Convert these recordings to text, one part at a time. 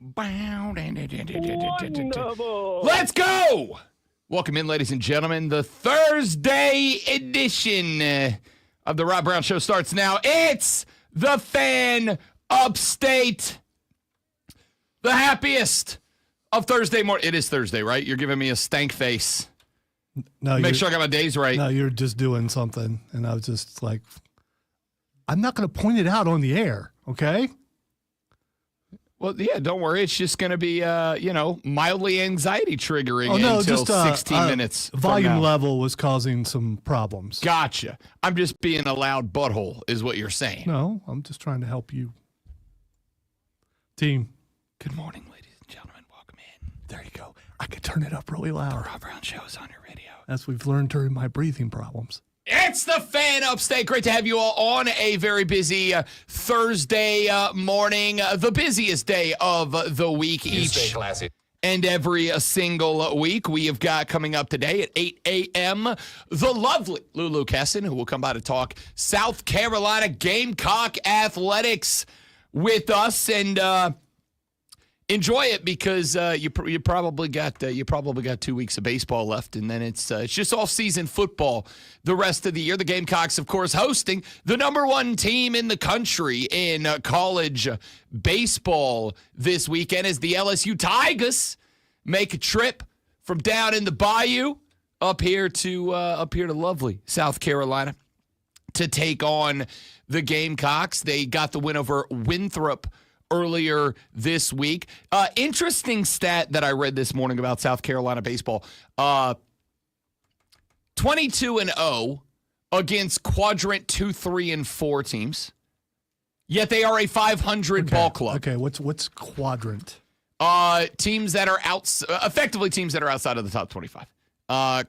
Wonderful. Let's go! Welcome in, ladies and gentlemen. The Thursday edition of the Rob Brown Show starts now. It's the Fan Upstate. The happiest of Thursday morning. It is Thursday, right? You're giving me a stank face. No, Make sure I got my days right. No, you're just doing something. And I was just like, I'm not going to point it out on the air, okay? Well, yeah, don't worry. It's just going to be, mildly anxiety triggering until just 16 minutes. Volume level was causing some problems. Gotcha. I'm just being a loud butthole is what you're saying. No, I'm just trying to help you. Team. Good morning, ladies and gentlemen. Welcome in. There you go. I could turn it up really loud. The Rob Brown Show is on your radio. As we've learned during my breathing problems. It's the Fan Upstate. Great to have you all on a very busy Thursday morning, the busiest day of the week each and every single week. We have got coming up today at 8 a.m. the lovely Lulu Kesson, who will come by to talk South Carolina Gamecock athletics with us and enjoy it because you probably got 2 weeks of baseball left, and then it's just off season football the rest of the year. The Gamecocks, of course, hosting the number one team in the country in college baseball this weekend as the LSU Tigers make a trip from down in the bayou up here to lovely South Carolina to take on the Gamecocks. They got the win over Winthrop earlier this week. Interesting stat that I read this morning about South Carolina baseball. 22-0 against quadrant 2, 3, and 4 teams. Yet they are a 500 ball club. Okay, what's quadrant? Teams that are effectively teams that are outside of the top 25.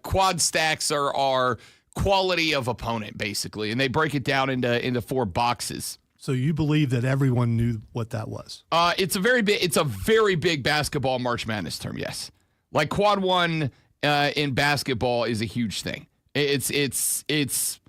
Quad stacks are quality of opponent, basically, and they break it down into 4 boxes. So you believe that everyone knew what that was? It's a very big basketball March Madness term. Yes, like quad 1 in basketball is a huge thing. It's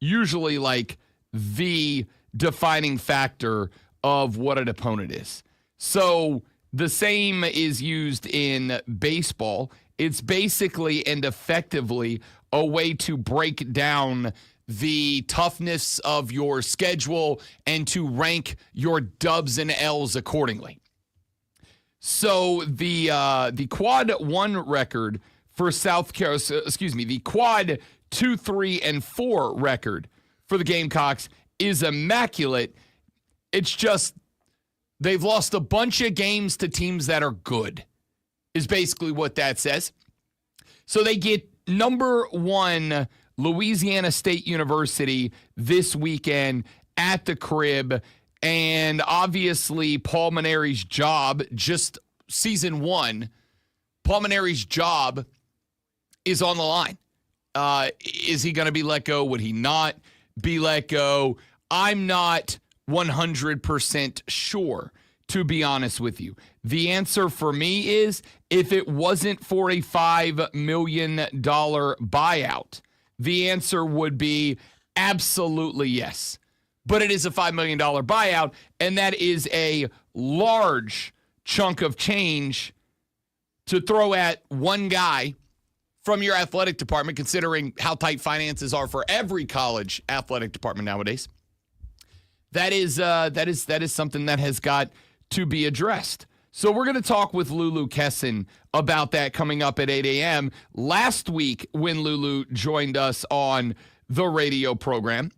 usually like the defining factor of what an opponent is. So the same is used in baseball. It's basically and effectively a way to break down the toughness of your schedule and to rank your dubs and L's accordingly. So the quad 1 record for South Carolina, the quad 2, 3, and 4 record for the Gamecocks is immaculate. It's just they've lost a bunch of games to teams that are good, is basically what that says. So they get number 1 Louisiana State University this weekend at the crib. And obviously, Paul Mainieri's job, just season 1, Paul Mainieri's job is on the line. Is he going to be let go? Would he not be let go? I'm not 100% sure, to be honest with you. The answer for me is if it wasn't for a $5 million buyout, the answer would be absolutely yes. But it is a $5 million buyout, and that is a large chunk of change to throw at one guy from your athletic department, considering how tight finances are for every college athletic department nowadays. That is something that has got to be addressed. So we're going to talk with Lulu Kesson about that coming up at 8 a.m. Last week when Lulu joined us on the radio program,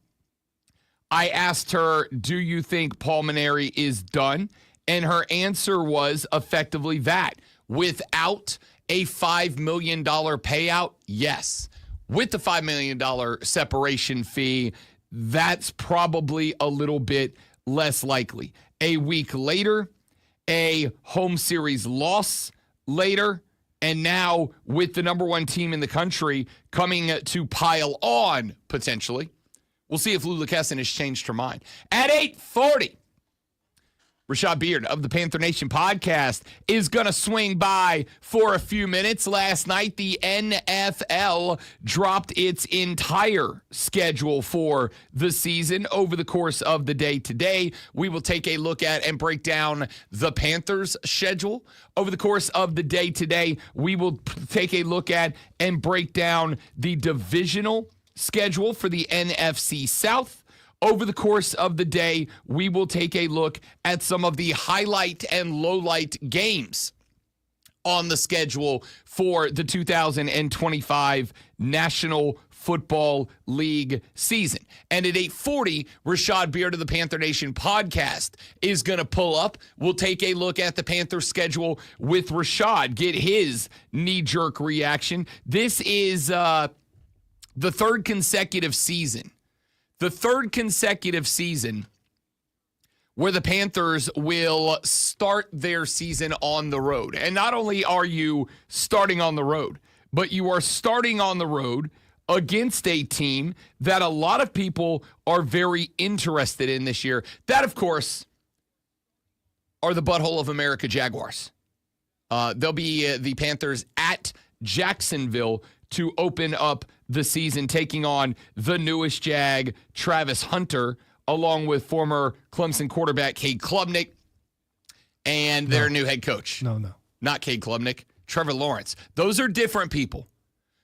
I asked her, do you think Paul Mainieri is done? And her answer was effectively that. Without a $5 million payout, yes. With the $5 million separation fee, that's probably a little bit less likely. A week later, a home series loss later, and now with the number 1 team in the country coming to pile on, potentially. We'll see if Lulu Kesson has changed her mind. At 8:40, Rashad Beard of the Panther Nation podcast is going to swing by for a few minutes. Last night, the NFL dropped its entire schedule for the season over the course of the day today. We will take a look at and break down the Panthers' schedule. Over the course of the day today, we will take a look at and break down the divisional schedule for the NFC South. Over the course of the day, we will take a look at some of the highlight and lowlight games on the schedule for the 2025 National Football League season. And at 8:40, Rashad Beard of the Panther Nation podcast is going to pull up. We'll take a look at the Panther schedule with Rashad, get his knee-jerk reaction. This is the third consecutive season. The third consecutive season where the Panthers will start their season on the road. And not only are you starting on the road, but you are starting on the road against a team that a lot of people are very interested in this year. That, of course, are the butthole of America Jaguars. They'll be the Panthers at Jacksonville to open up the season, taking on the newest Jag, Travis Hunter, along with former Clemson quarterback Cade Klubnik and their new head coach. No. Not Cade Klubnik, Trevor Lawrence. Those are different people.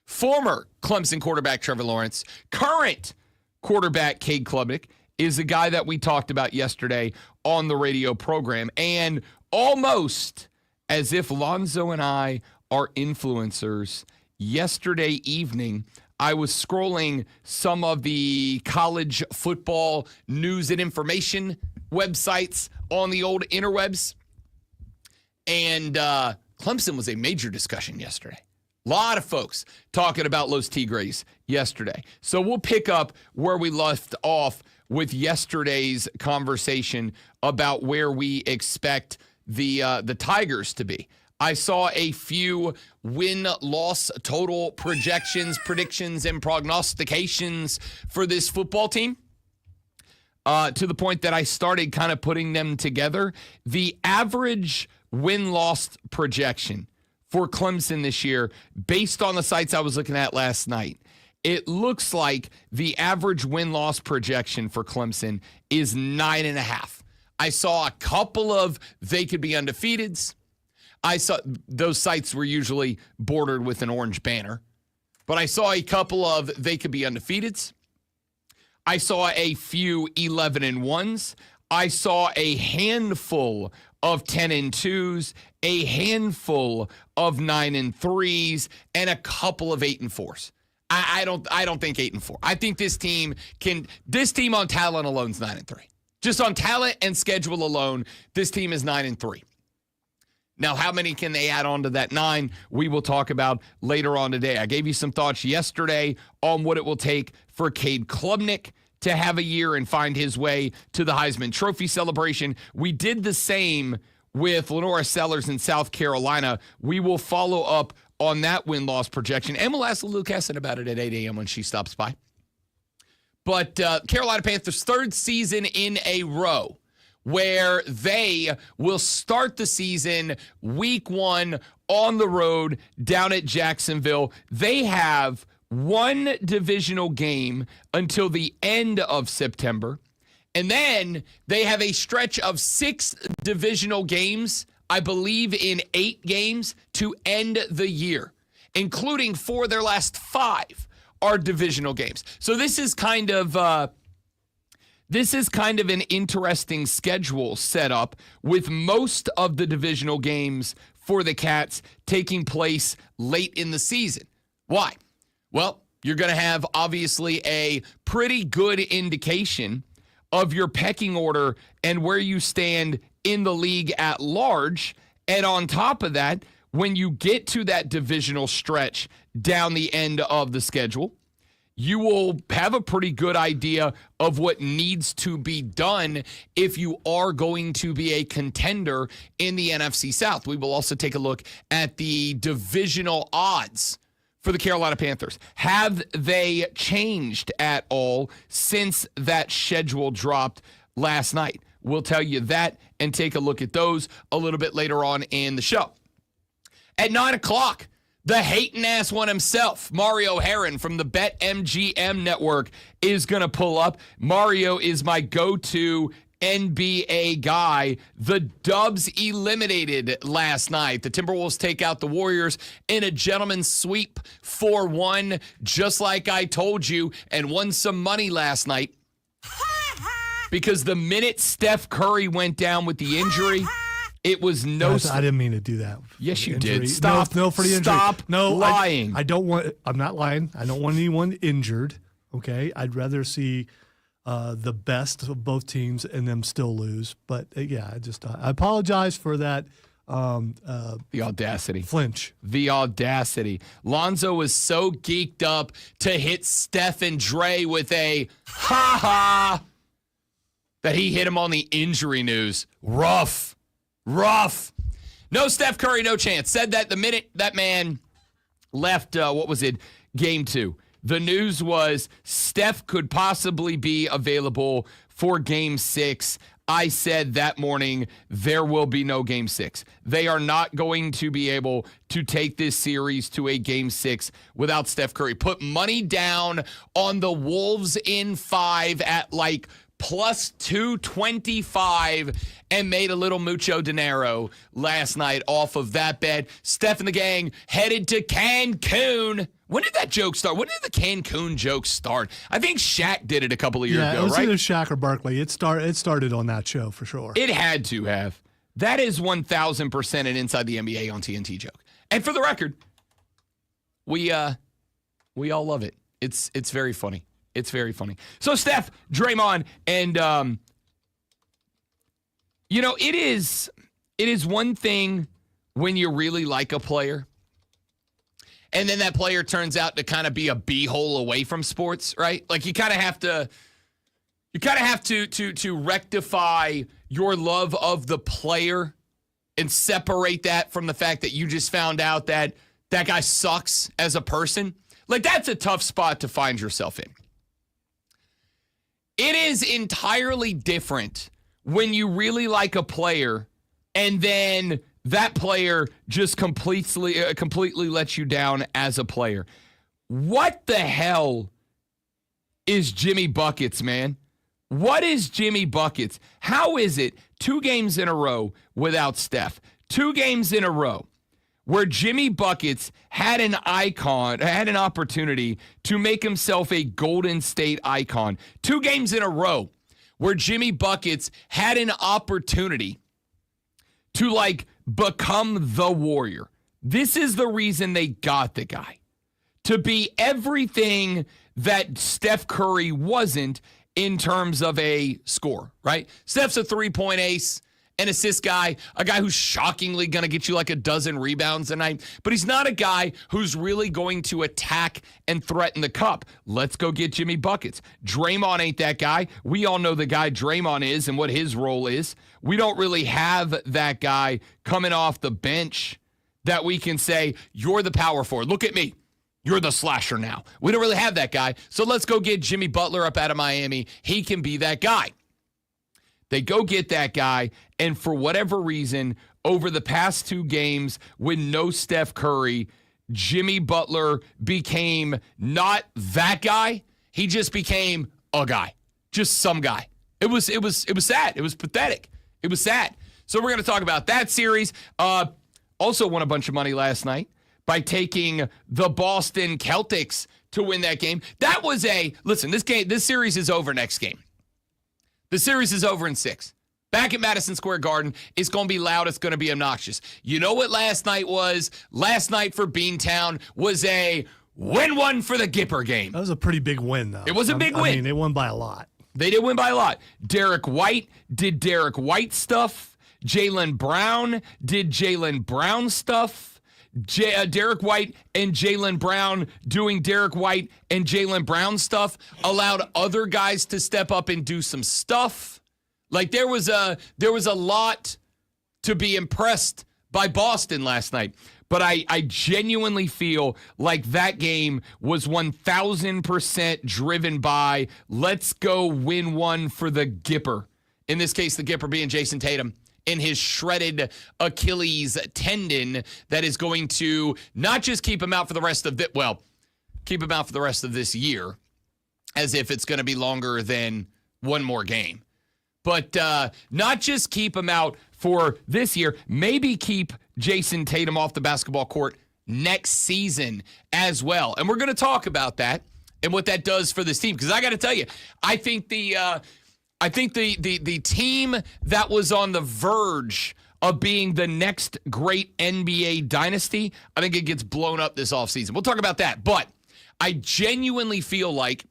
Former Clemson quarterback Trevor Lawrence, current quarterback Cade Klubnik is a guy that we talked about yesterday on the radio program. And almost as if Lonzo and I are influencers, yesterday evening, I was scrolling some of the college football news and information websites on the old interwebs. And Clemson was a major discussion yesterday. A lot of folks talking about Los Tigres yesterday. So we'll pick up where we left off with yesterday's conversation about where we expect the Tigers to be. I saw a few win-loss total projections, predictions, and prognostications for this football team to the point that I started kind of putting them together. The average win-loss projection for Clemson this year, based on the sites I was looking at last night, it looks like the average win-loss projection for Clemson is 9.5. I saw a couple of they could be undefeateds. I saw those sites were usually bordered with an orange banner, but I saw a couple of they could be undefeateds. I saw a few 11-1s. I saw a handful of 10-2s, a handful of 9-3s, and a couple of 8-4s. I don't think 8-4. I think this team on talent alone is 9-3. Just on talent and schedule alone, this team is 9-3. Now, how many can they add on to that 9? We will talk about later on today. I gave you some thoughts yesterday on what it will take for Cade Klubnik to have a year and find his way to the Heisman Trophy celebration. We did the same with Lenora Sellers in South Carolina. We will follow up on that win-loss projection, and we'll ask Lou Kesson about it at 8 a.m. when she stops by. But Carolina Panthers' third season in a row where they will start the season week 1 on the road down at Jacksonville. They have one divisional game until the end of September, and then they have a stretch of 6 divisional games, I believe in 8 games, to end the year, including 4 of their last 5 are divisional games. So this is kind of an interesting schedule set up with most of the divisional games for the Cats taking place late in the season. Why? Well, you're going to have obviously a pretty good indication of your pecking order and where you stand in the league at large. And on top of that, when you get to that divisional stretch down the end of the schedule, you will have a pretty good idea of what needs to be done if you are going to be a contender in the NFC South. We will also take a look at the divisional odds for the Carolina Panthers. Have they changed at all since that schedule dropped last night? We'll tell you that and take a look at those a little bit later on in the show. At 9 o'clock, the hating-ass one himself, Mario Herron from the BetMGM network, is going to pull up. Mario is my go-to NBA guy. The Dubs eliminated last night. The Timberwolves take out the Warriors in a gentleman's sweep 4-1, just like I told you, and won some money last night. Because the minute Steph Curry went down with the injury, it was no. I didn't mean to do that. Yes, you Injury. did. Stop. No, for the injury. Stop lying. I don't want. I'm not lying. I don't want anyone injured. Okay, I'd rather see the best of both teams and them still lose. But yeah, I apologize for that. The audacity. Flinch. The audacity. Lonzo was so geeked up to hit Steph and Dre with a ha-ha that he hit him on the injury news. Rough. No Steph Curry, no chance. Said that the minute that man left, game 2. The news was Steph could possibly be available for game 6. I said that morning there will be no game 6. They are not going to be able to take this series to a game 6 without Steph Curry. Put money down on the Wolves in 5 at like plus 225 and made a little mucho dinero last night off of that bet. Steph and the gang headed to Cancun. When did that joke start? When did the Cancun joke start? I think Shaq did it a couple of years ago, right? Yeah, it was either Shaq or Barkley. It started on that show for sure. It had to have. That is 1,000% an Inside the NBA on TNT joke. And for the record, we all love it. It's very funny. It's very funny. So Steph, Draymond, and it is one thing when you really like a player, and then that player turns out to kind of be a b-hole away from sports, right? Like you kind of have to rectify your love of the player and separate that from the fact that you just found out that that guy sucks as a person. Like that's a tough spot to find yourself in. It is entirely different when you really like a player and then that player just completely lets you down as a player. What the hell is Jimmy Buckets, man? What is Jimmy Buckets? How is it 2 games in a row without Steph? 2 games in a row where Jimmy Buckets had an opportunity to make himself a Golden State icon. 2 games in a row where Jimmy Buckets had an opportunity to become the Warrior. This is the reason they got the guy. To be everything that Steph Curry wasn't in terms of a score, right? Steph's a 3-point ace, an assist guy, a guy who's shockingly going to get you like a dozen rebounds a night, but he's not a guy who's really going to attack and threaten the cup. Let's go get Jimmy Buckets. Draymond ain't that guy. We all know the guy Draymond is and what his role is. We don't really have that guy coming off the bench that we can say, you're the power forward. Look at me. You're the slasher now. We don't really have that guy. So let's go get Jimmy Butler up out of Miami. He can be that guy. They go get that guy, and for whatever reason, over the past 2 games with no Steph Curry, Jimmy Butler became not that guy. He just became a guy, just some guy. It was sad. It was pathetic. It was sad. So we're going to talk about that series. Also won a bunch of money last night by taking the Boston Celtics to win that game. That was this series is over next game. The series is over in 6. Back at Madison Square Garden, it's going to be loud. It's going to be obnoxious. You know what last night was? Last night for Beantown was a win one for the Gipper game. That was a pretty big win, though. It was a big win. I mean, they won by a lot. They did win by a lot. Derek White did Derek White stuff. Jaylen Brown did Jaylen Brown stuff. Derek White and Jaylen Brown doing Derek White and Jaylen Brown stuff allowed other guys to step up and do some stuff. Like there was a lot to be impressed by Boston last night. But I genuinely feel like that game was 1,000% driven by let's go win one for the Gipper. In this case, the Gipper being Jason Tatum in his shredded Achilles tendon that is going to not just keep him out for the rest of keep him out for the rest of this year, as if it's going to be longer than one more game. But not just keep him out for this year, maybe keep Jason Tatum off the basketball court next season as well. And we're going to talk about that and what that does for this team. Because I got to tell you, I think the team that was on the verge of being the next great NBA dynasty, I think it gets blown up this offseason. We'll talk about that. But I genuinely feel like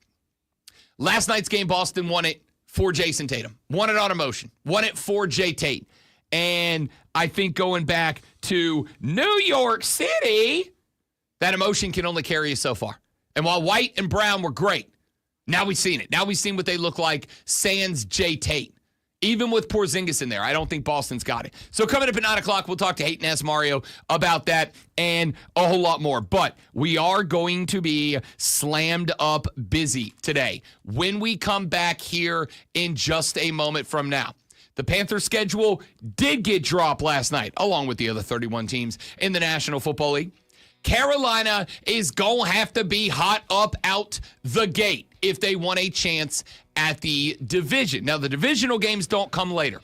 last night's game, Boston won it for Jason Tatum. Won it on emotion. Won it for Jay Tate. And I think going back to New York City, that emotion can only carry you so far. And while White and Brown were great, now we've seen it. Now we've seen what they look like sans Jay Tate. Even with Porzingis in there, I don't think Boston's got it. So coming up at 9 o'clock, we'll talk to Hayton S. Mario about that and a whole lot more. But we are going to be slammed up busy today when we come back here in just a moment from now. The Panthers' schedule did get dropped last night, along with the other 31 teams in the National Football League. Carolina is going to have to be hot up out the gate if they want a chance at the division. Now, the divisional games don't come later.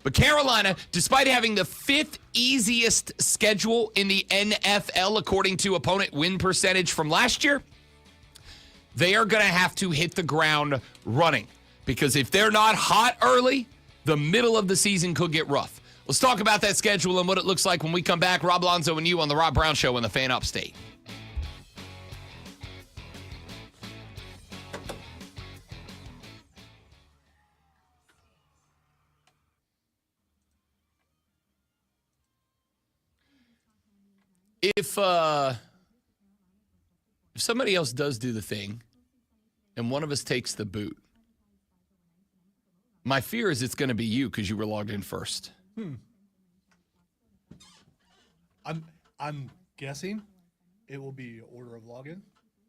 But Carolina, despite having the 5th easiest schedule in the NFL, according to opponent win percentage from last year, they are going to have to hit the ground running. Because if they're not hot early, the middle of the season could get rough. Let's talk about that schedule and what it looks like when we come back. Rob Alonzo and you on the Rob Brown Show on the Fan Upstate. If somebody else does do the thing and one of us takes the boot, my fear is it's going to be you because you were logged in first. I'm guessing it will be order of login.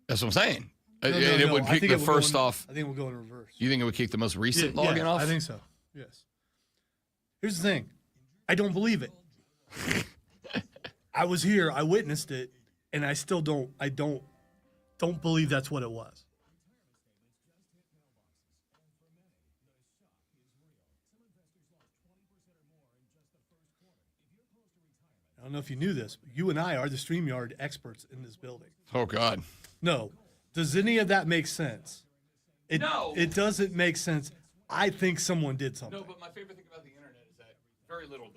That's what I'm saying. No, it would kick the first off. I think we'll go in reverse. You think it would kick the most recent login off? I think so. Yes. Here's the thing. I don't believe it. I was here. I witnessed it, and I still don't. I don't believe that's what it was. I don't know if you knew this, but you and I are the StreamYard experts in this building. Oh, God. No. Does any of that make sense? No. It doesn't make sense. I think someone did something. No, but my favorite thing about the internet is that very little does.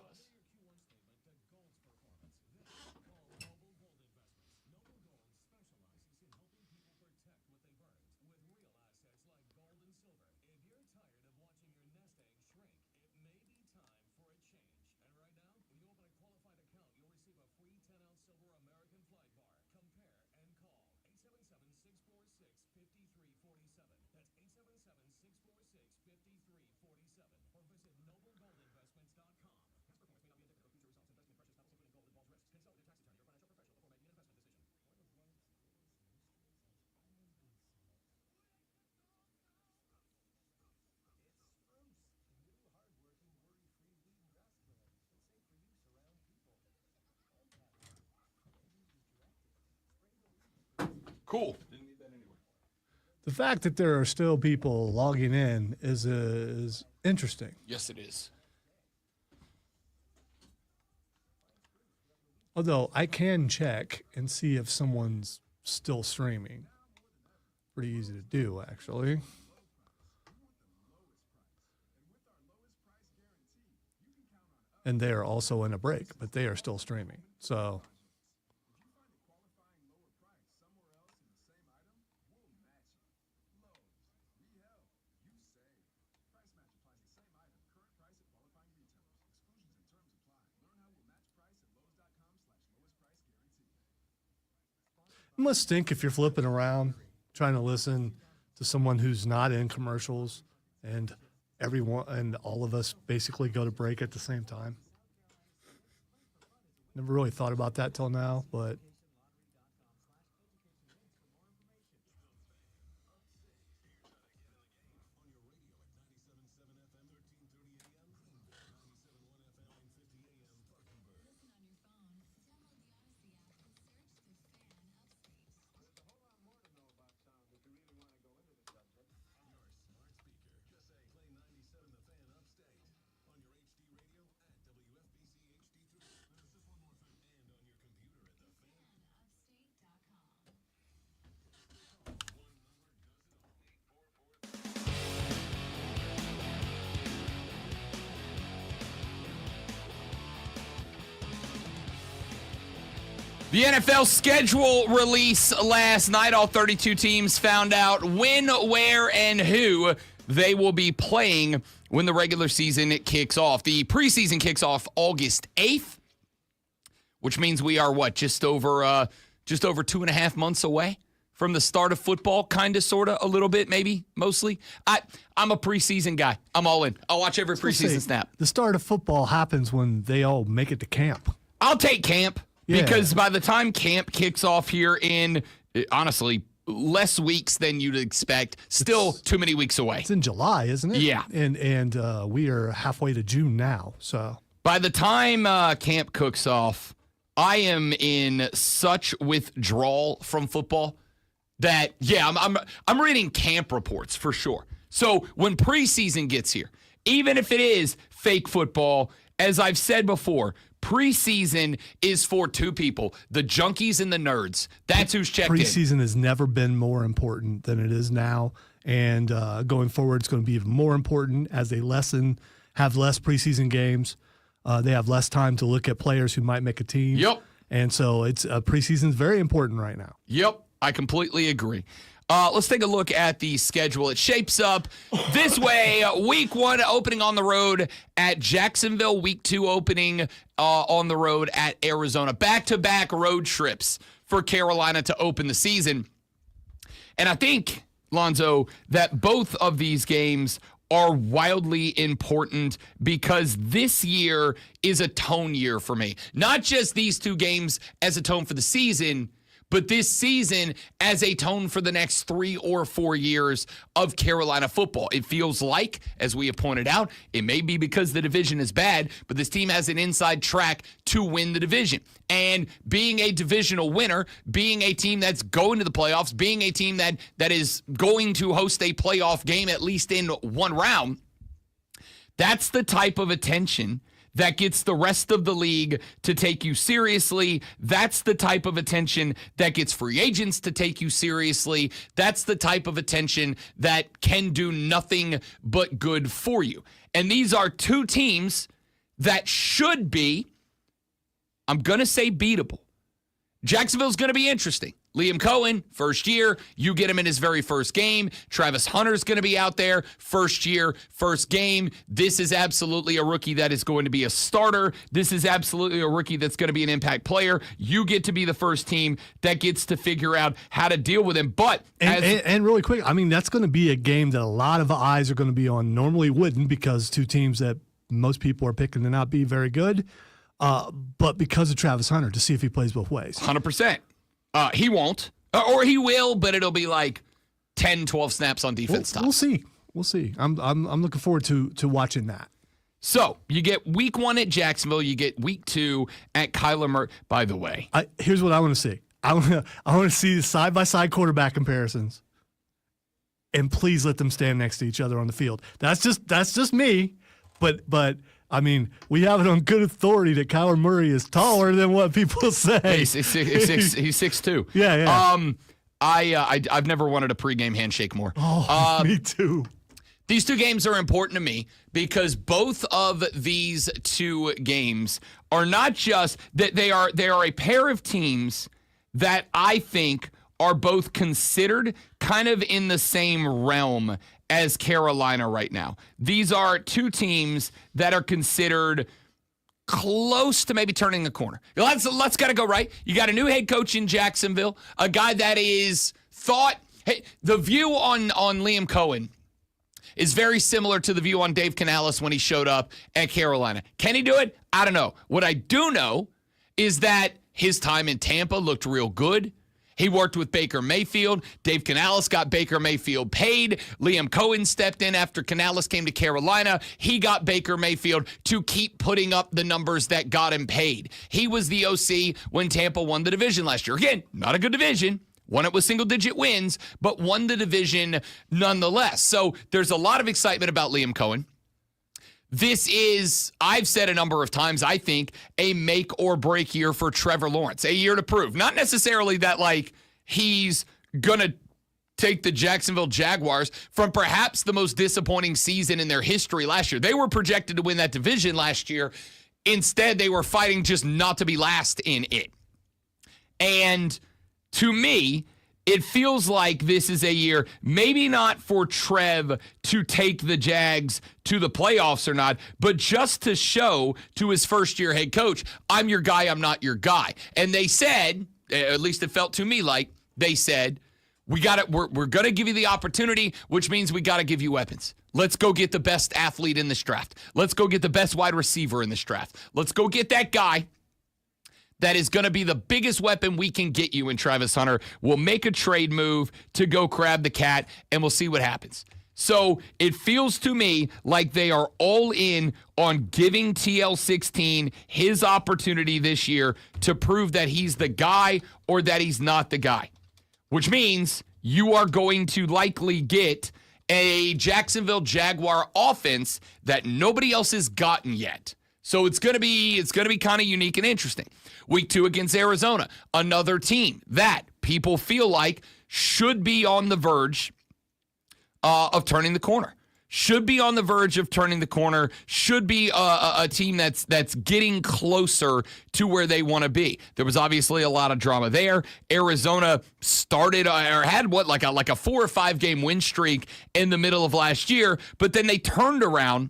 Cool. Didn't need that anyway. The fact that there are still people logging in is interesting. Yes, it is. Although I can check and see if someone's still streaming. Pretty easy to do, actually. And they are also in a break, but they are still streaming. So it must stink if you're flipping around trying to listen to someone who's not in commercials and everyone and all of us basically go to break at the same time. Never really thought about that till now, but The NFL schedule release last night. All 32 teams found out when, where, and who they will be playing when the regular season kicks off. The preseason kicks off August 8th, which means we are, just over 2.5 months away from the start of football, kind of, sort of, a little bit, maybe, mostly. I'm a preseason guy. I'm all in. I'll watch every preseason snap. The start of football happens when they all make it to camp. I'll take camp. Yeah. Because by the time camp kicks off here in, honestly, less weeks than you'd expect, still too many weeks away. It's in July, isn't it? Yeah. And we are halfway to June now. So by the time camp cooks off, I am in such withdrawal from football that, I'm reading camp reports for sure. So when preseason gets here, even if it is fake football, as I've said before, preseason is for two people, the junkies and the nerds. That's who's checked in. Preseason has never been more important than it is now. And going forward, it's going to be even more important as they have less preseason games. They have less time to look at players who might make a team. Yep. And so preseason is very important right now. Yep, I completely agree. Let's take a look at the schedule. It shapes up this way. Week 1 opening on the road at Jacksonville. Week 2 opening on the road at Arizona. Back-to-back road trips for Carolina to open the season. And I think, Lonzo, that both of these games are wildly important because this year is a tone year for me. Not just these two games as a tone for the season, but this season as a tone for the next 3 or 4 years of Carolina football. It feels like, as we have pointed out, it may be because the division is bad, but this team has an inside track to win the division. And being a divisional winner, being a team that's going to the playoffs, being a team that is going to host a playoff game at least in one round, that's the type of attention that gets the rest of the league to take you seriously. That's the type of attention that gets free agents to take you seriously. That's the type of attention that can do nothing but good for you. And these are two teams that should be, I'm going to say, beatable. Jacksonville's going to be interesting. Liam Cohen, first year, you get him in his very first game. Travis Hunter's going to be out there, first year, first game. This is absolutely a rookie that is going to be a starter. This is absolutely a rookie that's going to be an impact player. You get to be the first team that gets to figure out how to deal with him. But and really quick, I mean, that's going to be a game that a lot of eyes are going to be on. Normally wouldn't, because two teams that most people are picking to not be very good. But because of Travis Hunter, to see if he plays both ways. 100%. He won't. Or he will, but it'll be like 10, 12 snaps on defense time. We'll see. I'm looking forward to watching that. So you get week 1 at Jacksonville. You get week 2 at Kyler Murray. By the way, here's what I want to see. I want to see the side-by-side quarterback comparisons. And please let them stand next to each other on the field. That's just me. But I mean, we have it on good authority that Kyler Murray is taller than what people say. He's 6'2". Yeah. I've never wanted a pregame handshake more. Oh, me too. These two games are important to me because both of these two games are not just that they are a pair of teams that I think are both considered kind of in the same realm as Carolina right now. These are two teams that are considered close to maybe turning the corner. Let's got to go right. You got a new head coach in Jacksonville, a guy that is thought. Hey, the view on Liam Cohen is very similar to the view on Dave Canales when he showed up at Carolina. Can he do it? I don't know. What I do know is that his time in Tampa looked real good. He worked with Baker Mayfield. Dave Canales got Baker Mayfield paid. Liam Cohen stepped in after Canales came to Carolina. He got Baker Mayfield to keep putting up the numbers that got him paid. He was the OC when Tampa won the division last year. Again, not a good division. Won it with single-digit wins, but won the division nonetheless. So there's a lot of excitement about Liam Cohen. This is, I've said a number of times, I think, a make or break year for Trevor Lawrence. A year to prove. Not necessarily that, like, he's going to take the Jacksonville Jaguars from perhaps the most disappointing season in their history last year. They were projected to win that division last year. Instead, they were fighting just not to be last in it. And to me, it feels like this is a year, maybe not for Trev to take the Jags to the playoffs or not, but just to show to his first-year head coach, I'm your guy, I'm not your guy. And they said, at least it felt to me like they said, we're going to give you the opportunity, which means we got to give you weapons. Let's go get the best athlete in this draft. Let's go get the best wide receiver in this draft. Let's go get that guy that is going to be the biggest weapon we can get you in Travis Hunter. We'll make a trade move to go grab the cat, and we'll see what happens. So it feels to me like they are all in on giving TL16 his opportunity this year to prove that he's the guy or that he's not the guy, which means you are going to likely get a Jacksonville Jaguar offense that nobody else has gotten yet. So it's going to be kind of unique and interesting. Week 2 against Arizona, another team that people feel like should be on the verge of turning the corner. Should be on the verge of turning the corner. Should be a team that's getting closer to where they want to be. There was obviously a lot of drama there. Arizona started or had like a 4 or 5 game win streak in the middle of last year, but then they turned around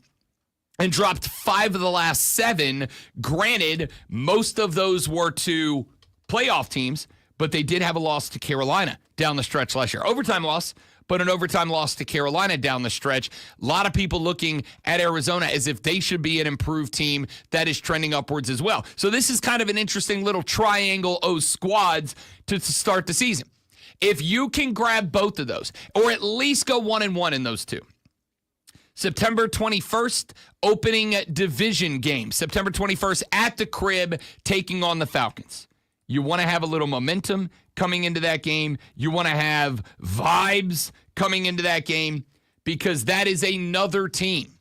and dropped 5 of the last 7. Granted, most of those were to playoff teams, but they did have a loss to Carolina down the stretch last year. Overtime loss, but an overtime loss to Carolina down the stretch. A lot of people looking at Arizona as if they should be an improved team that is trending upwards as well. So this is kind of an interesting little triangle of squads to start the season. If you can grab both of those, or at least go 1-1 in those two, September 21st, opening division game. September 21st at the Crib, taking on the Falcons. You want to have a little momentum coming into that game. You want to have vibes coming into that game because that is another team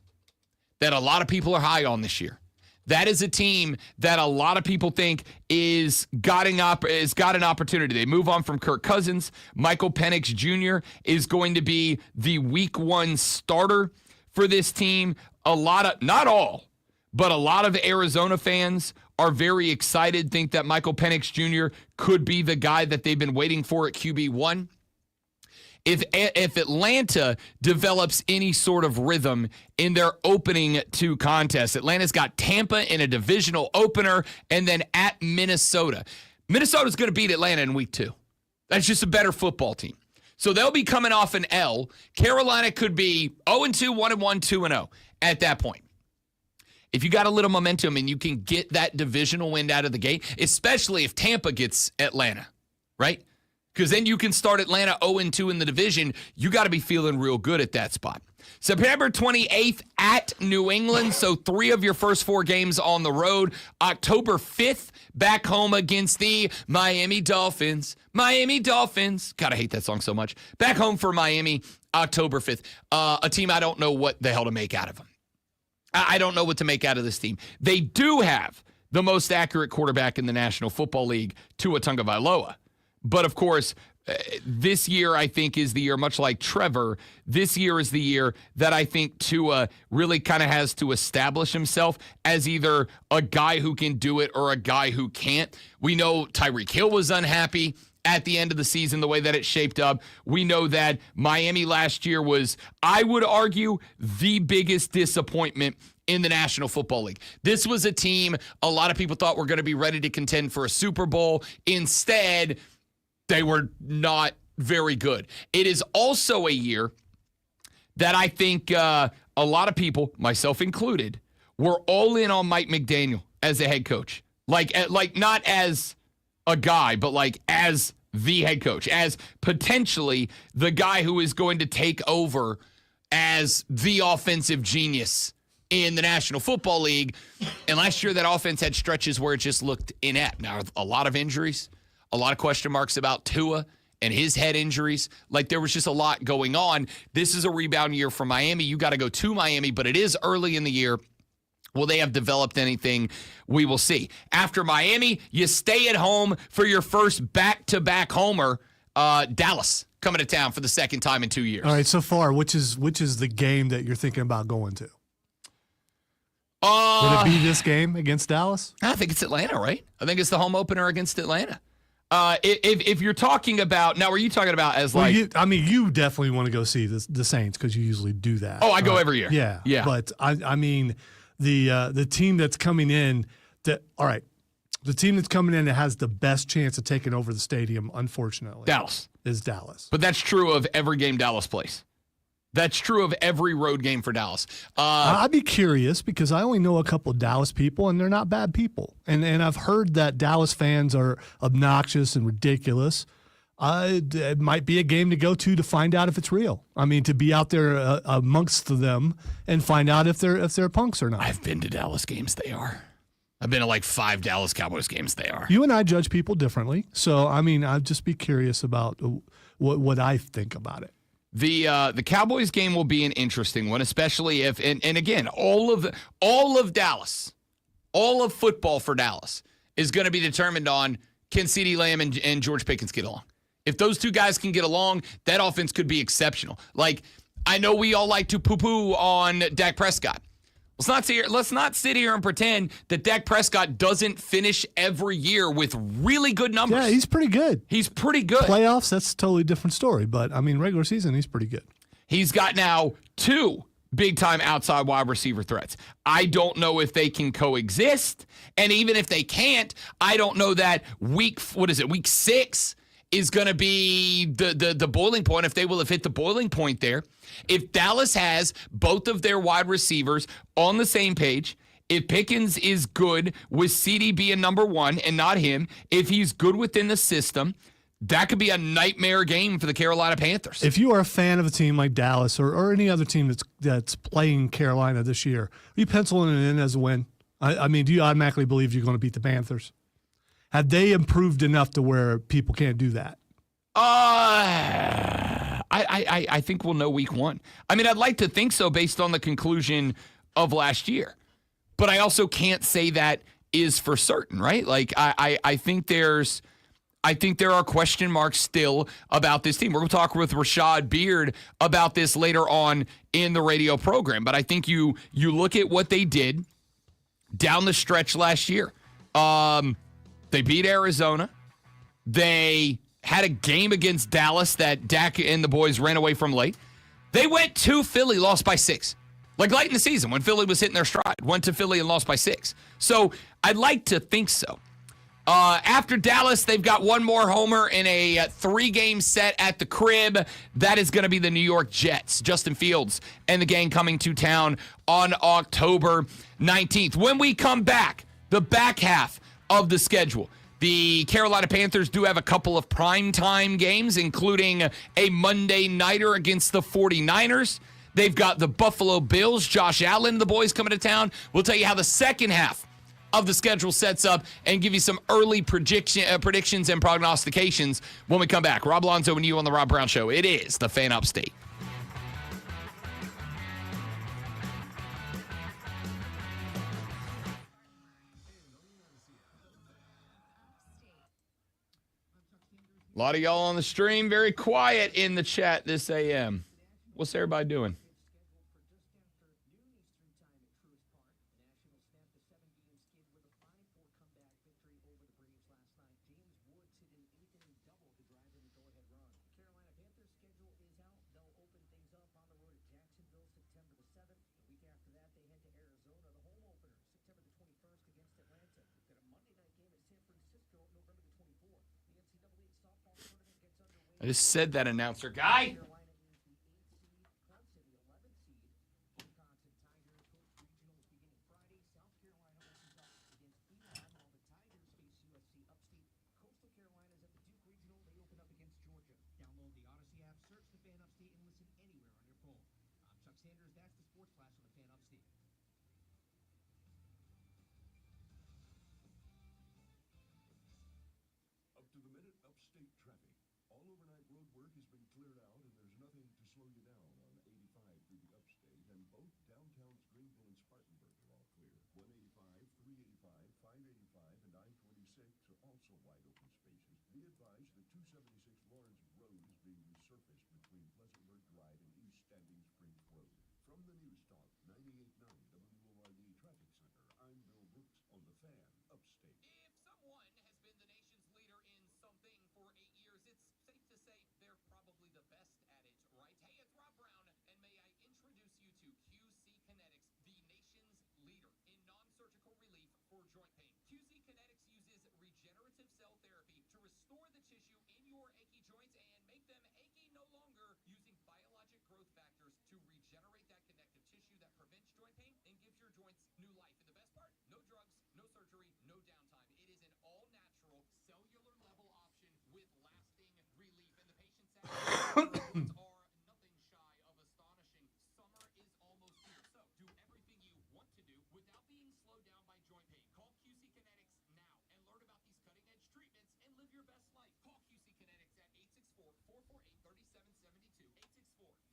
that a lot of people are high on this year. That is a team that a lot of people think is got an opportunity. They move on from Kirk Cousins. Michael Penix Jr. is going to be the week 1 starter for this team. Not all, but a lot of Arizona fans are very excited, think that Michael Penix Jr. could be the guy that they've been waiting for at QB1. If Atlanta develops any sort of rhythm in their opening 2 contests, Atlanta's got Tampa in a divisional opener and then at Minnesota. Minnesota's going to beat Atlanta in week 2. That's just a better football team. So they'll be coming off an L. Carolina could be 0-2, 1-1, 2-0 at that point. If you got a little momentum and you can get that divisional win out of the gate, especially if Tampa gets Atlanta, right? Because then you can start Atlanta 0-2 in the division. You got to be feeling real good at that spot. September 28th at New England. So 3 of your first 4 games on the road. October 5th, back home against the Miami Dolphins. Miami Dolphins. God, I hate that song so much. Back home for Miami, October 5th. A team I don't know what the hell to make out of them. I don't know what to make out of this team. They do have the most accurate quarterback in the National Football League, Tua Tagovailoa. But, of course, this year, I think, is the year, much like Trevor, this year is the year that I think Tua really kind of has to establish himself as either a guy who can do it or a guy who can't. We know Tyreek Hill was unhappy at the end of the season, the way that it shaped up. We know that Miami last year was, I would argue, the biggest disappointment in the National Football League. This was a team a lot of people thought were going to be ready to contend for a Super Bowl. Instead, they were not very good. It is also a year that I think a lot of people, myself included, were all in on Mike McDaniel as a head coach. Like not as a guy, but like as the head coach, as potentially the guy who is going to take over as the offensive genius in the National Football League. And last year that offense had stretches where it just looked inept. Now, a lot of injuries, a lot of question marks about Tua and his head injuries. Like, there was just a lot going on. This is a rebound year for Miami. You got to go to Miami, but it is early in the year. Will they have developed anything? We will see. After Miami, you stay at home for your first back-to-back homer. Dallas coming to town for the second time in 2 years. All right, so far, which is the game that you're thinking about going to? Would it be this game against Dallas? I think it's Atlanta, right? I think it's the home opener against Atlanta. If you're talking about now, are you talking about as Well, like? you definitely want to go see the Saints because you usually do that. Oh, I go every year. Yeah, Yeah. But I mean, the team that's coming in, the team that's coming in that has the best chance of taking over the stadium, unfortunately, Dallas. is Dallas. But that's true of every game Dallas plays. That's true of every road game for Dallas. I'd be curious because I only know a couple of Dallas people, and they're not bad people. And I've heard that Dallas fans are obnoxious and ridiculous. It might be a game to go to find out if it's real. I mean, to be out there amongst them and find out if they're punks or not. I've been to Dallas games. They are. I've been to like 5 Dallas Cowboys games. They are. You and I judge people differently, so I mean, I'd just be curious about what I think about it. The Cowboys game will be an interesting one, especially if and again all of Dallas, all of football for Dallas is going to be determined on can CeeDee Lamb and George Pickens get along. If those two guys can get along, that offense could be exceptional. Like I know we all like to poo-poo on Dak Prescott. Let's not sit here and pretend that Dak Prescott doesn't finish every year with really good numbers. Yeah, he's pretty good. He's pretty good. Playoffs, that's a totally different story. But I mean, regular season, he's pretty good. He's got now 2 big-time outside wide receiver threats. I don't know if they can coexist. And even if they can't, I don't know that week 6 is going to be the boiling point, if they will have hit the boiling point there. If Dallas has both of their wide receivers on the same page, if Pickens is good with CeeDee being number 1 and not him, if he's good within the system, that could be a nightmare game for the Carolina Panthers. If you are a fan of a team like Dallas or any other team that's playing Carolina this year, are you penciling it in as a win? I mean, do you automatically believe you're going to beat the Panthers? Have they improved enough to where people can't do that? I think we'll know week 1. I mean, I'd like to think so based on the conclusion of last year. But I also can't say that is for certain, right? Like, I think there are question marks still about this team. We're going to talk with Rashad Beard about this later on in the radio program. But I think you look at what they did down the stretch last year. They beat Arizona. They had a game against Dallas that Dak and the boys ran away from late. They went to Philly, lost by 6. Like late in the season when Philly was hitting their stride. Went to Philly and lost by 6. So I'd like to think so. After Dallas, they've got one more homer in a 3-game set at the crib. That is going to be the New York Jets. Justin Fields and the gang coming to town on October 19th. When we come back, the back half of the schedule. The Carolina Panthers do have a couple of primetime games, including a Monday nighter against the 49ers. They've got the Buffalo Bills, Josh Allen, and the boys coming to town. We'll tell you how the second half of the schedule sets up and give you some early predictions and prognostications when we come back. Rob Alonzo and you on the Rob Brown Show. It is the Fan Upstate. A lot of y'all on the stream, very quiet in the chat this AM. What's everybody doing? I just said that, announcer guy. joint pain. QC Kinetics uses regenerative cell therapy to restore the tissue in your achy joints and make them achy no longer, using biologic growth factors to regenerate that connective tissue that prevents joint pain and gives your joints new life. And the best part, no drugs, no surgery, no downtime. It is an all-natural, cellular level option with lasting relief. And the patient satisfaction are nothing shy of astonishing. Summer is almost here, so do everything you want to do without being slowed down by joint pain. Call QC Kinetics now and learn about these cutting-edge treatments and live your best life. Call QC Kinetics at 864-448-3772.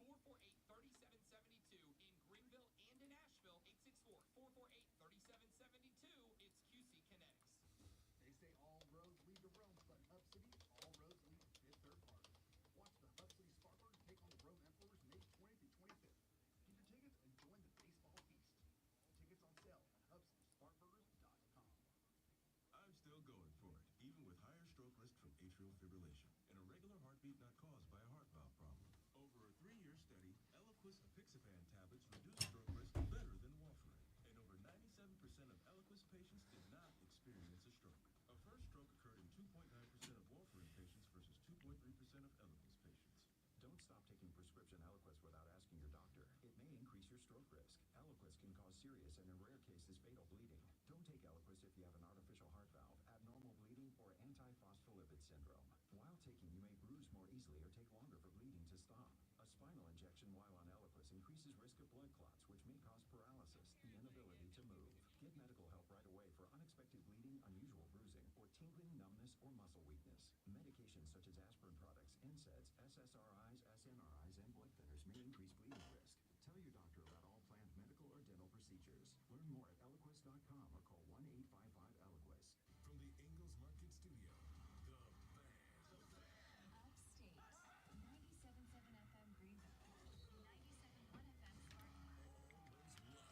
864-448-3772 in Greenville and in Asheville. 864-448-3772. It's QC Kinetics. They say all roads lead to Rome, but Hub City, all roads lead to Fifth Third Park. Watch the Hub City Sparkbirds take on the Rome Emperors May 20th through 25th. Get your tickets and join the baseball feast. Tickets on sale at hubcitysparkburgers.com. I'm still going for it, even with higher stroke risk from atrial fibrillation, an irregular heartbeat not caused by a heart valve problem. Over a 3-year study, Eliquis apixaban tablets reduced stroke risk better than warfarin, and over 97% of Eliquis patients did not experience a stroke. A first stroke occurred in 2.9% of warfarin patients versus 2.3% of Eliquis patients. Don't stop taking prescription Eliquis without asking your doctor. It may increase your stroke risk. Eliquis can cause serious and in rare cases fatal bleeding. Don't take Eliquis if you have an artificial heart valve, abnormal bleeding, or antiphospholipid syndrome. While taking, you may bruise more easily or take longer for bleeding to stop. A spinal injection while on Eliquis increases risk of blood clots, which may cause paralysis, the inability to move. Get medical help right away for unexpected bleeding, unusual bruising, or tingling, numbness, or muscle weakness. Medications such as aspirin products, NSAIDs, SSRIs, SNRIs, and blood thinners may increase bleeding risk. Tell your doctor about all planned medical or dental procedures. Learn more at Eliquis.com or call 1-855-ELIQUIS. From the Ingalls Market Studio,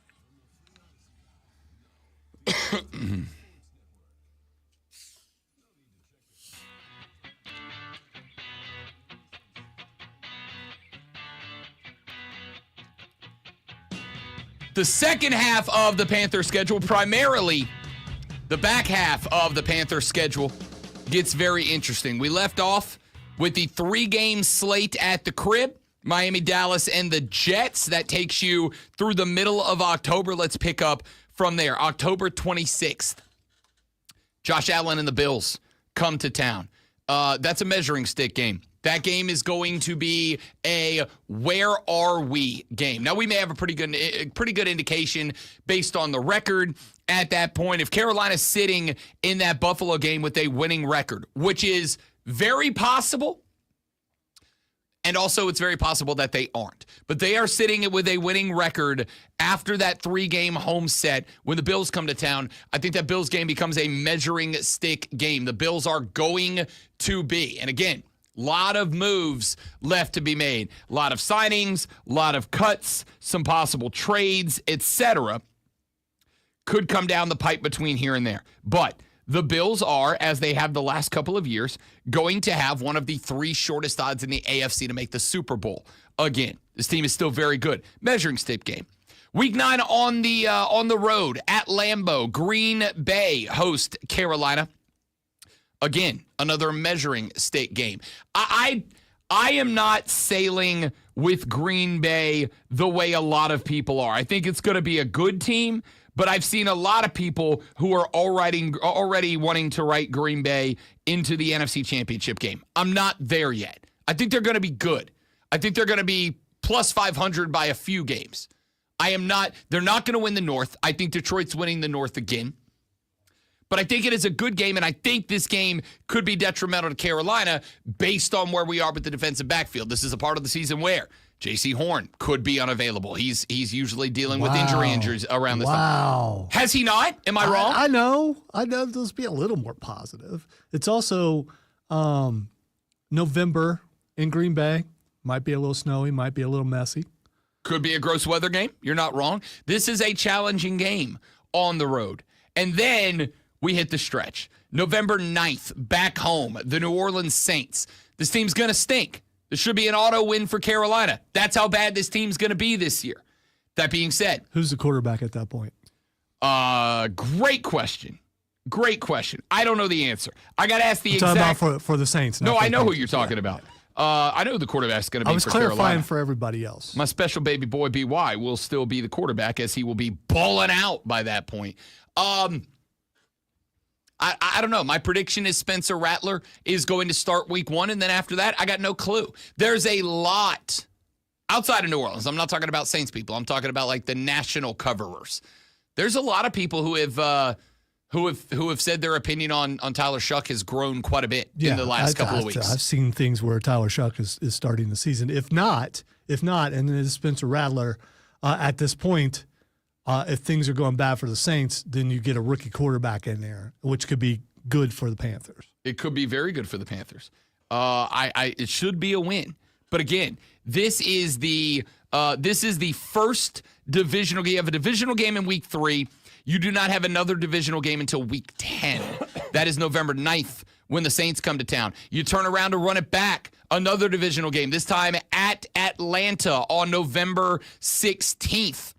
the band. Upstate, 97.7 FM Greenville, 97.1 FM Spartanburg. The second half of the Panther schedule, primarily the back half of the Panther schedule, gets very interesting. We left off with the 3-game slate at the crib, Miami, Dallas, and the Jets. That takes you through the middle of October. Let's pick up from there. October 26th, Josh Allen and the Bills come to town. That's a measuring stick game. That game is going to be a where are we game. Now, we may have a pretty good indication based on the record at that point. If Carolina's sitting in that Buffalo game with a winning record, which is very possible, and also it's very possible that they aren't. But they are sitting with a winning record after that 3-game home set. When the Bills come to town, I think that Bills game becomes a measuring stick game. The Bills are going to be, and again, a lot of moves left to be made. A lot of signings, a lot of cuts, some possible trades, etc. Could come down the pipe between here and there. But the Bills are, as they have the last couple of years, going to have one of the 3 shortest odds in the AFC to make the Super Bowl. Again, this team is still very good. Measuring stick game. Week 9 on the road at Lambeau. Green Bay host Carolina. Again, another measuring stick game. I am not sailing with Green Bay the way a lot of people are. I think it's going to be a good team, but I've seen a lot of people who are already wanting to write Green Bay into the NFC Championship game. I'm not there yet. I think they're going to be good. I think they're going to be plus 500 by a few games. They're not going to win the North. I think Detroit's winning the North again. But I think it is a good game, and I think this game could be detrimental to Carolina based on where we are with the defensive backfield. This is a part of the season where J.C. Horn could be unavailable. He's usually dealing with injuries around this time. Has he not? Am I wrong? I know. Let's be a little more positive. It's also November in Green Bay. Might be a little snowy, might be a little messy. Could be a gross weather game. You're not wrong. This is a challenging game on the road. And then we hit the stretch. November 9th, back home, the New Orleans Saints. This team's going to stink. This should be an auto win for Carolina. That's how bad this team's going to be this year. That being said. Who's the quarterback at that point? Great question. Great question. I don't know the answer. I got to ask the Talking exact. about for the Saints. No, not for I the know who Patriots. you're talking about. I know who the quarterback's going to be I was for clarifying Carolina. for everybody else. My special baby boy, BY, will still be the quarterback as he will be balling out by that point. I don't know. My prediction is Spencer Rattler is going to start week 1, and then after that, I got no clue. There's a lot outside of New Orleans. I'm not talking about Saints people. I'm talking about like the national coverers. There's a lot of people who have said their opinion on Tyler Shuck has grown quite a bit in the last couple of weeks. I've seen things where Tyler Shuck is starting the season. If not, and then it's Spencer Rattler at this point. If things are going bad for the Saints, then you get a rookie quarterback in there, which could be good for the Panthers. It could be very good for the Panthers. It should be a win. But again, this is the first divisional game. You have a divisional game in week 3. You do not have another divisional game until week 10. That is November 9th when the Saints come to town. You turn around to run it back. Another divisional game, this time at Atlanta on November 16th.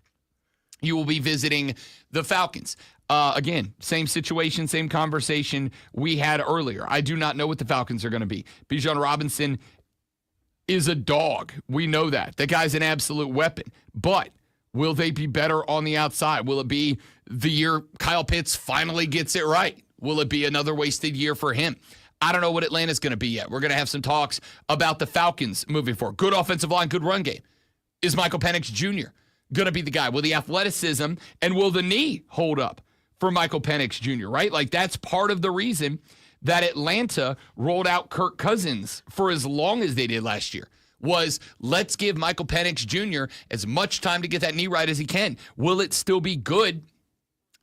You will be visiting the Falcons. Again, same situation, same conversation we had earlier. I do not know what the Falcons are going to be. Bijan Robinson is a dog. We know that. That guy's an absolute weapon. But will they be better on the outside? Will it be the year Kyle Pitts finally gets it right? Will it be another wasted year for him? I don't know what Atlanta's going to be yet. We're going to have some talks about the Falcons moving forward. Good offensive line, good run game. Is Michael Penix Jr. going to be the guy? Will the athleticism and will the knee hold up for Michael Penix Jr., right? Like, that's part of the reason that Atlanta rolled out Kirk Cousins for as long as they did last year, was let's give Michael Penix Jr. as much time to get that knee right as he can. Will it still be good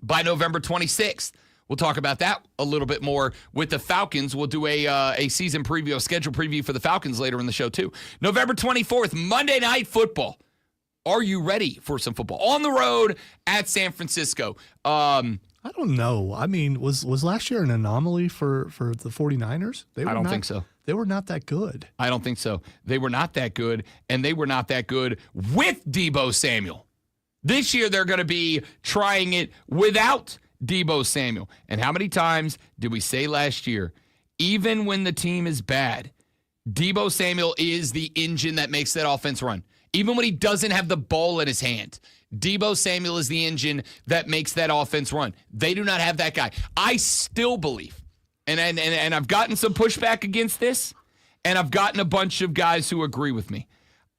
by November 26th? We'll talk about that a little bit more with the Falcons. We'll do a season preview, a schedule preview for the Falcons later in the show, too. November 24th, Monday Night Football. Are you ready for some football? On the road at San Francisco. I don't know. I mean, was last year an anomaly for the 49ers? I don't think so. They were not that good. I don't think so. They were not that good, and they were not that good with Deebo Samuel. This year, they're going to be trying it without Deebo Samuel. And how many times did we say last year, even when the team is bad, Deebo Samuel is the engine that makes that offense run? Even when he doesn't have the ball in his hand, Deebo Samuel is the engine that makes that offense run. They do not have that guy. I still believe, and I've gotten some pushback against this, and I've gotten a bunch of guys who agree with me.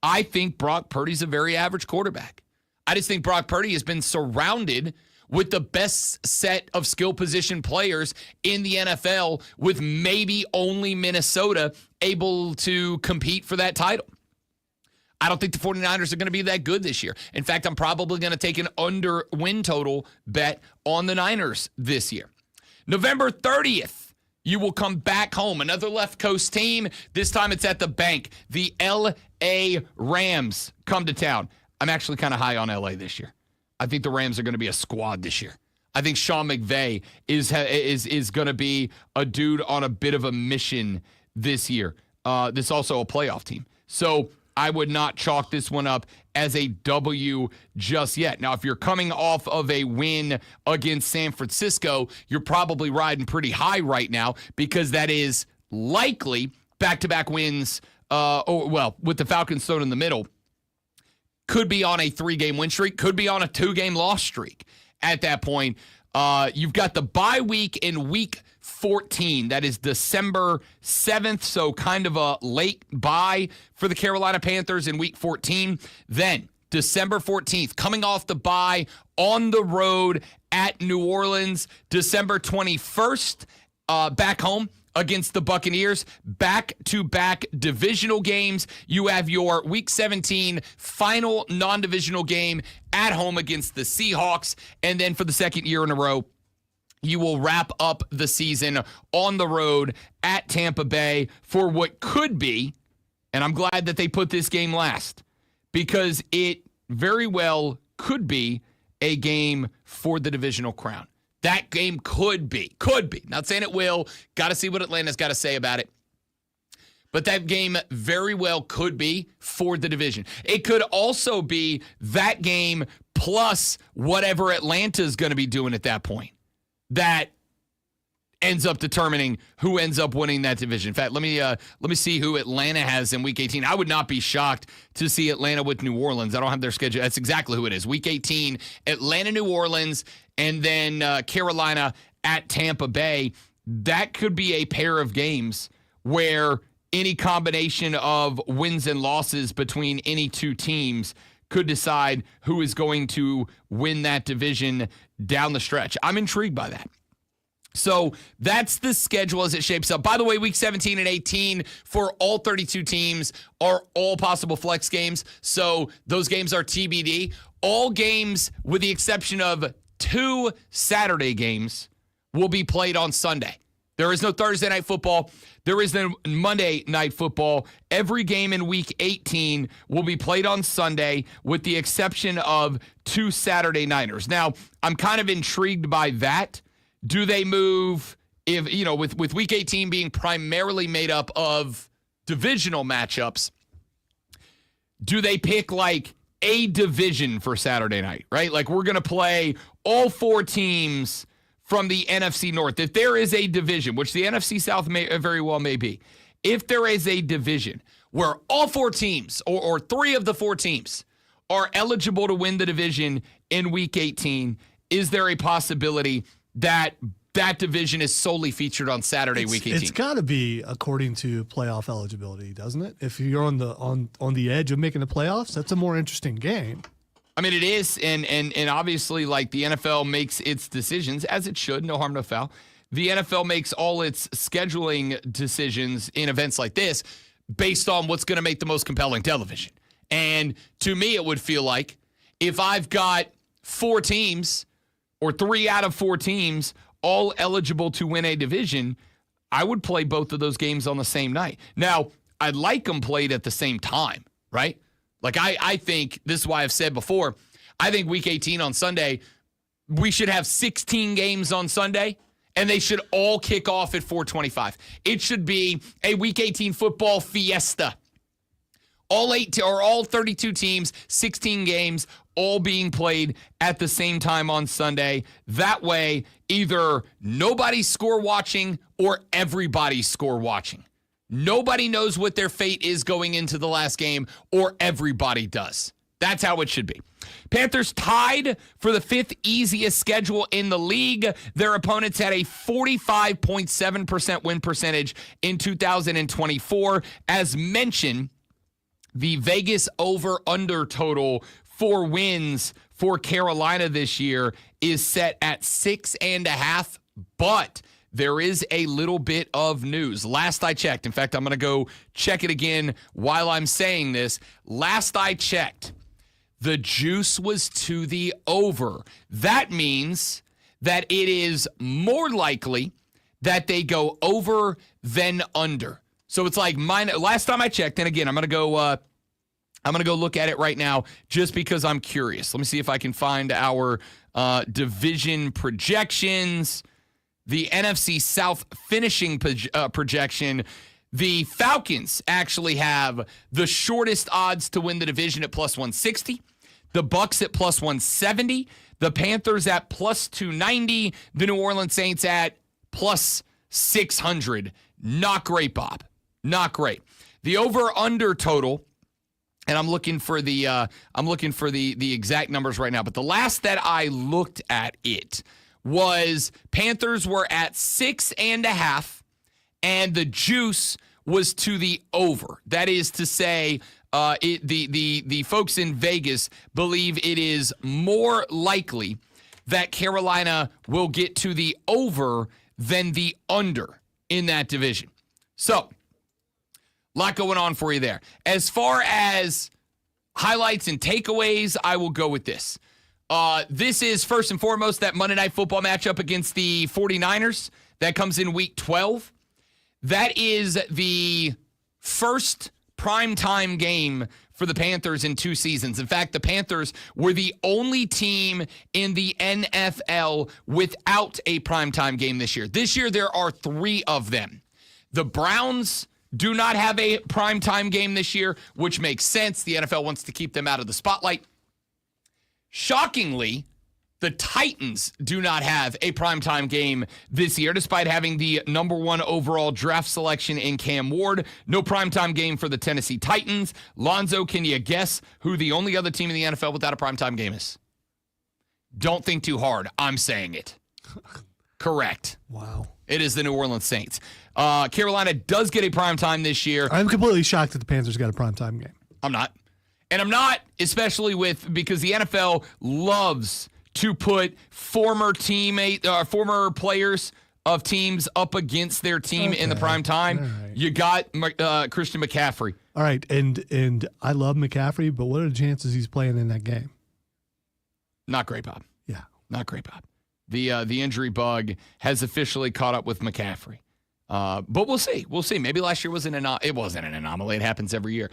I think Brock Purdy's a very average quarterback. I just think Brock Purdy has been surrounded with the best set of skill position players in the NFL, with maybe only Minnesota able to compete for that title. I don't think the 49ers are going to be that good this year. In fact, I'm probably going to take an under win total bet on the Niners this year. November 30th, you will come back home. Another left coast team. This time it's at the bank. The L.A. Rams come to town. I'm actually kind of high on L.A. this year. I think the Rams are going to be a squad this year. I think Sean McVay is going to be a dude on a bit of a mission this year. This is also a playoff team. So I would not chalk this one up as a W just yet. Now, if you're coming off of a win against San Francisco, you're probably riding pretty high right now, because that is likely back-to-back wins, with the Falcons thrown in the middle, could be on a 3-game win streak, could be on a 2-game loss streak at that point. You've got the bye week in week 14. That is December 7th, so kind of a late bye for the Carolina Panthers in week 14. Then December 14th, coming off the bye on the road at New Orleans. December 21st, back home against the Buccaneers. Back-to-back divisional games. You have your Week 17 final non-divisional game at home against the Seahawks. And then for the second year in a row, you will wrap up the season on the road at Tampa Bay for what could be, and I'm glad that they put this game last, because it very well could be a game for the divisional crown. That game could be. Not saying it will. Got to see what Atlanta's got to say about it. But that game very well could be for the division. It could also be that game plus whatever Atlanta's going to be doing at that point. That ends up determining who ends up winning that division. In fact, let me see who Atlanta has in Week 18. I would not be shocked to see Atlanta with New Orleans. I don't have their schedule. That's exactly who it is. Week 18, Atlanta, New Orleans, and then Carolina at Tampa Bay. That could be a pair of games where any combination of wins and losses between any two teams could decide who is going to win that division down the stretch. I'm intrigued by that. So that's the schedule as it shapes up. By the way, week 17 and 18 for all 32 teams are all possible flex games. So those games are TBD. All games, with the exception of 2 Saturday games, will be played on Sunday. There is no Thursday night football. There is no Monday night football. Every game in week 18 will be played on Sunday, with the exception of 2 Saturday nighters. Now, I'm kind of intrigued by that. Do they move, if with week 18 being primarily made up of divisional matchups, do they pick like a division for Saturday night, right? Like, we're going to play all 4 teams from the NFC North. If there is a division, which the NFC South may very well may be, if there is a division where all 4 teams or 3 of the 4 teams are eligible to win the division in week 18, is there a possibility that division is solely featured on Saturday, week 18? It's got to be according to playoff eligibility, doesn't it? If you're on the edge of making the playoffs, that's a more interesting game. I mean, it is, and obviously, like, the NFL makes its decisions, as it should, no harm, no foul. The NFL makes all its scheduling decisions in events like this based on what's going to make the most compelling television. And to me, it would feel like if I've got 4 teams, or 3 out of 4 teams, all eligible to win a division, I would play both of those games on the same night. Now, I'd like them played at the same time, right? Like, I think, this is why I've said before, I think week 18 on Sunday, we should have 16 games on Sunday, and they should all kick off at 4:25. It should be a week 18 football fiesta. All 32 teams, 16 games, all being played at the same time on Sunday. That way, either nobody's score watching or everybody's score watching. Nobody knows what their fate is going into the last game, or everybody does. That's how it should be. Panthers tied for the 5th easiest schedule in the league. Their opponents had a 45.7% win percentage in 2024. As mentioned, the Vegas over-under total for wins for Carolina this year is set at 6.5, but there is a little bit of news. Last I checked, in fact, I'm going to go check it again while I'm saying this. Last I checked, the juice was to the over. That means that it is more likely that they go over than under. So it's like last time I checked, and again, I'm going to go look at it right now just because I'm curious. Let me see if I can find our division projections. The NFC South finishing projection. The Falcons actually have the shortest odds to win the division at plus 160. The Bucs at plus 170. The Panthers at plus 290. The New Orleans Saints at plus 600. Not great, Bob. Not great. The over-under total, and I'm looking for the exact numbers right now, but the last that I looked at it was Panthers were at 6.5, and the juice was to the over. That is to say, the folks in Vegas believe it is more likely that Carolina will get to the over than the under in that division. So, a lot going on for you there. As far as highlights and takeaways, I will go with this. This is first and foremost that Monday Night Football matchup against the 49ers. That comes in week 12. That is the first primetime game for the Panthers in 2 seasons. In fact, the Panthers were the only team in the NFL without a primetime game this year. This year, there are 3 of them. The Browns do not have a primetime game this year, which makes sense. The NFL wants to keep them out of the spotlight. Shockingly, the Titans do not have a primetime game this year, despite having the number 1 overall draft selection in Cam Ward. No primetime game for the Tennessee Titans. Lonzo, can you guess who the only other team in the NFL without a primetime game is? Don't think too hard. I'm saying it. Correct. Wow. It is the New Orleans Saints. Carolina does get a primetime this year. I'm completely shocked that the Panthers got a primetime game. I'm not. And I'm not, especially because the NFL loves to put former players of teams up against their team in the prime time. Right. You got Christian McCaffrey. All right, and I love McCaffrey, but what are the chances he's playing in that game? Not great, Bob. Yeah. Not great, Bob. The injury bug has officially caught up with McCaffrey. But we'll see. We'll see. Maybe last year wasn't it wasn't an anomaly. It happens every year.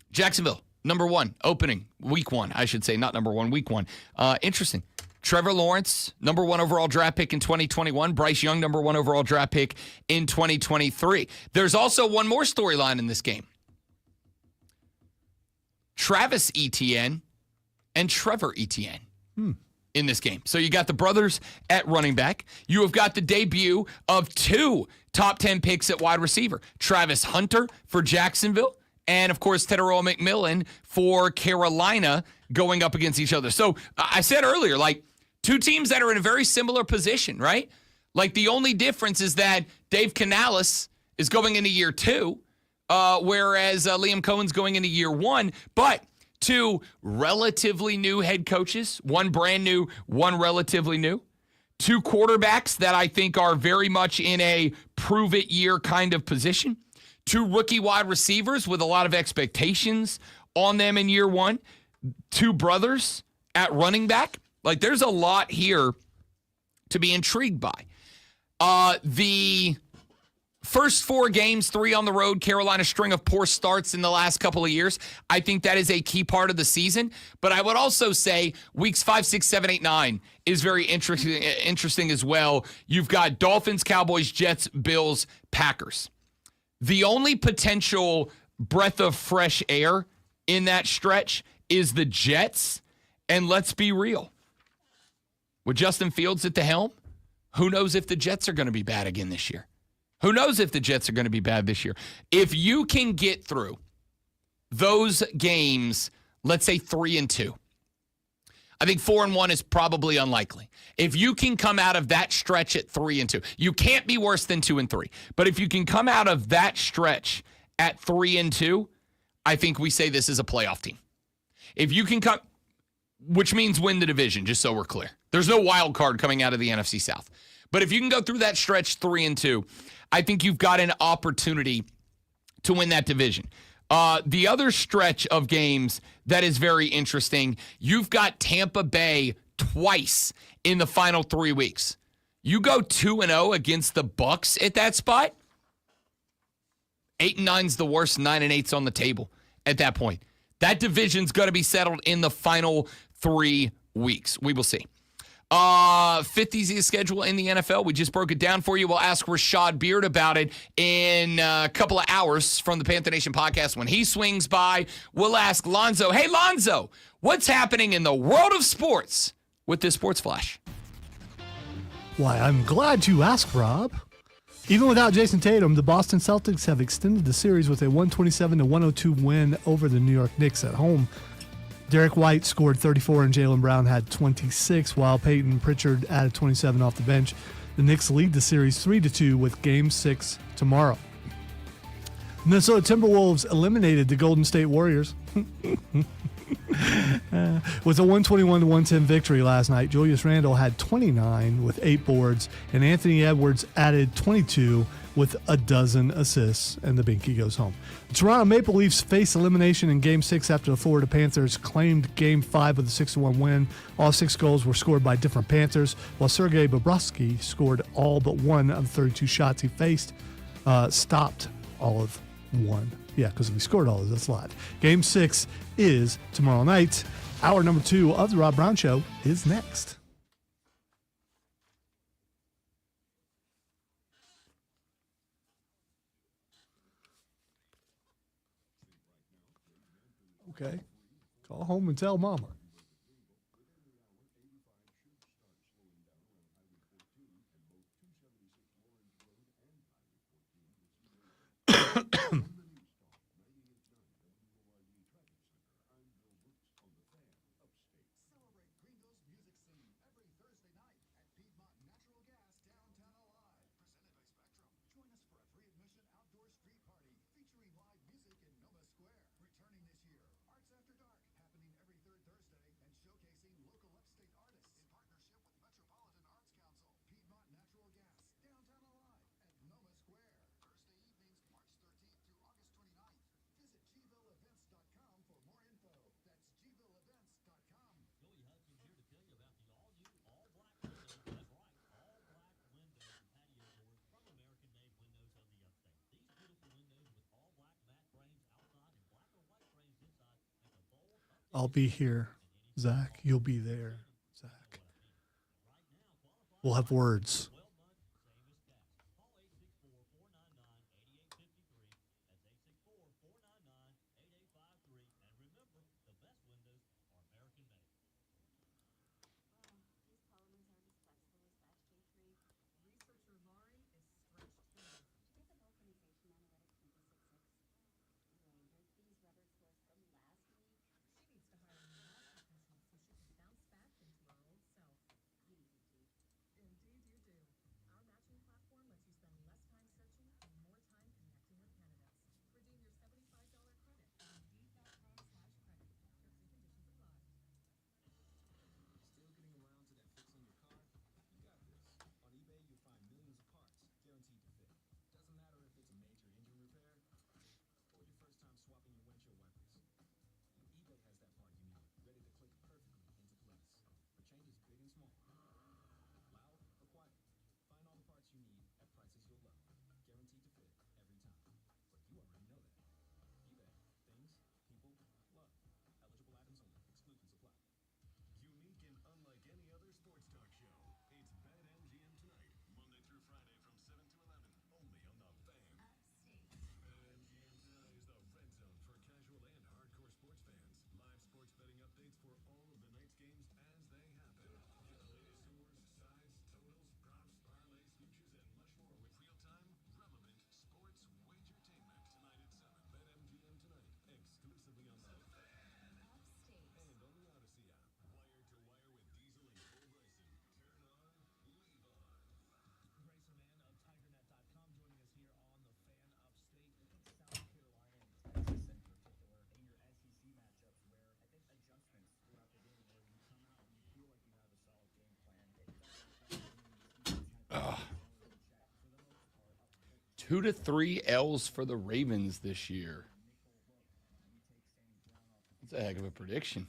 Jacksonville, number 1, opening, week 1, I should say, not number 1, week 1. Interesting. Trevor Lawrence, number 1 overall draft pick in 2021. Bryce Young, number 1 overall draft pick in 2023. There's also one more storyline in this game. Travis Etienne and Trevor Etienne in this game. So you got the brothers at running back. You have got the debut of 2 top 10 picks at wide receiver. Travis Hunter for Jacksonville. And, of course, Teteroa McMillan for Carolina going up against each other. So I said earlier, like, 2 teams that are in a very similar position, right? Like, the only difference is that Dave Canales is going into year 2, whereas Liam Cohen's going into year 1. But 2 relatively new head coaches, 1 brand new, 1 relatively new. 2 quarterbacks that I think are very much in a prove-it year kind of position. 2 rookie wide receivers with a lot of expectations on them in year 1. 2 brothers at running back. Like, there's a lot here to be intrigued by. The first 4 games, 3 on the road, Carolina string of poor starts in the last couple of years. I think that is a key part of the season. But I would also say weeks 5, 6, 7, 8, 9 is very interesting as well. You've got Dolphins, Cowboys, Jets, Bills, Packers. The only potential breath of fresh air in that stretch is the Jets. And let's be real. With Justin Fields at the helm, who knows if the Jets are going to be bad again this year? Who knows if the Jets are going to be bad this year? If you can get through those games, let's say 3-2, I think 4-1 is probably unlikely. If you can come out of that stretch at 3-2, you can't be worse than 2-3. But if you can come out of that stretch at 3-2, I think we say this is a playoff team. If you can come, which means win the division, just so we're clear. There's no wild card coming out of the NFC South. But if you can go through that stretch 3-2, I think you've got an opportunity to win that division. The other stretch of games that is very interesting, you've got Tampa Bay twice in the final 3 weeks. You go 2-0 against the Bucs at that spot, 8-9's the worst, 9-8's on the table at that point. That division's going to be settled in the final 3 weeks. We will see. 5th easiest schedule in the NFL. We just broke it down for you. We'll ask Rashad Beard about it in a couple of hours from the Panther Nation podcast. When he swings by, we'll ask Lonzo, hey, Lonzo, what's happening in the world of sports with this Sports Flash? Why, I'm glad you asked, Rob. Even without Jason Tatum, the Boston Celtics have extended the series with a 127-102 win over the New York Knicks at home. Derek White scored 34 and Jaylen Brown had 26, while Peyton Pritchard added 27 off the bench. The Knicks lead the series 3-2 with Game 6 tomorrow. Minnesota Timberwolves eliminated the Golden State Warriors with a 121-110 victory last night. Julius Randle had 29 with 8 boards, and Anthony Edwards added 22 with a dozen assists, and the Binky goes home. The Toronto Maple Leafs face elimination in Game 6 after the Florida Panthers claimed Game 5 with a 6-1 win. All 6 goals were scored by different Panthers, while Sergei Bobrovsky scored all but one of the 32 shots he faced, stopped all of one. Yeah, because if he scored all of that's live. Game 6 is tomorrow night. Hour number 2 of the Rob Brown Show is next. Okay. Call home and tell mama. I'll be here, Zach. You'll be there, Zach. We'll have words. Unique and unlike any other sports talk show. It's BetMGM Tonight, Monday through Friday from 7 to 11, only on the Fan. BetMGM Tonight is the red zone for casual and hardcore sports fans. Live sports betting updates for all of the night's games as they happen. Get the latest scores, sides, totals, props, parlays, futures, and much more with real-time, relevant sports wagertainment tonight at 7. BetMGM Tonight, exclusively on the Fan. And on the Odyssey app. Wire to wire with Diesel and Cole Bryson. Turn on, leave on. Bryson Mann of TigerNet.com joining us here on the Fan Upstate. Look at South Carolina and Texas in particular in your SEC matchups where I think adjustments throughout the game where you come out and you feel like you have a solid game plan. Two to three L's for the Ravens this year. That's a heck of a prediction.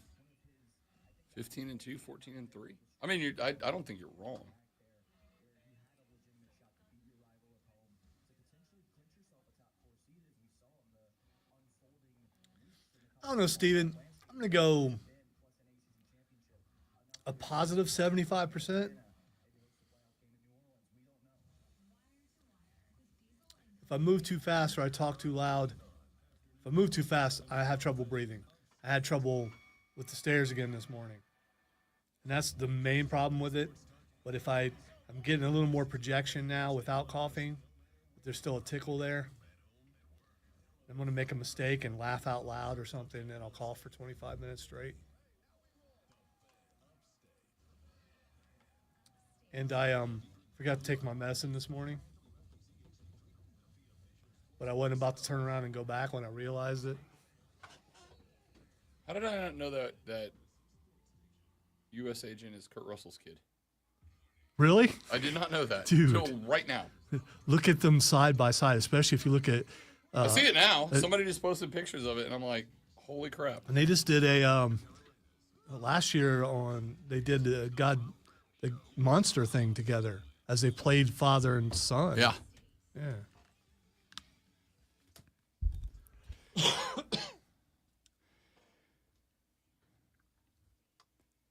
15-2, 14-3. I mean, I don't think you're wrong. I don't know, Steven. I'm going to go a positive 75%. If I move too fast or I talk too loud, if I move too fast, I have trouble breathing. I had trouble with the stairs again this morning. And that's the main problem with it. But if I'm getting a little more projection now without coughing, but there's still a tickle there. I'm going to make a mistake and laugh out loud or something, and I'll cough for 25 minutes straight. And I forgot to take my medicine this morning. But I wasn't about to turn around and go back when I realized it. How did I not know that U.S. agent is Kurt Russell's kid? Really? I did not know that. Dude. Until right now. Look at them side by side, especially if you look at. I see it now. Somebody just posted pictures of it, and I'm like, holy crap. And they just did a last year they did the monster thing together as they played father and son. Yeah. Yeah.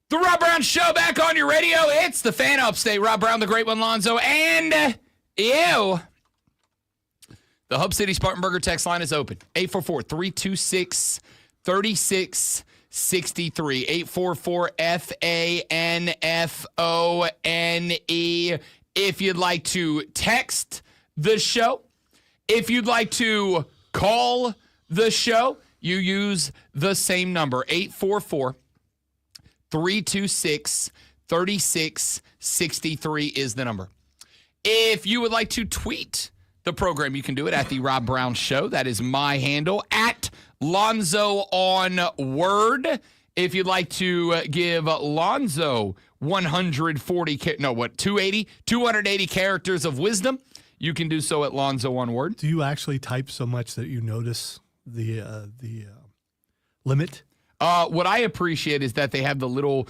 The Rob Brown Show back on your radio. It's the Fan Upstate. Rob Brown, the Great One, Lonzo, and you. The Hub City Spartanburger text line is open. 844-326-36 844 FANFONE. If you'd like to text the show, if you'd like to call the show, you use the same number, 844-326-3663 is the number. If you would like to tweet the program, you can do it at The Rob Brown Show. That is my handle, at Lonzo on Word. If you'd like to give Lonzo 280 characters of wisdom, you can do so at Lonzo on Word. Do you actually type so much that you notice the limit? What I appreciate is that they have the little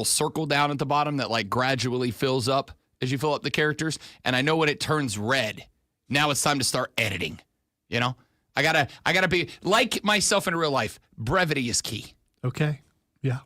circle down at the bottom that like gradually fills up as you fill up the characters. And I know when it turns red, now it's time to start editing. You know, I gotta be like myself in real life. Brevity is key. Okay. Yeah.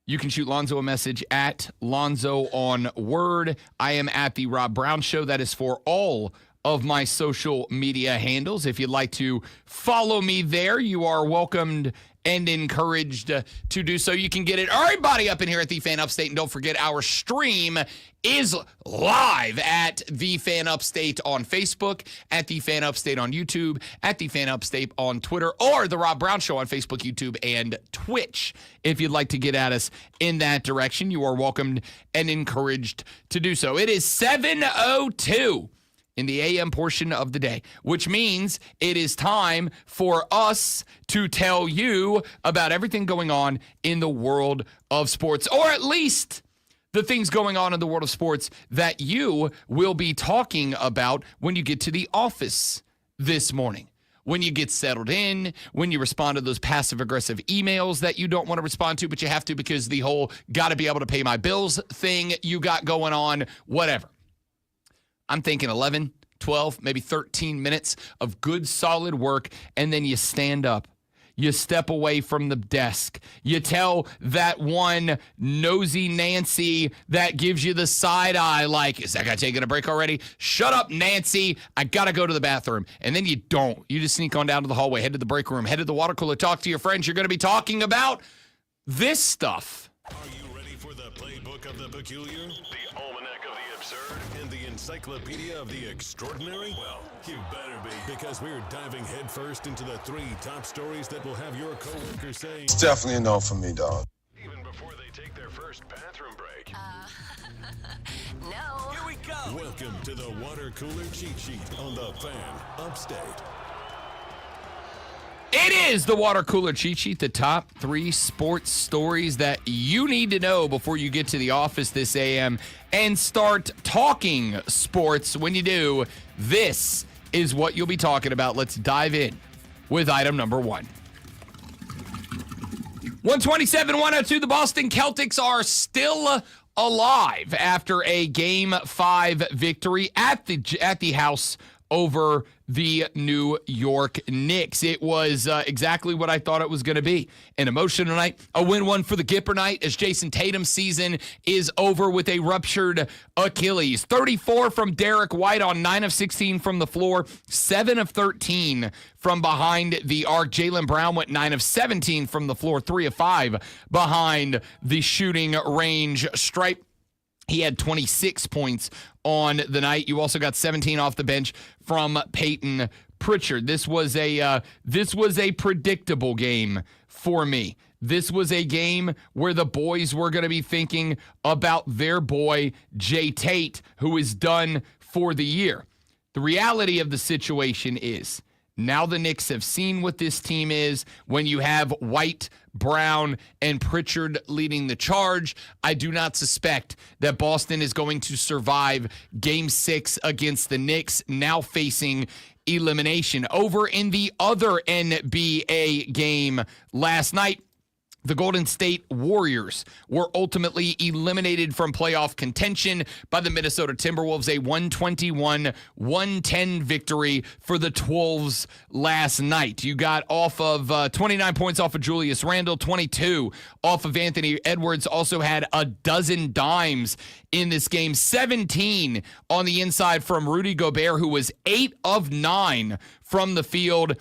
You can shoot Lonzo a message at Lonzo on Word. I am at The Rob Brown Show. That is for all of my social media handles. If you'd like to follow me there, you are welcomed and encouraged to do so. You can get it. Everybody up in here at The Fan Upstate. And don't forget, our stream is live at The Fan Upstate on Facebook, at The Fan Upstate on YouTube, at The Fan Upstate on Twitter, or The Rob Brown Show on Facebook, YouTube, and Twitch. If you'd like to get at us in that direction, you are welcomed and encouraged to do so. It is 7:02 in the AM portion of the day, which means it is time for us to tell you about everything going on in the world of sports, or at least the things going on in the world of sports that you will be talking about when you get to the office this morning. When you get settled in, when you respond to those passive-aggressive emails that you don't want to respond to, but you have to because the whole gotta be able to pay my bills thing you got going on, whatever. I'm thinking 11, 12, maybe 13 minutes of good, solid work, and then you stand up. You step away from the desk. You tell that one nosy Nancy that gives you the side eye like, is that guy taking a break already? Shut up, Nancy. I got to go to the bathroom. And then you don't. You just sneak on down to the hallway, head to the break room, head to the water cooler, talk to your friends. You're going to be talking about this stuff. Are you ready for the playbook of the peculiar, the almanac of the absurd, and the encyclopedia of the extraordinary? Well, you better be, because we're diving headfirst into the 3 top stories that will have your coworkers saying, It's definitely a no for me, dog. even before they take their first bathroom break. No. Here we go. Welcome to the water cooler cheat sheet on the Fan Upstate. It is the water cooler cheat sheet, the top 3 sports stories that you need to know before you get to the office this AM and start talking sports. When you do, this is what you'll be talking about. Let's dive in with item number 1. 127-102, the Boston Celtics are still alive after a Game 5 victory at the house over the New York Knicks. It was exactly what I thought it was going to be. An emotional night, a win one for the Gipper night as Jason Tatum's season is over with a ruptured Achilles. 34 from Derek White on 9 of 16 from the floor, 7 of 13 from behind the arc. Jaylen Brown went 9 of 17 from the floor, 3 of 5 behind the shooting range stripe. He had 26 points on the night. You also got 17 off the bench from Peyton Pritchard. This was a predictable game for me. This was a game where the boys were going to be thinking about their boy Jay Tate, who is done for the year. The reality of the situation is, now the Knicks have seen what this team is when you have White, Brown, and Pritchard leading the charge. I do not suspect that Boston is going to survive Game 6 against the Knicks, now facing elimination. Over in the other NBA game last night, the Golden State Warriors were ultimately eliminated from playoff contention by the Minnesota Timberwolves, a 121-110 victory for the Twolves last night. You got off of 29 points off of Julius Randle, 22 off of Anthony Edwards, also had a dozen dimes in this game, 17 on the inside from Rudy Gobert, who was 8 of 9 from the field.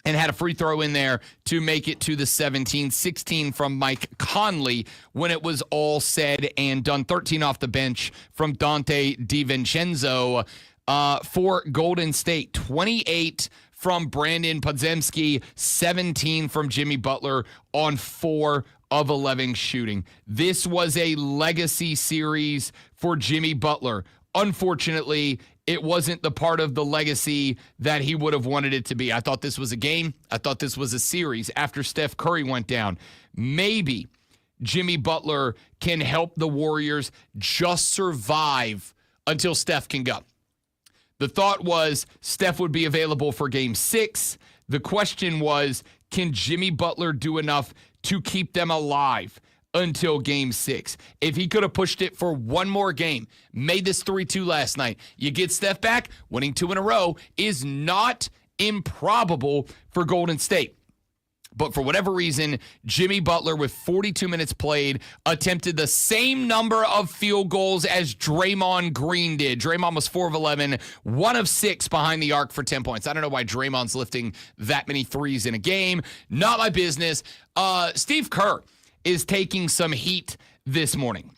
and had a free throw in there to make it to the 17-16 from Mike Conley when it was all said and done. 13 off the bench from Dante DiVincenzo for Golden State. 28 from Brandon Podziemski, 17 from Jimmy Butler on 4 of 11 shooting. This was a legacy series for Jimmy Butler. Unfortunately, it wasn't the part of the legacy that he would have wanted it to be. I thought this was a game. I thought this was a series after Steph Curry went down. Maybe Jimmy Butler can help the Warriors just survive until Steph can go. The thought was Steph would be available for game 6. The question was, can Jimmy Butler do enough to keep them alive until game 6? If he could have pushed it for one more game, made this 3-2 last night, you get Steph back, winning 2 in a row is not improbable for Golden State. But for whatever reason, Jimmy Butler, with 42 minutes played, attempted the same number of field goals as Draymond Green did. Draymond was 4 of 11, 1 of 6 behind the arc for 10 points. I don't know why Draymond's lifting that many threes in a game. Not my business. Steve Kerr is taking some heat this morning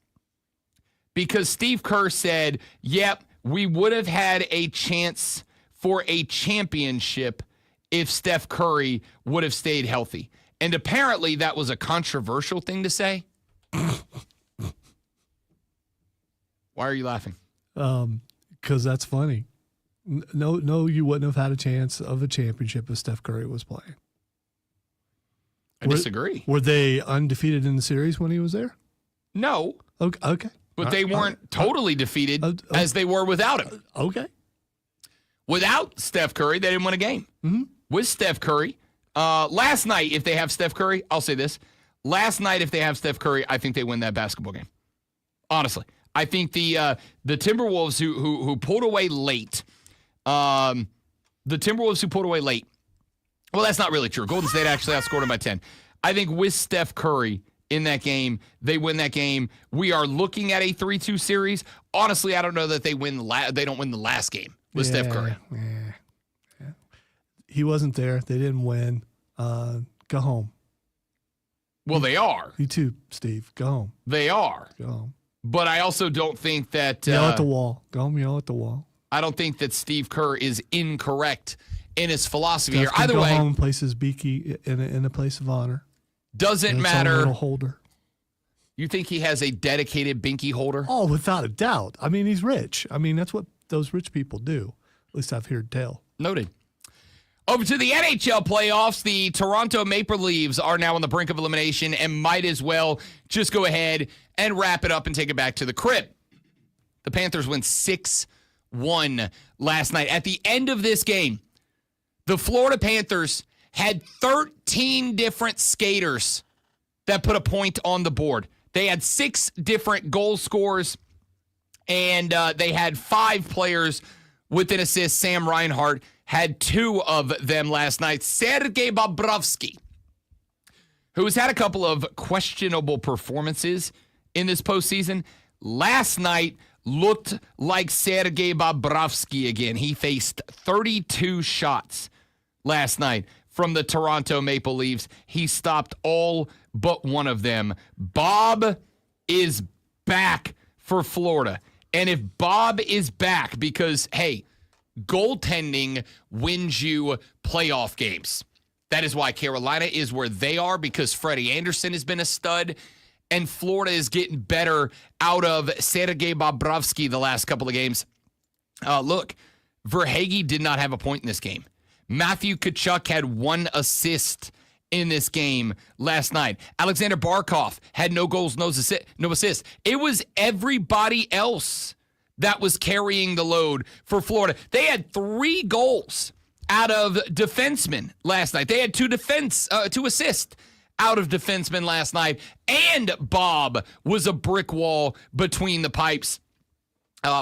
because Steve Kerr said, yep, we would have had a chance for a championship if Steph Curry would have stayed healthy. And apparently that was a controversial thing to say. Why are you laughing? Because that's funny. No, you wouldn't have had a chance of a championship if Steph Curry was playing. I disagree. Were they undefeated in the series when he was there? No. Okay. But they weren't totally defeated as they were without him. Okay. Without Steph Curry, they didn't win a game. Mm-hmm. With Steph Curry, last night, if they have Steph Curry, I'll say this. Last night, if they have Steph Curry, I think they win that basketball game. Honestly. I think the Timberwolves who pulled away late, well, that's not really true. Golden State actually outscored them by 10. I think with Steph Curry in that game, they win that game. We are looking at a 3-2 series. Honestly, I don't know that they don't win the last game with Steph Curry. Yeah. He wasn't there. They didn't win. Go home. Well, they are. You too, Steve. Go home. They are. Go home. But I also don't think that yell at the wall. Go home, yell at the wall. I don't think that Steve Kerr is incorrect in his philosophy Steph here. can Either go way, home and place his beaky in a place of honor. Doesn't And its own matter. little holder. You think he has a dedicated binky holder? Oh, without a doubt. I mean, he's rich. I mean, that's what those rich people do. At least I've heard tell. Noted. Over to the NHL playoffs, the Toronto Maple Leafs are now on the brink of elimination and might as well just go ahead and wrap it up and take it back to the crib. The Panthers win 6-1 last night. At the end of this game, the Florida Panthers had 13 different skaters that put a point on the board. They had 6 different goal scorers, and they had 5 players with an assist. Sam Reinhart had 2 of them last night. Sergei Bobrovsky, who has had a couple of questionable performances in this postseason, last night looked like Sergei Bobrovsky again. He faced 32 shots last night from the Toronto Maple Leafs. He stopped all but one of them. Bob is back for Florida. And if Bob is back, because, hey, goaltending wins you playoff games. That is why Carolina is where they are, because Freddie Anderson has been a stud, and Florida is getting better out of Sergei Bobrovsky the last couple of games. Look, Verhaeghe did not have a point in this game. Matthew Tkachuk had 1 assist in this game last night. Alexander Barkov had no goals, no assists. It was everybody else that was carrying the load for Florida. They had 3 goals out of defensemen last night. They had 2 assists out of defensemen last night. And Bob was a brick wall between the pipes.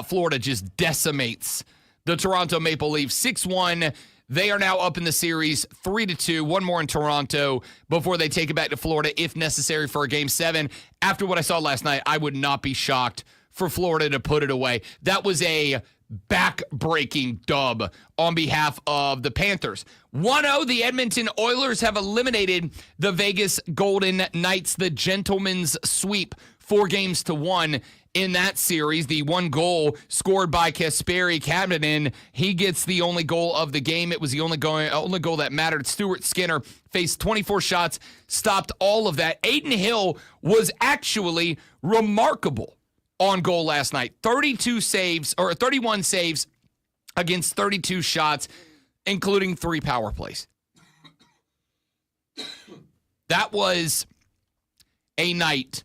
Florida just decimates the Toronto Maple Leafs 6-1. They are now up in the series 3-2, 1 more in Toronto before they take it back to Florida if necessary for a game 7. After what I saw last night, I would not be shocked for Florida to put it away. That was a back-breaking dub on behalf of the Panthers. 1-0, the Edmonton Oilers have eliminated the Vegas Golden Knights, the gentleman's sweep, 4-1 in that series. The one goal scored by Kasperi Kapanen. He gets the only goal of the game. It was the only goal that mattered. Stuart Skinner faced 24 shots, stopped all of that. Aiden Hill was actually remarkable on goal last night. 31 saves against 32 shots, including 3 power plays. That was a night.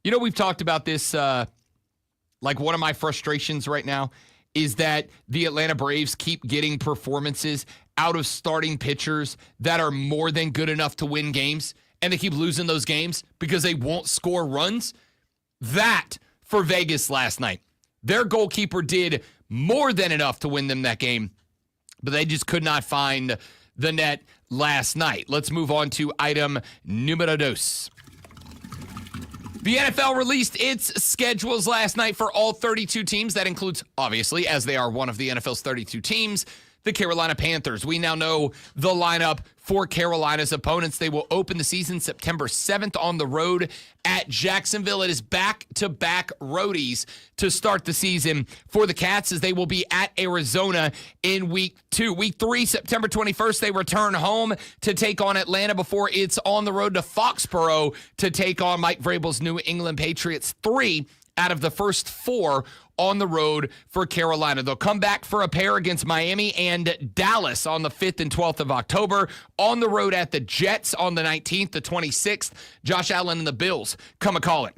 You know, we've talked about this, like one of my frustrations right now is that the Atlanta Braves keep getting performances out of starting pitchers that are more than good enough to win games, and they keep losing those games because they won't score runs. That for Vegas last night. Their goalkeeper did more than enough to win them that game, but they just could not find the net last night. Let's move on to item numero dos. The NFL released its schedules last night for all 32 teams. That includes, obviously, as they are one of the NFL's 32 teams, the Carolina Panthers. We now know the lineup for Carolina's opponents. They will open the season September 7th on the road at Jacksonville. It is back-to-back roadies to start the season for the Cats, as they will be at Arizona in Week 2. Week 3, September 21st, they return home to take on Atlanta before it's on the road to Foxborough to take on Mike Vrabel's New England Patriots. 3 out of the first 4 on the road for Carolina. They'll come back for a pair against Miami and Dallas on the 5th and 12th of October. On the road at the Jets on the 19th, the 26th. Josh Allen and the Bills come a-calling.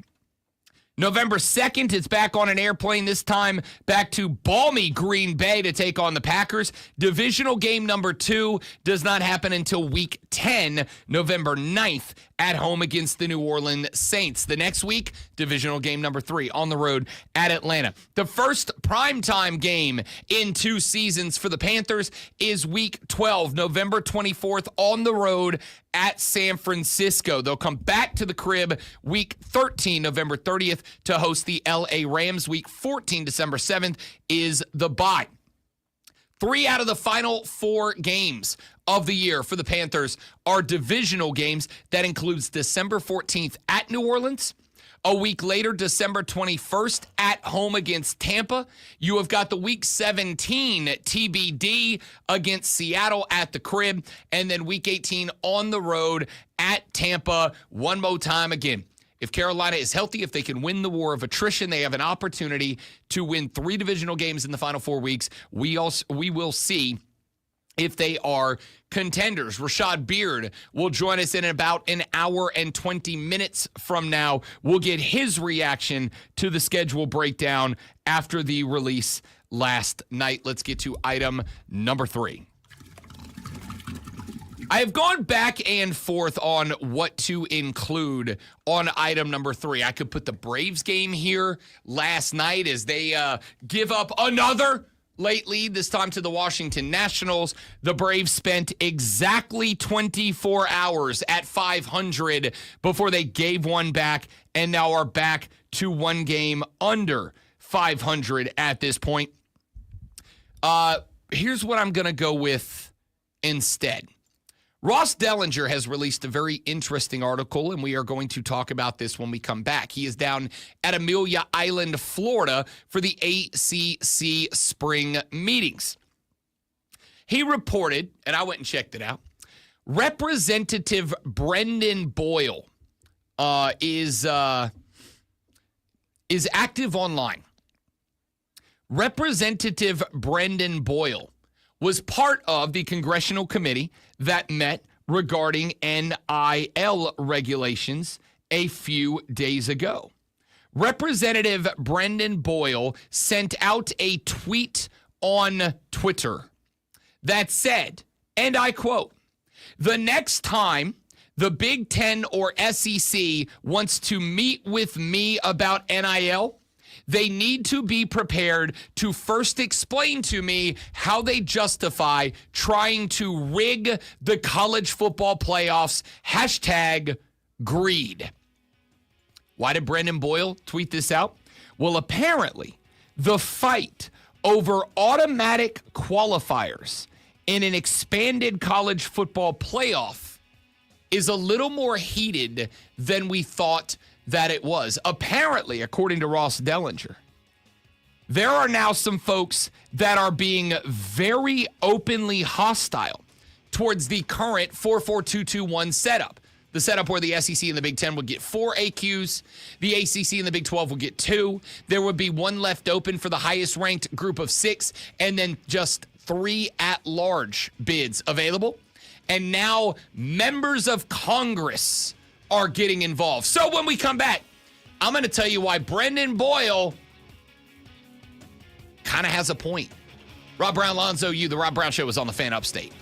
November 2nd, it's back on an airplane, this time back to balmy Green Bay to take on the Packers. Divisional game number 2 does not happen until Week 10, November 9th, at home against the New Orleans Saints. The next week, divisional game number 3 on the road at Atlanta. The first primetime game in 2 seasons for the Panthers is Week 12, November 24th, on the road at San Francisco. They'll come back to the crib Week 13, November 30th, to host the LA Rams. Week 14, December 7th, is the bye. 3 out of the final 4 games of the year for the Panthers are divisional games. That includes December 14th at New Orleans. A week later, December 21st, at home against Tampa. You have got the Week 17 TBD against Seattle at the crib. And then Week 18 on the road at Tampa one more time again. If Carolina is healthy, if they can win the war of attrition, they have an opportunity to win 3 divisional games in the final 4 weeks. We will see if they are contenders. Rashad Beard will join us in about an hour and 20 minutes from now. We'll get his reaction to the schedule breakdown after the release last night. Let's get to item number 3. I have gone back and forth on what to include on item number 3. I could put the Braves game here last night as they give up another late lead, this time to the Washington Nationals. The Braves spent exactly 24 hours at 500 before they gave one back and now are back to 1 game under 500 at this point. Here's what I'm going to go with instead. Ross Dellinger has released a very interesting article, and we are going to talk about this when we come back. He is down at Amelia Island, Florida, for the ACC spring meetings. He reported, and I went and checked it out, Representative Brendan Boyle is active online. Representative Brendan Boyle was part of the congressional committee that met regarding NIL regulations a few days ago. Representative Brendan Boyle sent out a tweet on Twitter that said, and I quote, "The next time the Big Ten or SEC wants to meet with me about NIL, they need to be prepared to first explain to me how they justify trying to rig the college football playoffs. #greed. Why did Brendan Boyle tweet this out? Well, apparently, the fight over automatic qualifiers in an expanded college football playoff is a little more heated than we thought that it was. Apparently, according to Ross Dellinger, there are now some folks that are being very openly hostile towards the current 4-4-2-2-1 setup. The setup where the SEC and the Big Ten would get 4 AQs, the ACC and the Big 12 would get 2. There would be 1 left open for the highest ranked group of 6, and then just 3 at-large bids available. And now members of Congress are getting involved. So when we come back, I'm going to tell you why Brendan Boyle kind of has a point. Rob Brown, Lonzo, the Rob Brown Show is on the Fan Upstate.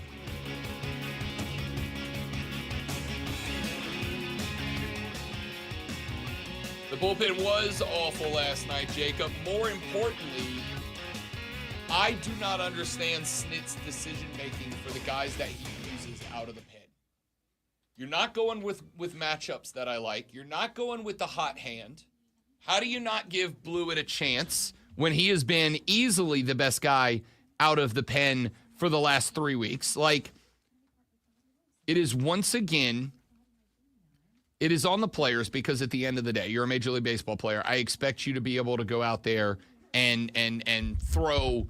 The bullpen was awful last night, Jacob. More importantly, I do not understand Snit's decision-making for the guys that he uses out of the pen. You're not going with matchups that I like. You're not going with the hot hand. How do you not give Blewett a chance when he has been easily the best guy out of the pen for the last 3 weeks? Like, it is once again, it is on the players, because at the end of the day, you're a Major League Baseball player. I expect you to be able to go out there and throw,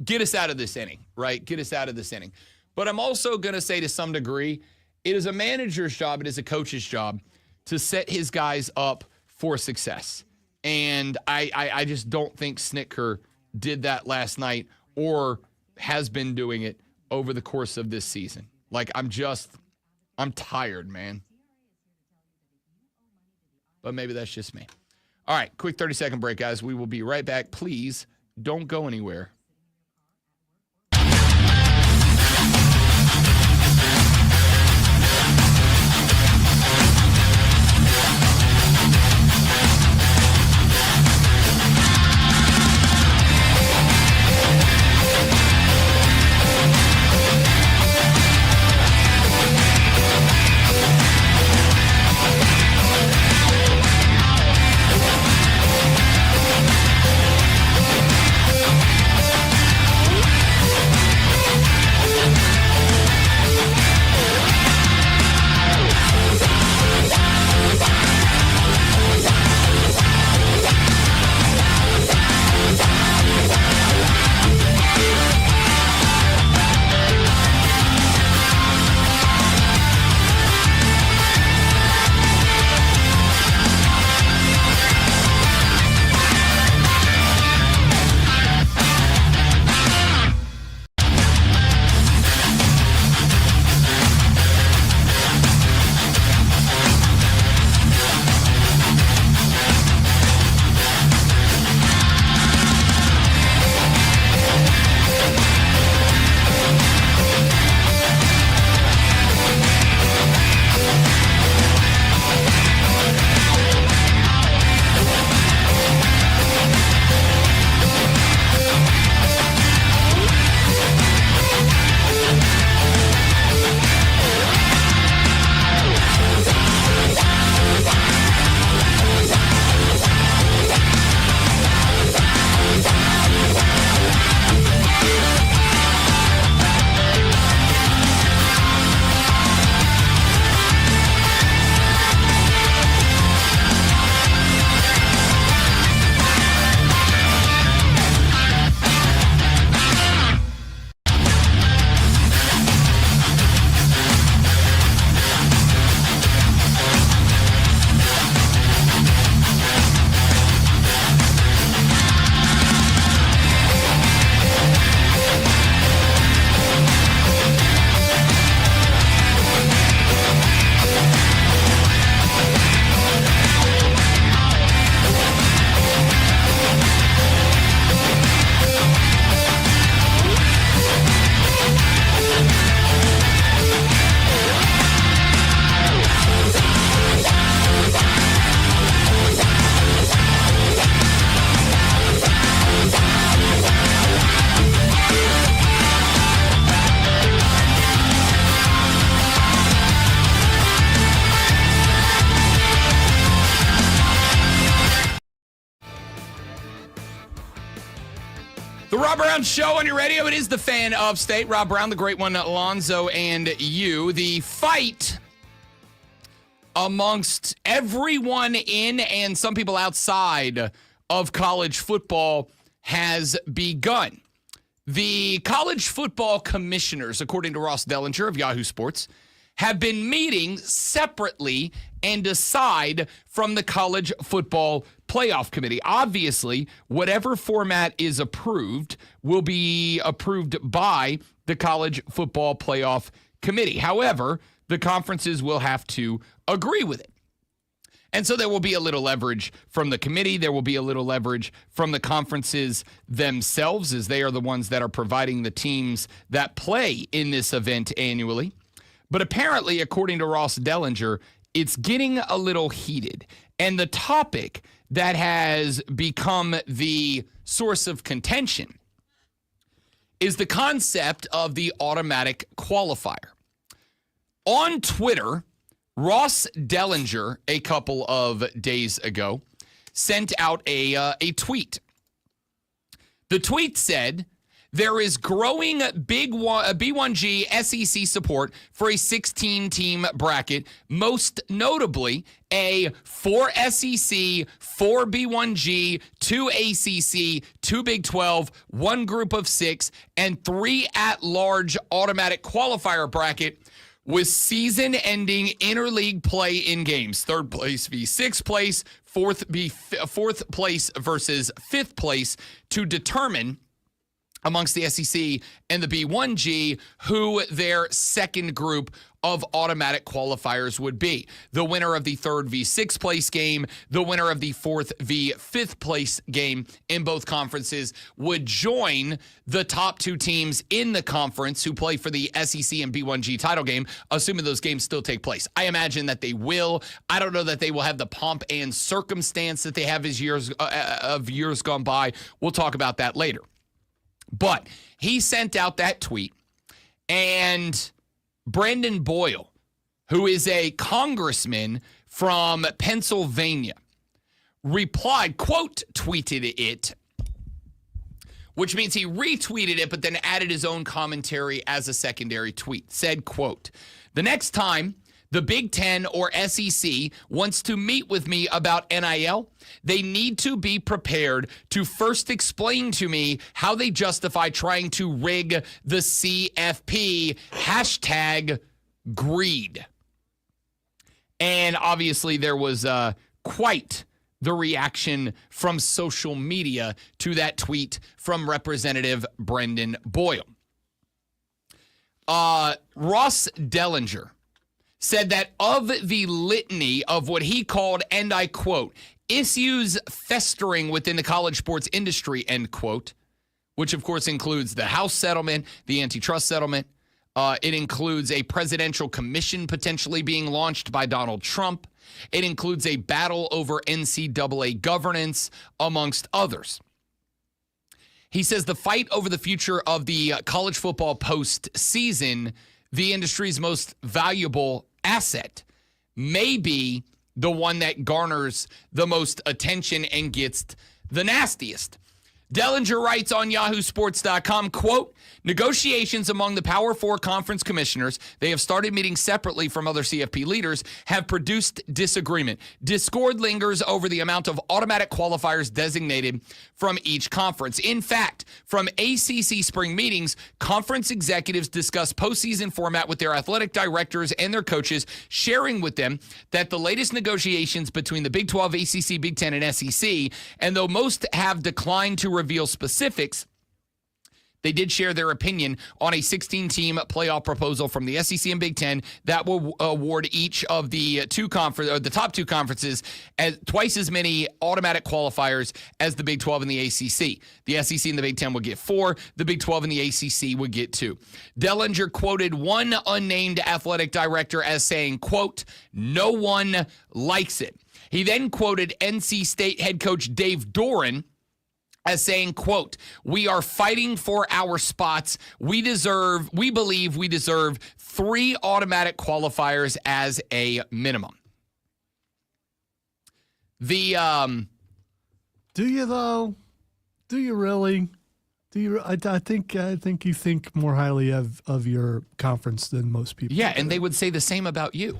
get us out of this inning, right? Get us out of this inning. But I'm also going to say, to some degree, it is a manager's job, it is a coach's job to set his guys up for success. And I just don't think Snitker did that last night or has been doing it over the course of this season. Like, I'm tired, man. But maybe that's just me. All right, quick 30-second break, guys. We will be right back. Please don't go anywhere. Rob Brown Show on your radio. It is the fan of state. Rob Brown, the great one, Alonzo, and you. The fight amongst everyone in and some people outside of college football has begun. The college football commissioners, according to Ross Dellinger of Yahoo Sports, have been meeting separately and aside from the college football playoff committee. Obviously, whatever format is approved will be approved by the college football playoff committee. However, the conferences will have to agree with it. And so there will be a little leverage from the committee. There will be a little leverage from the conferences themselves, as they are the ones that are providing the teams that play in this event annually. But apparently, according to Ross Dellinger, it's getting a little heated. And the topic that has become the source of contention is the concept of the automatic qualifier. On Twitter, Ross Dellinger, a couple of days ago, sent out a tweet. The tweet said, there is growing B1G SEC support for a 16-team bracket, most notably a 4 SEC, 4 B1G, 2 ACC, 2 Big 12, 1 group of 6, and 3 at-large automatic qualifier bracket with season-ending interleague play-in games. 3rd place v 6th place, 4th place versus 5th place to determine amongst the SEC and the B1G who their second group of automatic qualifiers would be. The winner of the 3rd v 6th place game, the winner of the 4th v 5th place game in both conferences would join the top 2 teams in the conference who play for the SEC and B1G title game, assuming those games still take place. I imagine that they will. I don't know that they will have the pomp and circumstance that they have as years gone by. We'll talk about that later. But he sent out that tweet, and Brandon Boyle, who is a congressman from Pennsylvania, replied, quote, tweeted it, which means he retweeted it, but then added his own commentary as a secondary tweet. Said, quote, the next time the Big Ten or SEC wants to meet with me about NIL, they need to be prepared to first explain to me how they justify trying to rig the CFP, #greed. And obviously there was quite the reaction from social media to that tweet from Representative Brendan Boyle. Ross Dellinger said that of the litany of what he called, and I quote, issues festering within the college sports industry, end quote, which of course includes the House settlement, the antitrust settlement. It includes a presidential commission potentially being launched by Donald Trump. It includes a battle over NCAA governance, amongst others. He says the fight over the future of the college football postseason, the industry's most valuable asset, may be the one that garners the most attention and gets the nastiest. Dellinger writes on yahoosports.com, quote, negotiations among the Power 4 conference commissioners, they have started meeting separately from other CFP leaders, have produced disagreement. Discord lingers over the amount of automatic qualifiers designated from each conference. In fact, from ACC spring meetings, conference executives discuss postseason format with their athletic directors and their coaches, sharing with them that the latest negotiations between the Big 12, ACC, Big 10, and SEC, and though most have declined to reveal specifics, they did share their opinion on a 16-team playoff proposal from the SEC and Big Ten that will award each of the the top 2 conferences as twice as many automatic qualifiers as the Big 12 and the ACC. The SEC and the Big Ten would get 4. The Big 12 and the ACC would get 2. Dellinger quoted one unnamed athletic director as saying, quote, no one likes it. He then quoted NC State head coach Dave Doran as saying, quote, we are fighting for our spots. We believe we deserve 3 automatic qualifiers as a minimum. Do you though? Do you really? Do you? I think you think more highly of your conference than most people. Yeah, do. and they would say the same about you.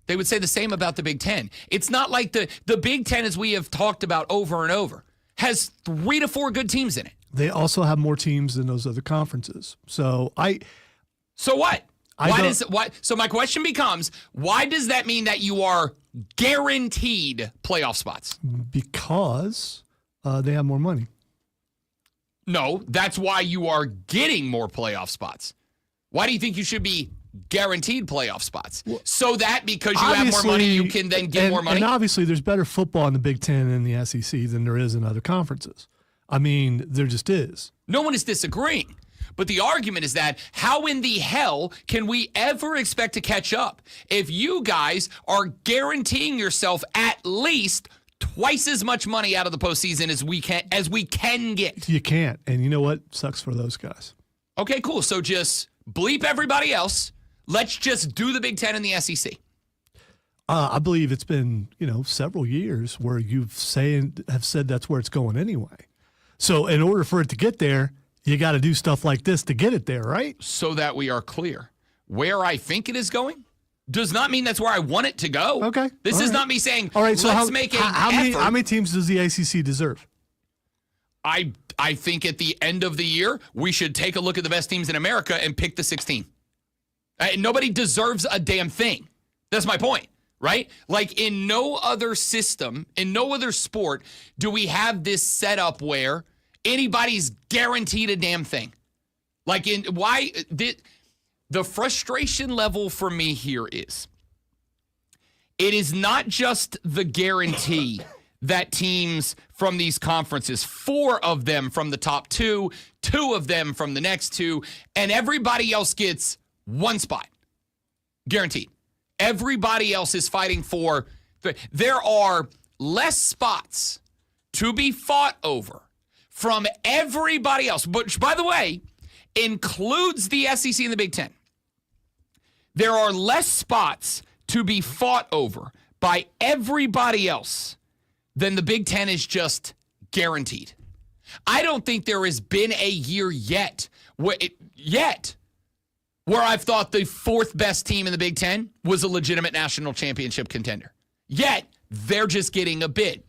They would say the same about the Big Ten. It's not like the Big Ten, as we have talked about over and over, has 3 to 4 good teams in it. They also have more teams than those other conferences. So So what? I So my question becomes, why does that mean that you are guaranteed playoff spots? because they have more money. No, that's why you are getting more playoff spots. Why do you think you should be guaranteed playoff spots? So that because you have more money, you can then get more money? And obviously, there's better football in the Big Ten and the SEC than there is in other conferences. I mean, there just is. No one is disagreeing. But the argument is that how in the hell can we ever expect to catch up if you guys are guaranteeing yourself at least twice as much money out of the postseason as we can get? You can't. And you know what? Sucks for those guys. Okay, cool. So just bleep everybody else. Let's just do the Big Ten and the SEC. I believe it's been, several years where have said that's where it's going anyway. So in order for it to get there, you got to do stuff like this to get it there, right? So that we are clear. Where I think it is going does not mean that's where I want it to go. Okay. This All is right. not me saying, All right. So let's make an effort. how many teams does the ACC deserve? I think at the end of the year, we should take a look at the best teams in America and pick the 16. Nobody deserves a damn thing. That's my point, right? Like in no other system, in no other sport, do we have this setup where anybody's guaranteed a damn thing. Like the frustration level for me here is, it is not just the guarantee that teams from these conferences, 4 of them from the top 2, 2 of them from the next 2, and everybody else gets 1 spot. Guaranteed. Everybody else is fighting for, there are less spots to be fought over from everybody else, which, by the way, includes the SEC and the Big Ten. There are less spots to be fought over by everybody else than the Big Ten is just guaranteed. I don't think there has been a year yet where I've thought the 4th best team in the Big Ten was a legitimate national championship contender. Yet, they're just getting a bid.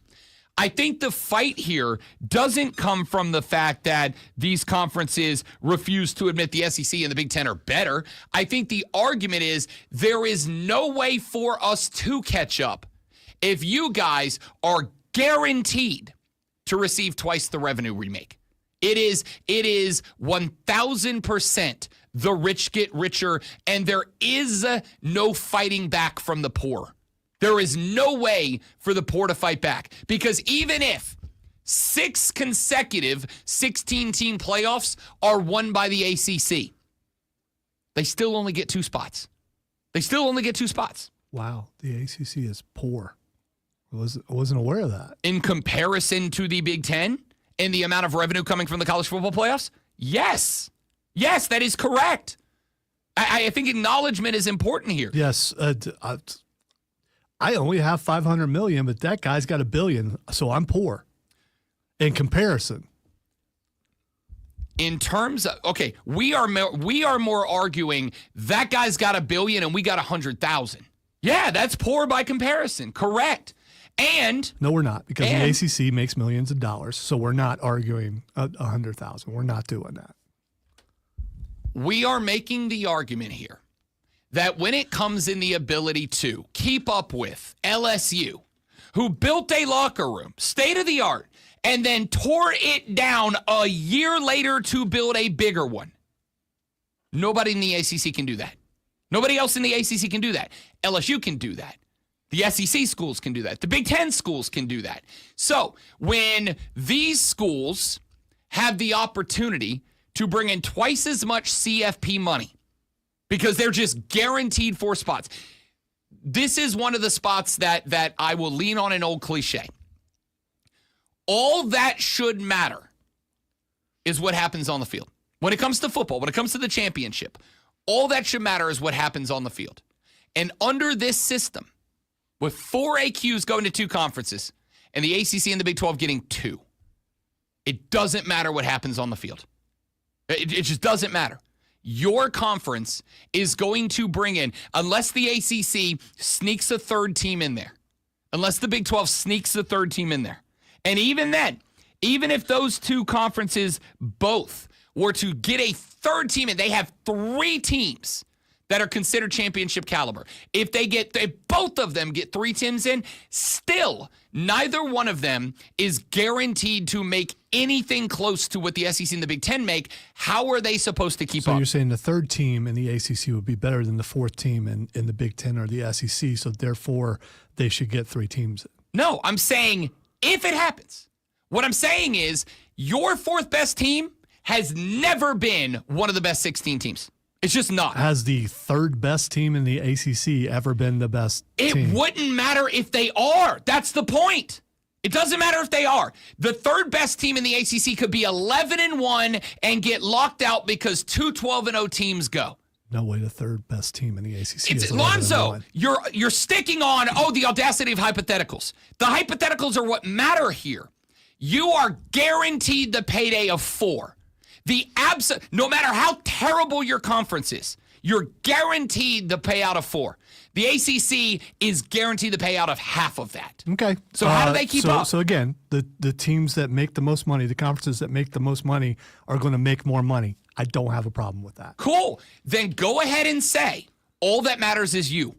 I think the fight here doesn't come from the fact that these conferences refuse to admit the SEC and the Big Ten are better. I think the argument is there is no way for us to catch up if you guys are guaranteed to receive twice the revenue we make. It is 1,000% the rich get richer, and there is no fighting back from the poor. There is no way for the poor to fight back, because even if 6 consecutive 16-team playoffs are won by the ACC, they still only get 2 spots. Wow, the ACC is poor. I wasn't aware of that. In comparison to the Big Ten and the amount of revenue coming from the college football playoffs? Yes, that is correct. I think acknowledgement is important here. Yes, I only have $500 million, but that guy's got $1 billion, so I'm poor in comparison. In terms of, okay, we are more arguing that guy's got $1 billion and we got 100,000. Yeah, that's poor by comparison. Correct. And no, we're not, because the ACC makes millions of dollars, so we're not arguing 100,000. We're not doing that. We are making the argument here that when it comes in the ability to keep up with LSU, who built a locker room, state of the art, and then tore it down a year later to build a bigger one, nobody in the ACC can do that. Nobody else in the ACC can do that. LSU can do that. The SEC schools can do that. The Big Ten schools can do that. So when these schools have the opportunity to bring in twice as much CFP money, because they're just guaranteed 4 spots. This is one of the spots that I will lean on an old cliche. All that should matter is what happens on the field. When it comes to football, when it comes to the championship, all that should matter is what happens on the field. And under this system, with 4 AQs going to 2 conferences and the ACC and the Big 12 getting 2, it doesn't matter what happens on the field. It just doesn't matter. Your conference is going to bring in, unless the ACC sneaks a third team in there, unless the Big 12 sneaks the third team in there. And even then, even if those two conferences both were to get a third team in, they have 3 teams that are considered championship caliber. If both of them get 3 teams in, still neither one of them is guaranteed to make anything close to what the SEC and the Big Ten make. How are they supposed to keep So up? you're saying the third team in the ACC would be better than the fourth team in the Big Ten or the SEC, so therefore they should get 3 teams. No, I'm saying if it happens. What I'm saying is your 4th best team has never been one of the best 16 teams. It's just not. Has the third best team in the ACC ever been the best It team? wouldn't matter if they are. That's the point. It doesn't matter if they are. The third best team in the ACC could be 11-1 and get locked out because 2 12-0 teams go. No way the third best team in the ACC It's is Lonzo. 11-1. You're sticking on the audacity of hypotheticals. The hypotheticals are what matter here. You are guaranteed the payday of 4. No matter how terrible your conference is, you're guaranteed the payout of 4. The ACC is guaranteed the payout of half of that. Okay. So how do they keep up? So again, the teams that make the most money, the conferences that make the most money are going to make more money. I don't have a problem with that. Cool. Then go ahead and say, all that matters is you.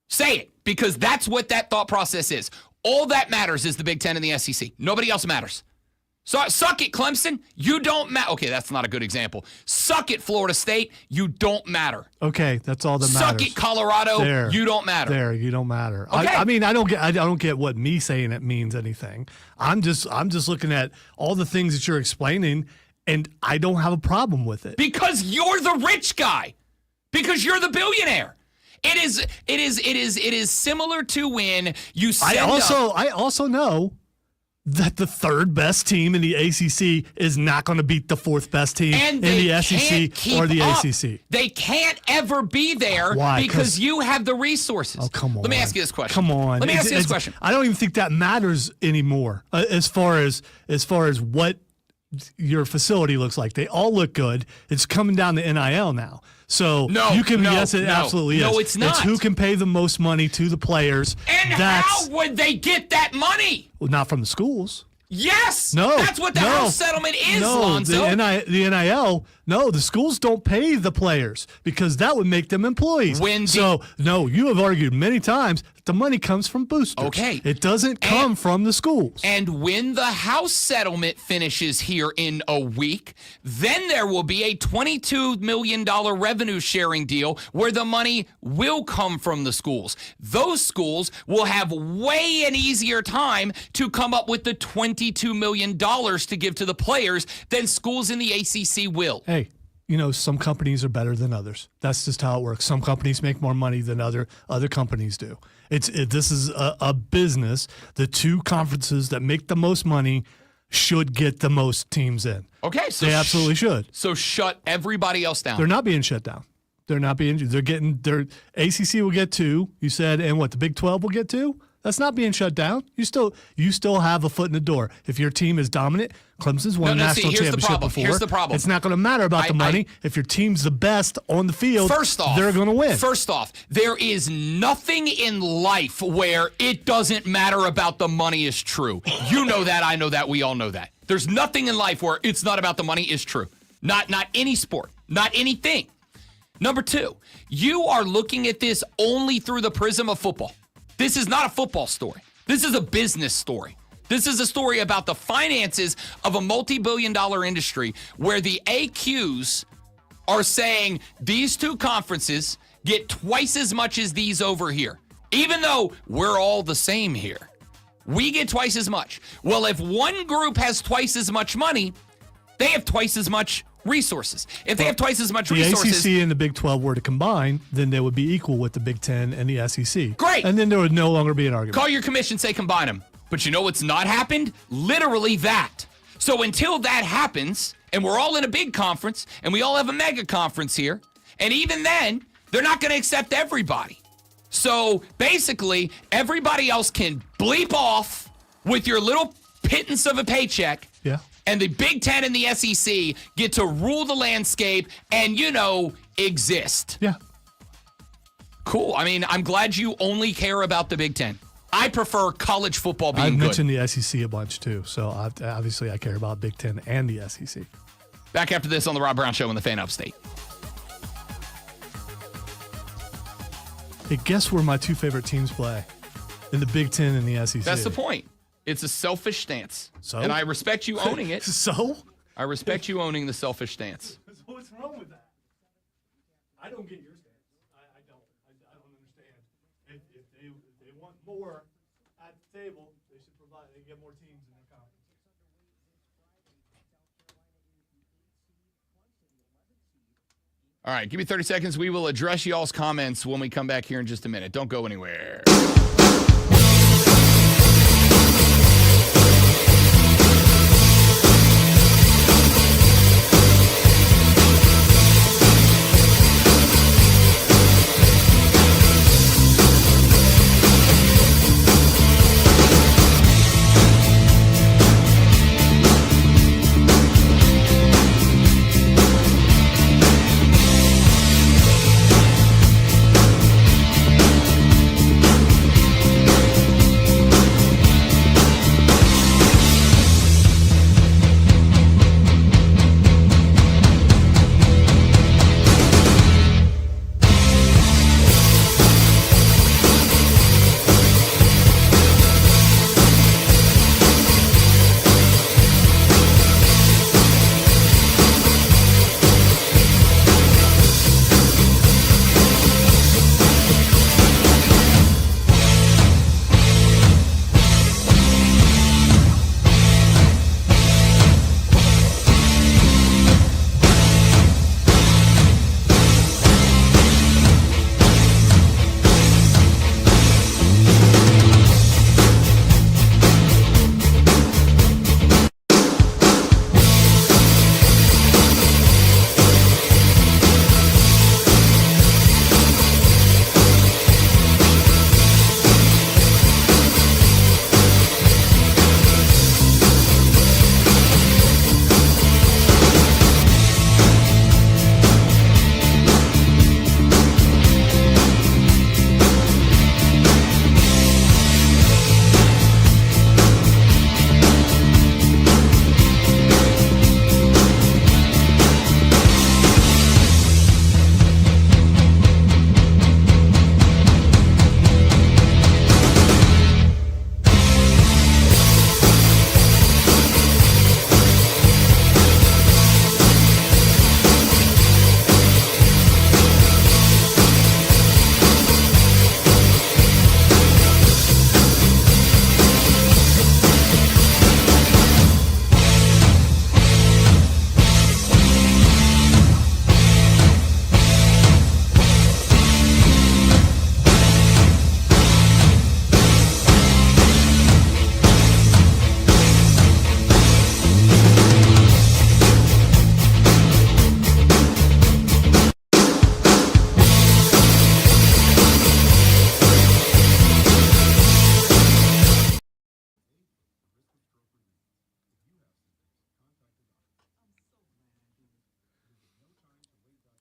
Say it, because that's what that thought process is. All that matters is the Big Ten and the SEC. Nobody else matters. So suck it, Clemson. You don't matter. Okay, that's not a good example. Suck it, Florida State. You don't matter. Okay, that's all that Suck matters. it, Colorado. There. You don't matter. There, you don't matter. Okay. I mean, I don't get what me saying it means anything. I'm just looking at all the things that you're explaining, and I don't have a problem with it. Because you're the rich guy. Because you're the billionaire. It is similar to when you send I also know that the third best team in the ACC is not going to beat the 4th best team in the SEC or the ACC. They can't ever be there. Why? Because you have the resources. Oh, come on. Let me ask you this question. Come on. Let me ask you this question. I don't even think that matters anymore as far as what your facility looks like. They all look good. It's coming down to NIL now. So yes, it absolutely is. No, it's not. It's who can pay the most money to the players. And how would they get that money? Well, not from the schools. Yes. No. That's what the house settlement is, no, Lonzo. The NIL, no, the schools don't pay the players because that would make them employees. No, you have argued many times that the money comes from boosters. Okay. It doesn't come from the schools. And when the house settlement finishes here in a week, then there will be a $22 million revenue sharing deal where the money will come from the schools. Those schools will have way an easier time to come up with the $22 million to give to the players than schools in the ACC will. Hey, some companies are better than others. That's just how it works. Some companies make more money than other companies do. This is a business. The 2 conferences that make the most money should get the most teams in. Okay, so they absolutely should. So shut everybody else down. They're not being shut down. They're not being. They're getting. Their ACC will get 2. You said, and what? The Big 12 will get 2. That's not being shut down. You still have a foot in the door. If your team is dominant, Clemson's won a national championship before. Here's the problem. It's not going to matter about the money. If your team's the best on the field, they're going to win. First off, there is nothing in life where it doesn't matter about the money is true. You know that. I know that. We all know that. There's nothing in life where it's not about the money is true. Not any sport. Not anything. Number 2, you are looking at this only through the prism of football. This is not a football story. This is a business story. This is a story about the finances of a multi-billion-dollar industry where the AQs are saying these 2 conferences get twice as much as these over here. Even though we're all the same here, we get twice as much. Well, if one group has twice as much money, they have twice as much resources. If they have twice as much resources... The ACC and the Big 12 were to combine, then they would be equal with the Big 10 and the SEC. Great. And then there would no longer be an argument. Call your commission, say combine them. But you know what's not happened? Literally that. So until that happens, and we're all in a big conference, and we all have a mega conference here, and even then, they're not going to accept everybody. So basically, everybody else can bleep off with your little pittance of a paycheck. Yeah. and the Big Ten and the SEC get to rule the landscape and, exist. Yeah. Cool. I mean, I'm glad you only care about the Big Ten. I prefer college football being I've good. mentioned the SEC a bunch too, so obviously I care about Big Ten and the SEC. Back after this on the Rob Brown Show on the Fan Upstate. Hey, guess where my two favorite teams play? In the Big Ten and the SEC. That's the point. It's a selfish stance. So? And I respect you owning it. So? I respect you owning the selfish stance. What's wrong with that? I don't get your stance. I don't. I don't understand. If they want more at the table, they should provide. They get more teams in their conference. All right, give me 30 seconds. We will address y'all's comments when we come back here in just a minute. Don't go anywhere.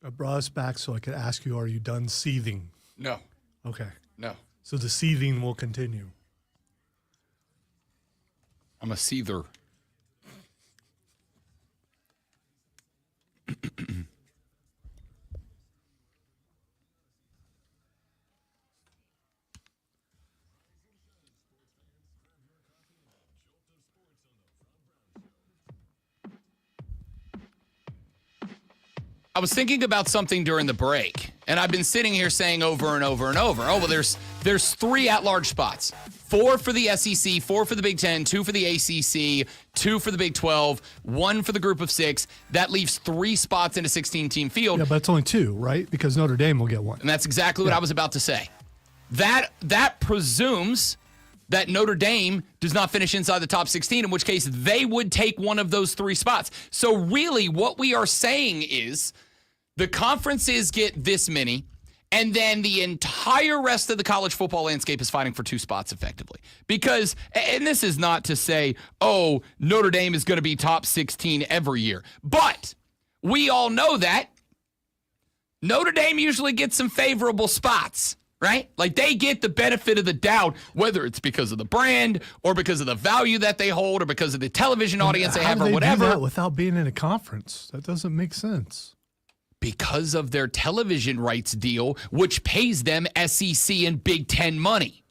I brought us back so I could ask you, are you done seething? No, Okay. no. So the seething will continue. I'm a seether. I was thinking about something during the break, and I've been sitting here saying over and over and over, oh, well, there's 3 at-large spots. 4 for the SEC, 4 for the Big Ten, 2 for the ACC, 2 for the Big 12, 1 for the group of 6. That leaves 3 spots in a 16-team field. Yeah, but it's only 2, right? Because Notre Dame will get 1. And that's exactly what I was about to say. That presumes that Notre Dame does not finish inside the top 16, in which case they would take one of those 3 spots. So really what we are saying is the conferences get this many, And then the entire rest of the college football landscape is fighting for 2 spots effectively. Because, and this is not to say, oh, Notre Dame is going to be top 16 every year. But we all know that Notre Dame usually gets some favorable spots, right? Like they get the benefit of the doubt, whether it's because of the brand or because of the value that they hold or because of the television audience they have or do whatever. that without being in a conference? That doesn't make sense. Because of their television rights deal, which pays them SEC and Big Ten money.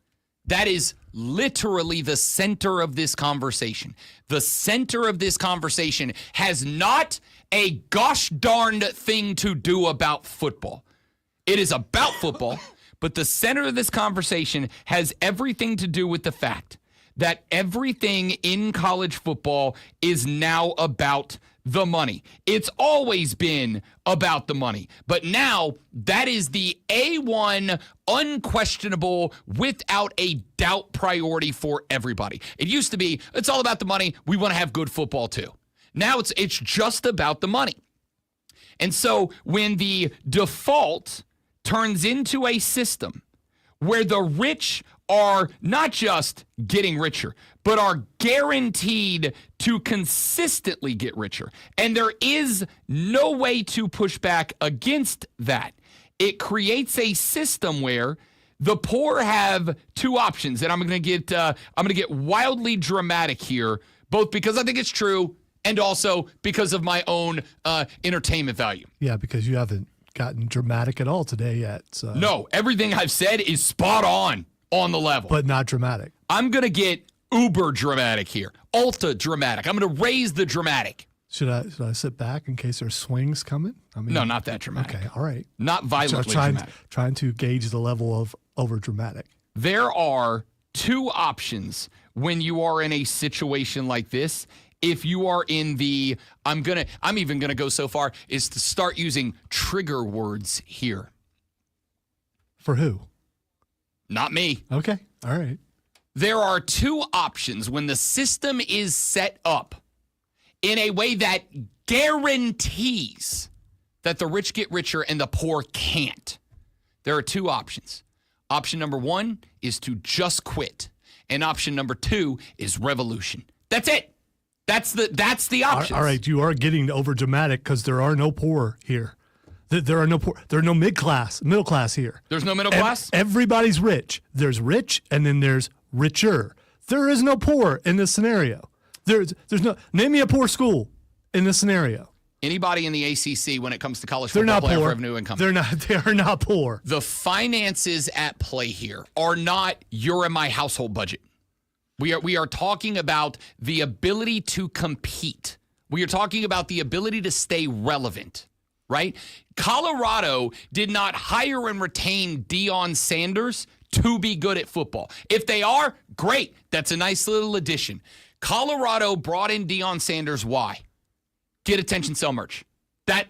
That is literally the center of this conversation. The center of this conversation has not a gosh darned thing to do about football. It is about football, but the center of this conversation has everything to do with the fact that everything in college football is now about the money. It's always been about the money, but now that is the A1 unquestionable, without a doubt priority for everybody. It used to be, it's all about the money. We want to have good football too. Now it's just about the money. And so when the default turns into a system where the rich are not just getting richer, but are guaranteed to consistently get richer, and there is no way to push back against that, it creates a system where the poor have 2 options. And I'm going to get wildly dramatic here, both because I think it's true and also because of my own entertainment value. Yeah, because you haven't gotten dramatic at all today yet. So. No, everything I've said is spot on the level. But not dramatic. I'm going to get uber dramatic here, ultra dramatic. I'm going to raise the dramatic. Should I sit back in case there's swings coming? I mean, No, not that dramatic. Okay, all right. Not violently dramatic. Trying to gauge the level of over dramatic. There are 2 options when you are in a situation like this. If you are in the, I'm even going to go so far is to start using trigger words here. For who? Not me. Okay, all right. There are 2 options when the system is set up in a way that guarantees that the rich get richer and the poor can't. There are 2 options. Option number 1 is to just quit. And option number 2 is revolution. That's it. That's the option. All right, you are getting over dramatic because there are no poor here. There are no poor. There are no middle class here. There's no middle class? Everybody's rich. There's rich and then there's richer. There is no poor in this scenario. There's no, name me a poor school in this scenario. Anybody in the ACC when it comes to college They're football not playoff poor. revenue income. They are not poor. The finances at play here are not your and my household budget. We are talking about the ability to compete. We are talking about the ability to stay relevant, right? Colorado did not hire and retain Deion Sanders to be good at football. If they are, great. That's a nice little addition. Colorado brought in Deion Sanders. Why? Get attention, sell merch.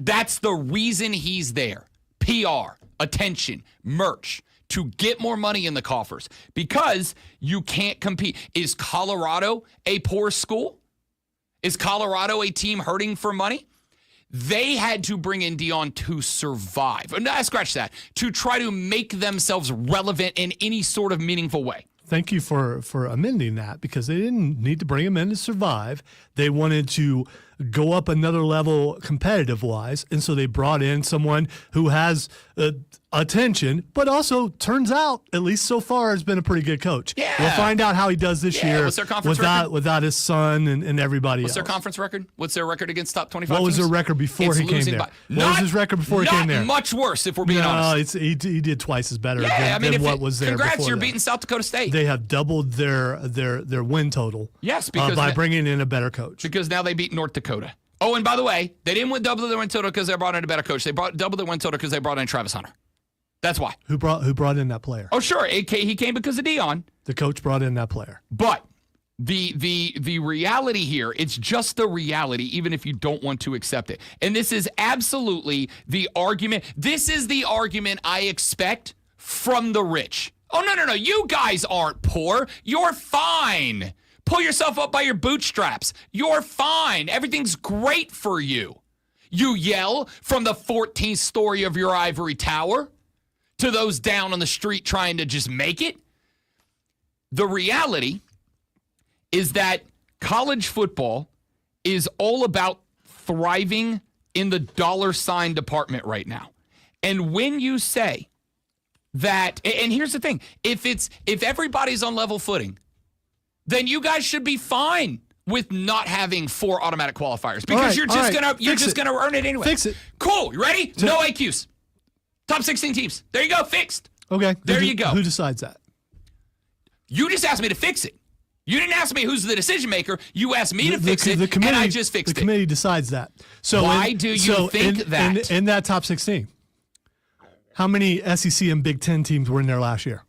That's the reason he's there. PR, attention, merch, to get more money in the coffers because you can't compete. Is Colorado a poor school? Is Colorado a team hurting for money? They had to bring in Deion to survive. No, scratch that. To try to make themselves relevant in any sort of meaningful way. Thank you for amending that because they didn't need to bring him in to survive. They wanted to go up another level competitive-wise, and so they brought in someone who has attention, but also turns out, at least so far, has been a pretty good coach. Yeah. We'll find out how he does this year What's their conference record? without his son and everybody What's else. their conference record? What's their record against top 25 What was teams? their record before It's he came losing there? by- What was his record before he came there? Not much worse, if we're being honest. No, he did twice as better Yeah, than what was there congrats, before you're that. beating South Dakota State. They have doubled their win total. Yes, because by bringing in a better coach. Because now they beat North Dakota. Oh, and by the way, they didn't double their win total because they brought in a better coach. They doubled their win total because they brought in Travis Hunter. That's why. Who brought in that player? Oh, sure. He came because of Deion. The coach brought in that player. But the reality here, it's just the reality, even if you don't want to accept it. And this is absolutely the argument. This is the argument I expect from the rich. Oh, no. You guys aren't poor. You're fine. Pull yourself up by your bootstraps. You're fine. Everything's great for you. You yell from the 14th story of your ivory tower. to those down on the street trying to just make it. The reality is that college football is all about thriving in the dollar sign department right now. And when you say that, and here's the thing, if everybody's on level footing, then you guys should be fine with not having 4 automatic qualifiers because you're just gonna earn it anyway. Fix it. Cool. You ready? No AQs. Top 16 teams. There you go. Fixed. Okay. There you go. Who decides that? You just asked me to fix it. You didn't ask me who's the decision maker. You asked me to fix it, The committee, and I just fixed the it. committee decides that. So Why do you think that? In that top 16, how many SEC and Big Ten teams were in there last year?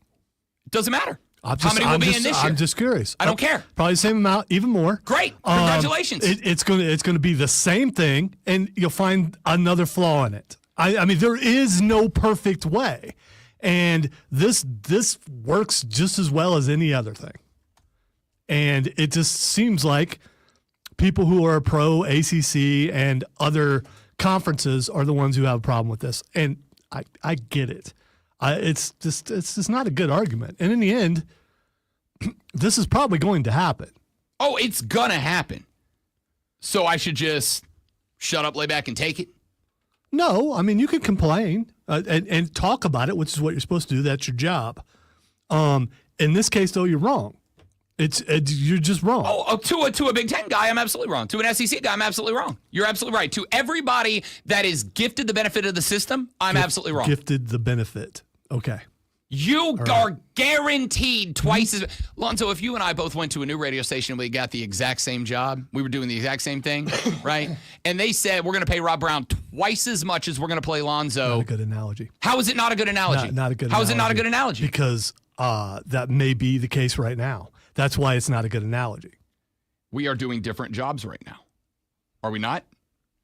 Doesn't matter. How many will be in this year? I'm just curious. I don't care. Probably the same amount, even more. Great. Congratulations. It's gonna be the same thing, and you'll find another flaw in it. I mean, there is no perfect way, and this works just as well as any other thing. And it just seems like people who are pro ACC and other conferences are the ones who have a problem with this. And I get it. It's just not a good argument. And in the end, this is probably going to happen. Oh, it's going to happen. So I should just shut up, lay back, and take it? No, I mean, you can complain and talk about it, which is what you're supposed to do. That's your job. In this case, though, you're wrong. You're just wrong. To a Big Ten guy, I'm absolutely wrong. To an SEC guy, I'm absolutely wrong. You're absolutely right. To everybody that is gifted the benefit of the system, I'm absolutely wrong. Gifted the benefit. Okay. You are guaranteed twice as... Lonzo, if you and I both went to a new radio station and we got the exact same job, we were doing the exact same thing, right? And they said, we're going to pay Rob Brown twice as much as we're going to play Lonzo. Not a good analogy. How is it not a good analogy? Not a good How analogy. is it not a good analogy? Because that may be the case right now. That's why it's not a good analogy. We are doing different jobs right now. Are we not?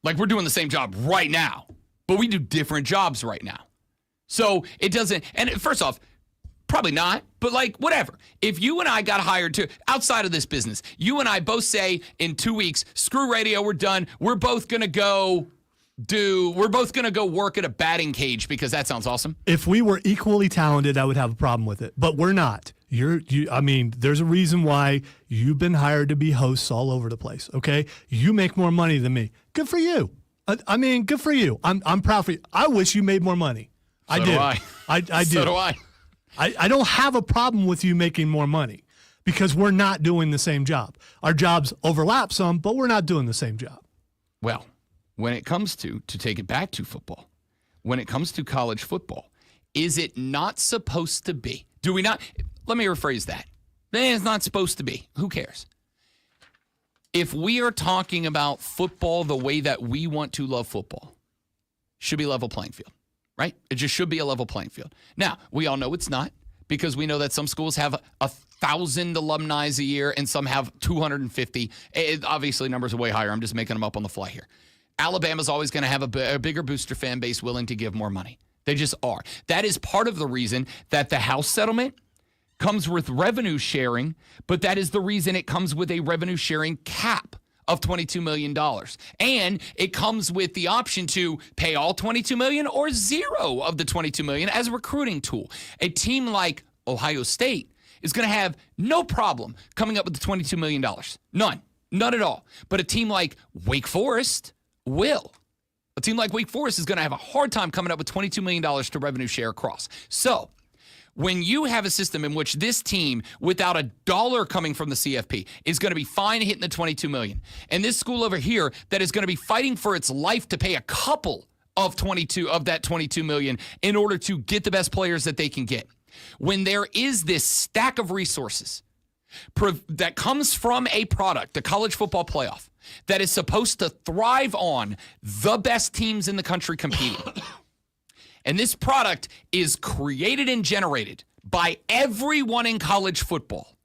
Like, we're doing the same job right now, but we do different jobs right now. So it doesn't, and first off, probably not, but like, whatever. If you and I got hired to, outside of this business, you and I both say in 2 weeks, screw radio, we're done. We're both going to go work at a batting cage because that sounds awesome. If we were equally talented, I would have a problem with it, but we're not. I mean, there's a reason why you've been hired to be hosts all over the place. Okay. You make more money than me. Good for you. I mean, good for you. I'm proud for you. I wish you made more money. So do I. I do. So do I. I don't have a problem with you making more money because we're not doing the same job. Our jobs overlap some, but we're not doing the same job. Well, when it comes to take it back to football, when it comes to college football, is it not supposed to be? Do we not? Let me rephrase that. It's not supposed to be. Who cares? If we are talking about football the way that we want to love football, should be level playing field, right? It just should be a level playing field. Now, we all know it's not because we know that some schools have 1,000 alumni a year and some have 250. Obviously, numbers are way higher. I'm just making them up on the fly here. Alabama's always going to have a bigger booster fan base willing to give more money. They just are. That is part of the reason that the House settlement comes with revenue sharing, but that is the reason it comes with a revenue sharing cap of $22 million. And it comes with the option to pay all $22 million or zero of the $22 million as a recruiting tool. A team like Ohio State is going to have no problem coming up with the $22 million. None at all. But a team like Wake Forest will. A team like Wake Forest is going to have a hard time coming up with $22 million to revenue share across. So when you have a system in which this team, without a dollar coming from the CFP, is going to be fine hitting the $22 million, and this school over here that is going to be fighting for its life to pay a couple of that $22 million in order to get the best players that they can get, when there is this stack of resources that comes from a product, the college football playoff, that is supposed to thrive on the best teams in the country competing. And this product is created and generated by everyone in college football.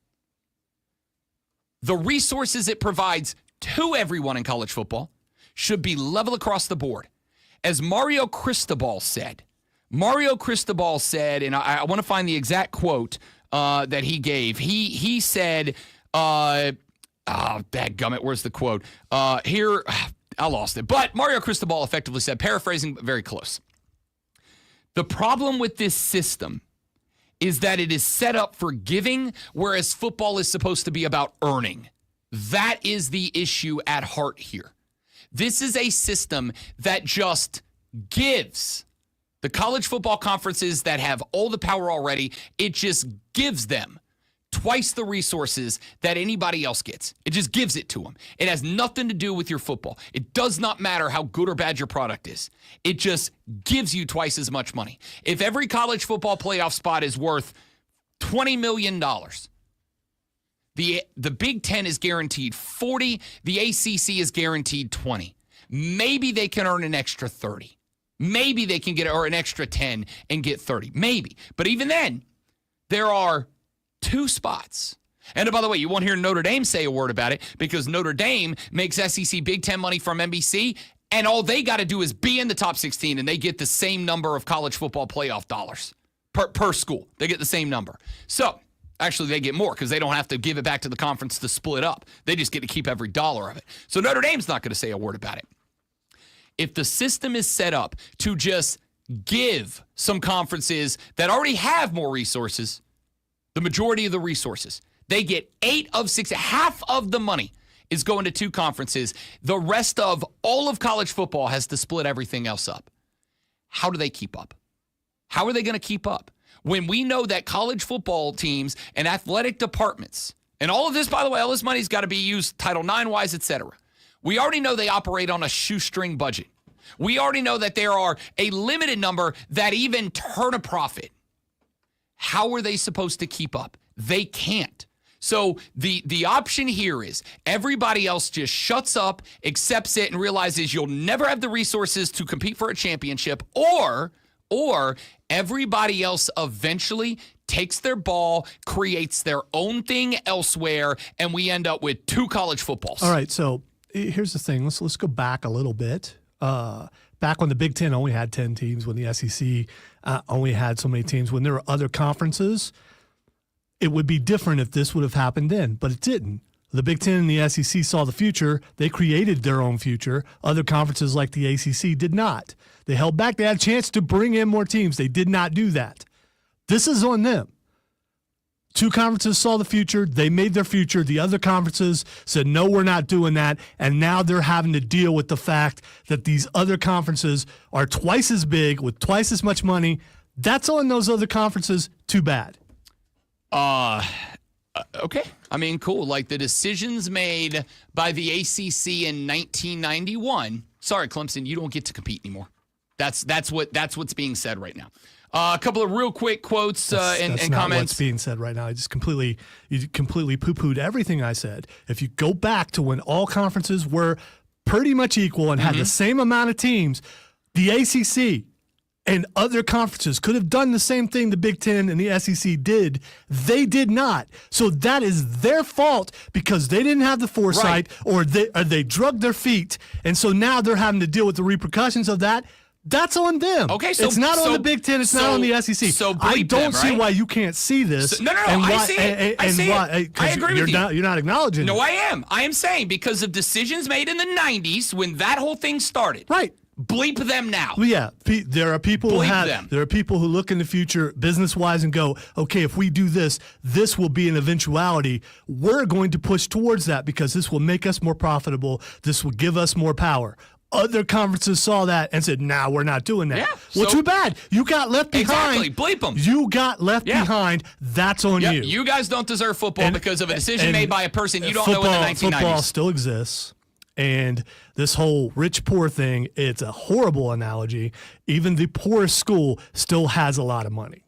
The resources it provides to everyone in college football should be level across the board. As Mario Cristobal said, and I want to find the exact quote that he gave. He said, dadgummit, where's the quote? Here, I lost it. But Mario Cristobal effectively said, paraphrasing, but very close. The problem with this system is that it is set up for giving, whereas football is supposed to be about earning. That is the issue at heart here. This is a system that just gives the college football conferences that have all the power already, it just gives them twice the resources that anybody else gets. It just gives it to them. It has nothing to do with your football. It does not matter how good or bad your product is. It just gives you twice as much money. If every college football playoff spot is worth $20 million, the Big Ten is guaranteed 40, the ACC is guaranteed 20. Maybe they can earn an extra 30. Maybe they can get or an extra 10 and get 30. Maybe. But even then, there are 2 spots. And by the way, you won't hear Notre Dame say a word about it because Notre Dame makes SEC Big Ten money from NBC, and all they got to do is be in the top 16, and they get the same number of college football playoff dollars per school. They get the same number. So, actually, they get more because they don't have to give it back to the conference to split up. They just get to keep every dollar of it. So Notre Dame's not going to say a word about it. If the system is set up to just give some conferences that already have more resources, the majority of the resources, they get 8 of 6, half of the money is going to 2 conferences. The rest of all of college football has to split everything else up. How do they keep up? How are they going to keep up? When we know that college football teams and athletic departments, and all of this, by the way, all this money's got to be used Title IX-wise, et cetera. We already know they operate on a shoestring budget. We already know that there are a limited number that even turn a profit. How are they supposed to keep up? They can't. So the option here is everybody else just shuts up, accepts it, and realizes you'll never have the resources to compete for a championship, or everybody else eventually takes their ball, creates their own thing elsewhere, and we end up with 2 college footballs. All right, so here's the thing. Let's go back a little bit. Back when the Big Ten only had 10 teams, when the SEC only had so many teams, when there were other conferences, it would be different if this would have happened then, but it didn't. The Big Ten and the SEC saw the future. They created their own future. Other conferences like the ACC did not. They held back. They had a chance to bring in more teams. They did not do that. This is on them. 2 conferences saw the future. They made their future. The other conferences said, no, we're not doing that. And now they're having to deal with the fact that these other conferences are twice as big with twice as much money. That's on those other conferences. Too bad. Okay. I mean, cool. Like the decisions made by the ACC in 1991. Sorry, Clemson, you don't get to compete anymore. That's what's being said right now. A couple of real quick quotes and that's not comments. What's being said right now? You completely poo-pooed everything I said. If you go back to when all conferences were pretty much equal and had the same amount of teams, the ACC and other conferences could have done the same thing the Big Ten and the SEC did. They did not. So that is their fault because they didn't have the foresight or they drugged their feet. And so now they're having to deal with the repercussions of that. That's on them. Okay, so it's not on the Big Ten. It's not on the SEC. So I don't them, see right? why you can't see this. No. And I why, see it. I see it. I agree with you. You're not acknowledging No, it. I am. I am saying because of decisions made in the 90s when that whole thing started. Right. Bleep them now. Well, yeah, there are people there are people who look in the future business-wise and go, okay, if we do this, this will be an eventuality. We're going to push towards that because this will make us more profitable. This will give us more power. Other conferences saw that and said, nah, we're not doing that. Yeah, well, so- too bad. You got left behind. Exactly. Bleep them. You got left behind. That's on Yep, you. You guys don't deserve football because of a decision made by a person you don't know in the 1990s. Football still exists. And this whole rich-poor thing, it's a horrible analogy. Even the poorest school still has a lot of money.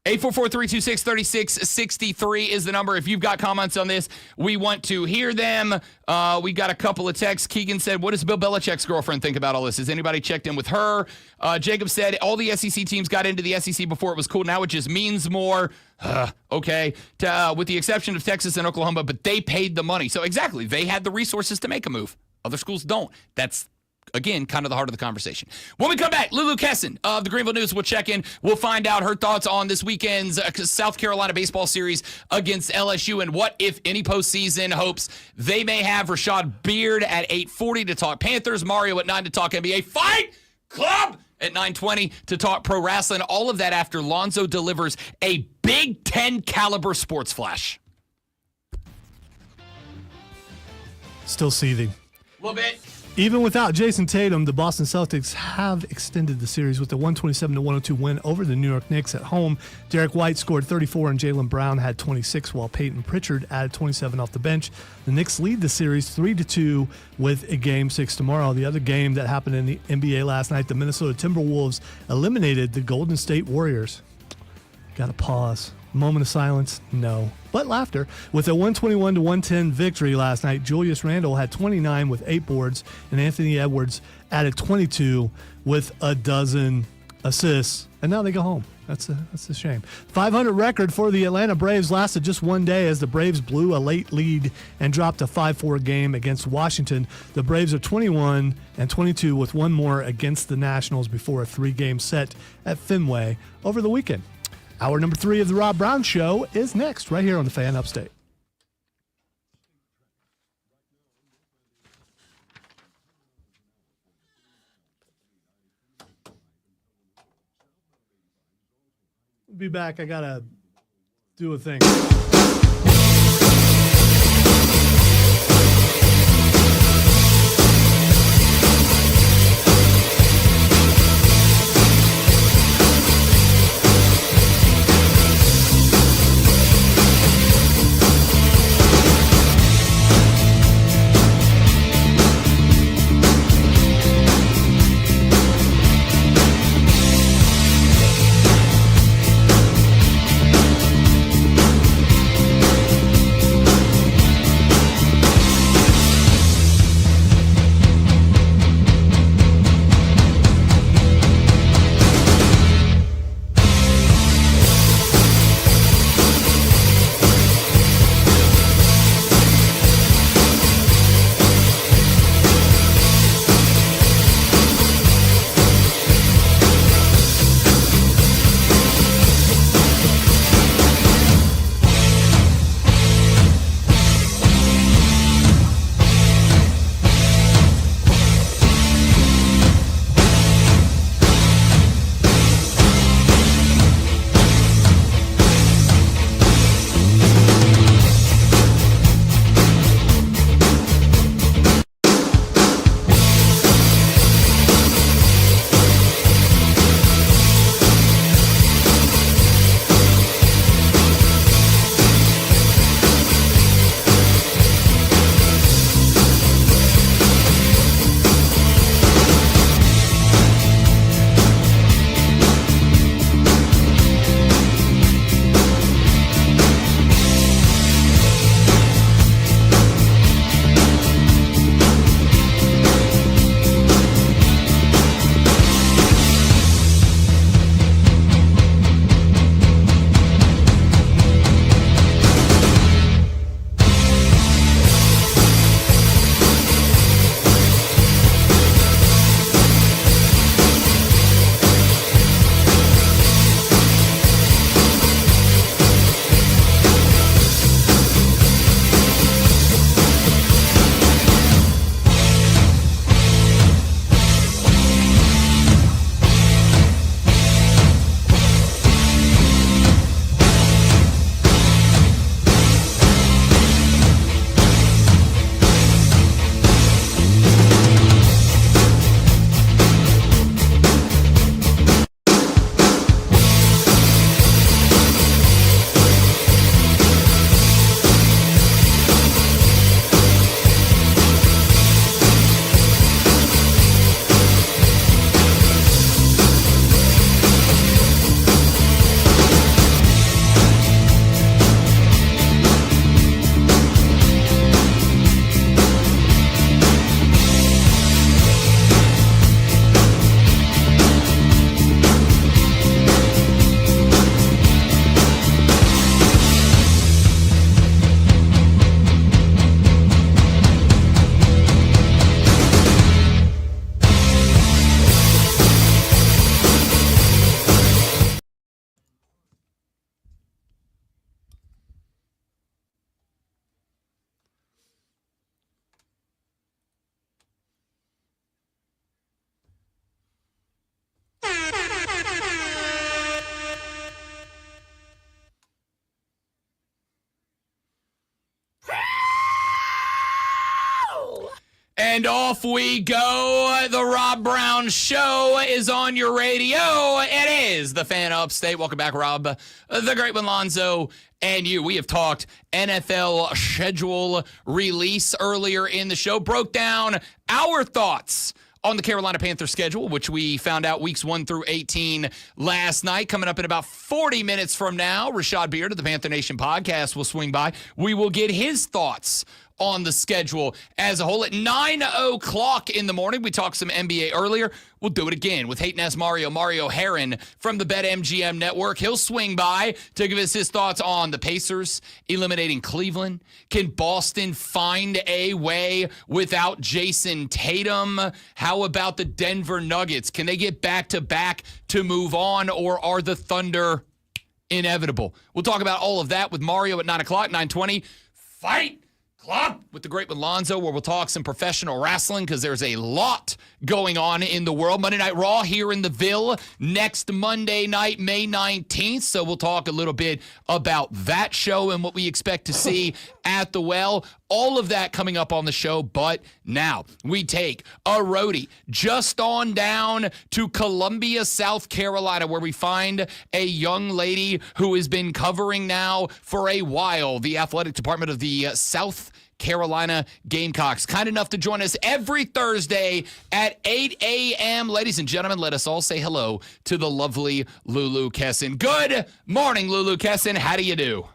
844-326-3663 is the number. If you've got comments on this, we want to hear them. We got a couple of texts. Keegan said, what does Bill Belichick's girlfriend think about all this? Has anybody checked in with her? Jacob said, all the SEC teams got into the SEC before it was cool. Now it just means more. Okay. With the exception of Texas and Oklahoma, but they paid the money. So exactly, they had the resources to make a move. Other schools don't. That's again, kind of the heart of the conversation. When we come back, Lulu Kesson of the Greenville News will check in. We'll find out her thoughts on this weekend's South Carolina baseball series against LSU and what, if any, postseason hopes they may have. Rashad Beard at 8:40 to talk Panthers, Mario at 9 to talk NBA. Fight Club at 9:20 to talk pro wrestling. All of that after Lonzo delivers a Big Ten caliber sports flash. Still seething. A little bit. Even without Jason Tatum, the Boston Celtics have extended the series with a 127-102 win over the New York Knicks at home. Derek White scored 34 and Jaylen Brown had 26, while Peyton Pritchard added 27 off the bench. The Knicks lead the series 3-2 with a Game 6 tomorrow. The other game that happened in the NBA last night, the Minnesota Timberwolves eliminated the Golden State Warriors. Gotta pause. Moment of silence? No. But laughter. With a 121-110 victory last night, Julius Randle had 29 with 8 boards, and Anthony Edwards added 22 with a dozen assists. And now they go home. That's a shame. 500 record for the Atlanta Braves lasted just one day as the Braves blew a late lead and dropped a 5-4 game against Washington. The Braves are 21-22 with one more against the Nationals before a 3-game set at Fenway over the weekend. Hour number 3 of the Rob Brown Show is next, right here on the Fan Upstate. We'll be back. I got to do a thing. And off we go. The Rob Brown Show is on your radio. It is the Fan Upstate. Welcome back, Rob. The Great One, Lonzo, and you. We have talked NFL schedule release earlier in the show. Broke down our thoughts on the Carolina Panthers schedule, which we found out weeks 1 through 18 last night. Coming up in about 40 minutes from now, Rashad Beard of the Panther Nation podcast will swing by. We will get his thoughts on the schedule as a whole. At 9 o'clock in the morning, we talked some NBA earlier. We'll do it again with Hayton S. Mario Herron from the BetMGM Network. He'll swing by to give us his thoughts on the Pacers eliminating Cleveland. Can Boston find a way without Jason Tatum? How about the Denver Nuggets? Can they get back-to-back to move on, or are the Thunder inevitable? We'll talk about all of that with Mario at 9 o'clock, 9:20. Fight Club with the Great One Lonzo, where we'll talk some professional wrestling because there's a lot going on in the world. Monday Night Raw here in the Ville next Monday night, May 19th. So we'll talk a little bit about that show and what we expect to see at the Well. All of that coming up on the show. But now we take a roadie just on down to Columbia, South Carolina, where we find a young lady who has been covering now for a while the athletic department of the South Carolina Gamecocks. Kind enough to join us every Thursday at 8 a.m. Ladies and gentlemen, let us all say hello to the lovely Lulu Kesson. Good morning, Lulu Kesson. How do you do?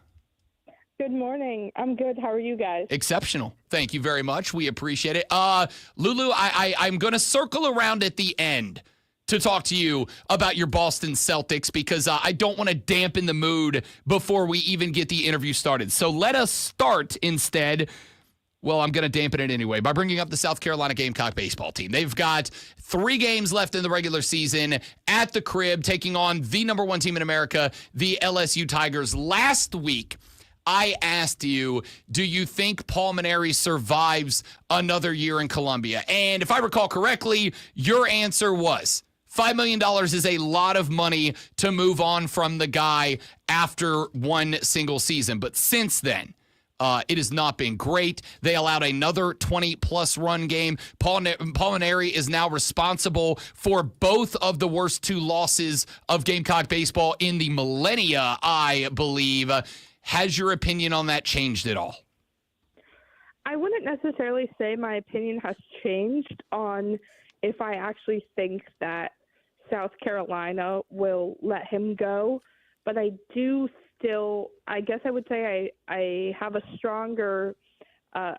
Good morning. I'm good. How are you guys? Exceptional. Thank you very much. We appreciate it. Lulu, I'm going to circle around at the end to talk to you about your Boston Celtics because I don't want to dampen the mood before we even get the interview started. So let us start instead. Well, I'm going to dampen it anyway by bringing up the South Carolina Gamecock baseball team. They've got 3 games left in the regular season at the crib, taking on the number 1 team in America, the LSU Tigers. Last week, I asked you, do you think Paul Mainieri survives another year in Columbia? And if I recall correctly, your answer was $5 million is a lot of money to move on from the guy after one single season. But since then, it has not been great. They allowed another 20-plus run game. Paul Mainieri is now responsible for both of the worst 2 losses of Gamecock baseball in the millennia, I believe. Has your opinion on that changed at all? I wouldn't necessarily say my opinion has changed on if I actually think that South Carolina will let him go, but I do still, I guess I would say I have a stronger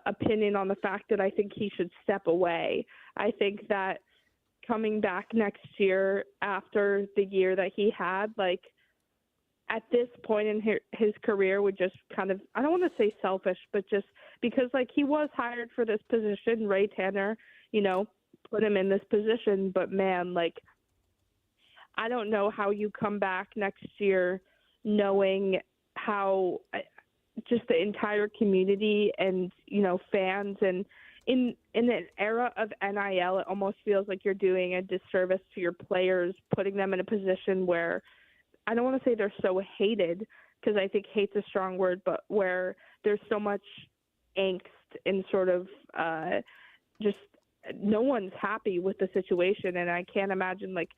opinion on the fact that I think he should step away. I think that coming back next year after the year that he had, like, at this point in his career would just kind of, I don't want to say selfish, but just because, like, he was hired for this position, Ray Tanner, put him in this position, but man, like, I don't know how you come back next year knowing how just the entire community and, fans, and in an era of NIL, it almost feels like you're doing a disservice to your players, putting them in a position where, I don't want to say they're so hated, because I think hate's a strong word, but where there's so much angst and sort of just no one's happy with the situation. And I can't imagine, like,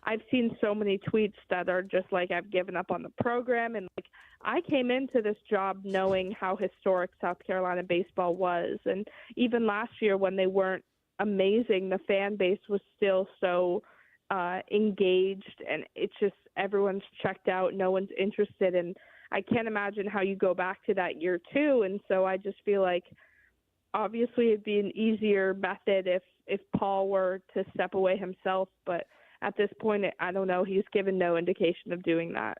I've seen so many tweets that are just like, I've given up on the program. And like, I came into this job knowing how historic South Carolina baseball was. And even last year when they weren't amazing, the fan base was still so engaged, and it's just everyone's checked out, no one's interested, and I can't imagine how you go back to that year 2. And so I just feel like obviously it'd be an easier method if Paul were to step away himself, but at this point, I don't know, he's given no indication of doing that.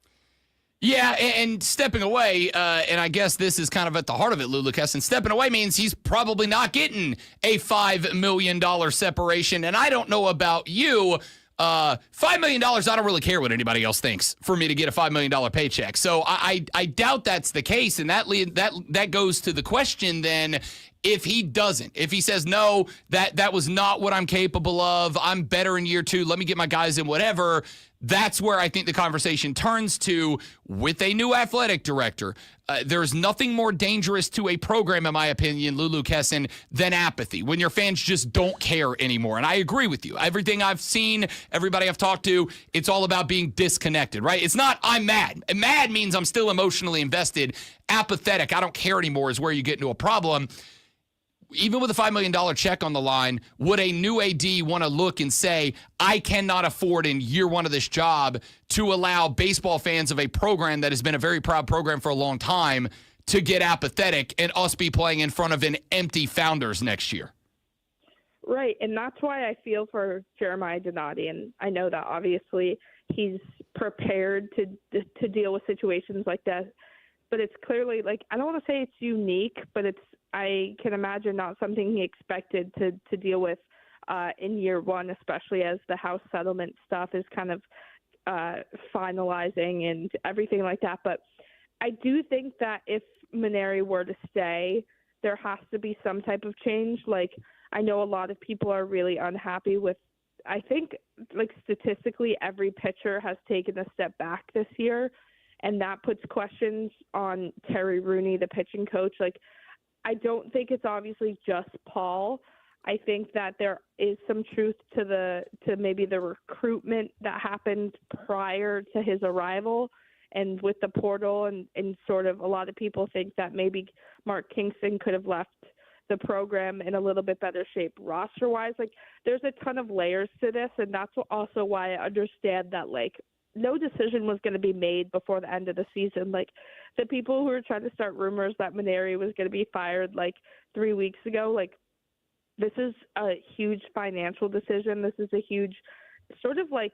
Yeah, and stepping away, and I guess this is kind of at the heart of it, Lulu Kesson, stepping away means he's probably not getting a $5 million separation, and I don't know about you, $5 million, I don't really care what anybody else thinks for me to get a $5 million paycheck. So I doubt that's the case. And that goes to the question then, if he doesn't, if he says, no, that was not what I'm capable of, I'm better in year 2, let me get my guys in, whatever, That's where I think the conversation turns to with a new athletic director. There's nothing more dangerous to a program, in my opinion, Lulu Kesson, than apathy, when your fans just don't care anymore. And I agree with you. Everything I've seen, everybody I've talked to, it's all about being disconnected, right? It's not I'm mad. Mad means I'm still emotionally invested. Apathetic, I don't care anymore, is where you get into a problem. Even with a $5 million check on the line, would a new AD want to look and say, I cannot afford in year one of this job to allow baseball fans of a program that has been a very proud program for a long time to get apathetic and us be playing in front of an empty Founders next year? Right, and that's why I feel for Jeremiah Donati, and I know that obviously he's prepared to deal with situations like that, but it's clearly, like, I don't want to say it's unique, but I can imagine not something he expected to deal with in year one, especially as the House settlement stuff is kind of finalizing and everything like that. But I do think that if Mainieri were to stay, there has to be some type of change. Like, I know a lot of people are really unhappy with, I think, like, statistically, every pitcher has taken a step back this year, and that puts questions on Terry Rooney, the pitching coach. Like, I don't think it's obviously just Paul. I think that there is some truth to maybe the recruitment that happened prior to his arrival, and with the portal and sort of a lot of people think that maybe Mark Kingston could have left the program in a little bit better shape roster-wise. Like, there's a ton of layers to this, and that's also why I understand that, like, no decision was going to be made before the end of the season. Like, the people who were trying to start rumors that Mainieri was going to be fired like 3 weeks ago, like, this is a huge financial decision. This is a huge sort of like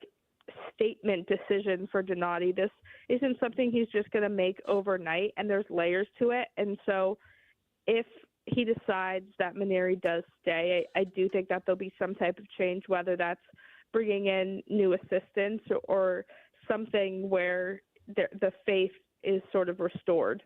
statement decision for Donati. This isn't something he's just going to make overnight, and there's layers to it. And so if he decides that Mainieri does stay, I do think that there'll be some type of change, whether that's bringing in new assistants or something where the faith is sort of restored.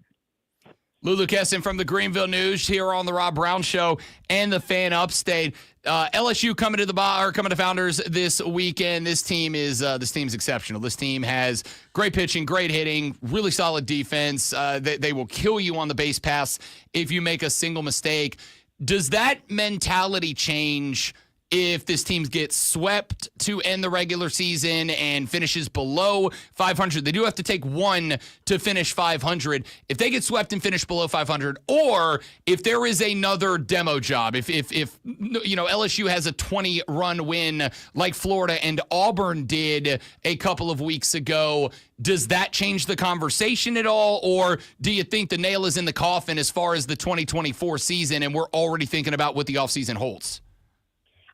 Lulu Kesson from the Greenville News here on the Rob Brown Show and the Fan Upstate. LSU coming to Founders this weekend. This team's exceptional. This team has great pitching, great hitting, really solid defense. They will kill you on the base pass if you make a single mistake. Does that mentality change if this team gets swept to end the regular season and finishes below 500? They do have to take one to finish 500. If they get swept and finish below 500, or if there is another demo job, if LSU has a 20-run win like Florida and Auburn did a couple of weeks ago, does that change the conversation at all? Or do you think the nail is in the coffin as far as the 2024 season and we're already thinking about what the offseason holds?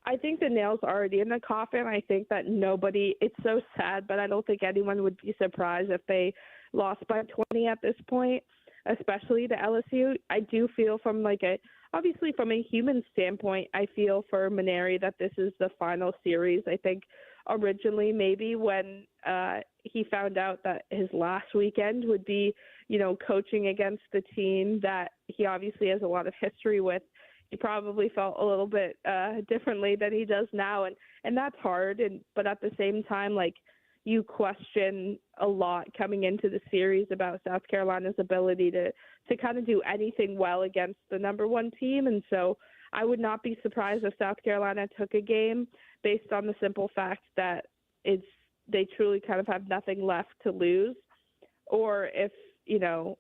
I think the nail's already in the coffin. I think that it's so sad, but I don't think anyone would be surprised if they lost by 20 at this point, especially to LSU. I do feel obviously from a human standpoint, I feel for Mainieri that this is the final series. I think originally maybe when he found out that his last weekend would be, coaching against the team that he obviously has a lot of history with, he probably felt a little bit differently than he does now, and that's hard. But at the same time, like, you question a lot coming into the series about South Carolina's ability to kind of do anything well against the number one team. And so I would not be surprised if South Carolina took a game based on the simple fact that they truly kind of have nothing left to lose, or if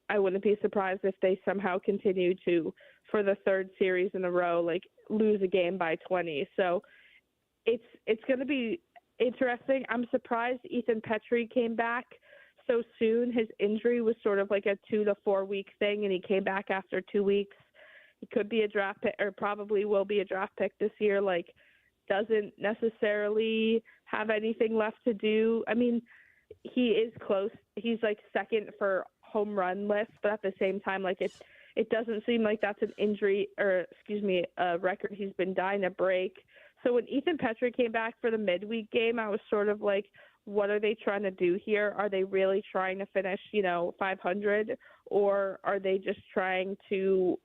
I wouldn't be surprised if they somehow continue to, for the third series in a row, like, lose a game by 20. So it's going to be interesting. I'm surprised Ethan Petrie came back so soon. His injury was sort of like a 2 to 4 week thing, and he came back after 2 weeks. He could be a draft pick, or probably will be a draft pick this year. Like, doesn't necessarily have anything left to do. I mean, he is close. He's like second for home run list, but at the same time, like, it doesn't seem like that's an a record he's been dying to break. So when Ethan Petrie came back for the midweek game, I was sort of like, what are they trying to do here? Are they really trying to finish, 500, or are they just trying to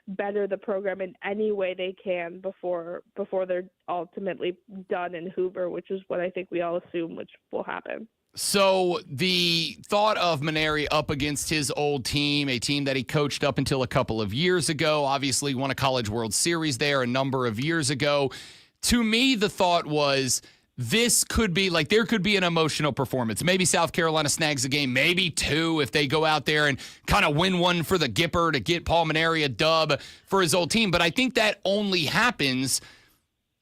better the program in any way they can before they're ultimately done in Hoover, which is what I think we all assume which will happen. So the thought of Mainieri up against his old team, a team that he coached up until a couple of years ago, obviously won a College World Series there a number of years ago. To me, the thought was this could be like there could be an emotional performance. Maybe South Carolina snags a game, maybe two if they go out there and kind of win one for the Gipper to get Paul Mainieri a dub for his old team. But I think that only happens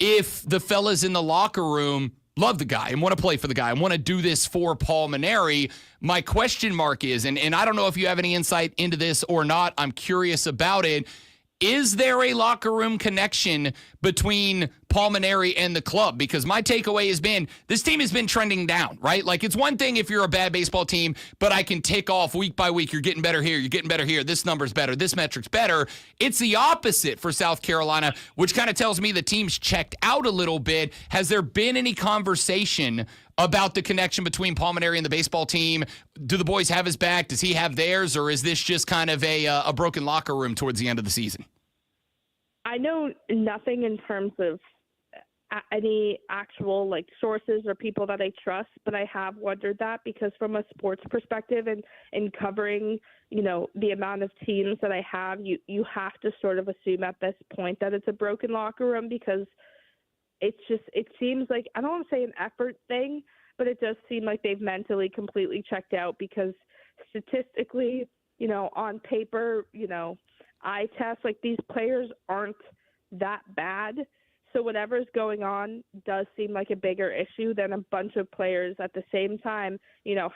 if the fellas in the locker room love the guy and want to play for the guy and want to do this for Paul Mainieri. My question mark is, and I don't know if you have any insight into this or not, I'm curious about it. Is there a locker room connection between Paul Mainieri and the club? Because my takeaway has been this team has been trending down, right? Like it's one thing if you're a bad baseball team, but I can tick off week by week. You're getting better here. You're getting better here. This number's better. This metric's better. It's the opposite for South Carolina, which kind of tells me the team's checked out a little bit. Has there been any conversation about the connection between Paul Mainieri and the baseball team? Do the boys have his back? Does he have theirs? Or is this just kind of a broken locker room towards the end of the season? I know nothing in terms of any actual sources or people that I trust, but I have wondered that because from a sports perspective and in covering, the amount of teams that I have, you have to sort of assume at this point that it's a broken locker room because it seems like, I don't want to say an effort thing, but it does seem like they've mentally completely checked out because statistically, on paper, eye test, these players aren't that bad. So whatever's going on does seem like a bigger issue than a bunch of players at the same time,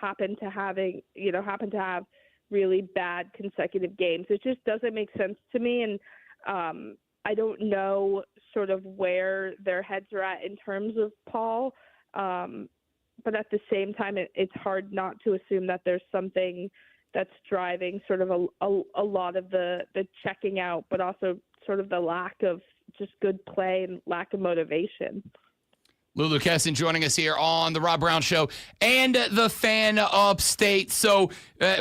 happen to have really bad consecutive games. It just doesn't make sense to me. And I don't know sort of where their heads are at in terms of Paul. But at the same time, it's hard not to assume that there's something that's driving sort of a lot of the checking out, but also sort of the lack of just good play and lack of motivation. Lulu Kesson joining us here on the Rob Brown Show and the Fan Upstate. So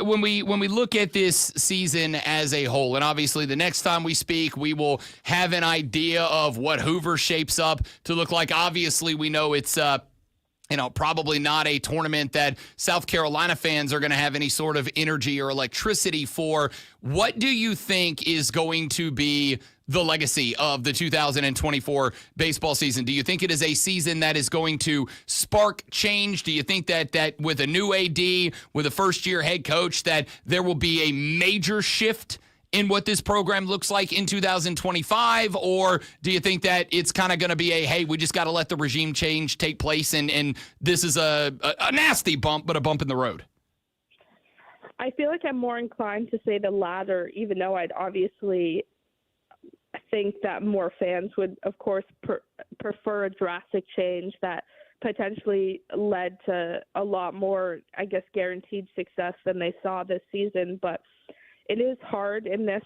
when we look at this season as a whole, and obviously the next time we speak, we will have an idea of what Hoover shapes up to look like. Obviously, we know it's probably not a tournament that South Carolina fans are going to have any sort of energy or electricity for. What do you think is going to be the legacy of the 2024 baseball season? Do you think it is a season that is going to spark change? Do you think that with a new AD, with a first-year head coach, that there will be a major shift in what this program looks like in 2025? Or do you think that it's kind of going to be hey, we just got to let the regime change take place and this is a nasty bump, but a bump in the road? I feel like I'm more inclined to say the latter, even though I'd obviously think that more fans would, of course, prefer a drastic change that potentially led to a lot more, I guess, guaranteed success than they saw this season. But it is hard in this,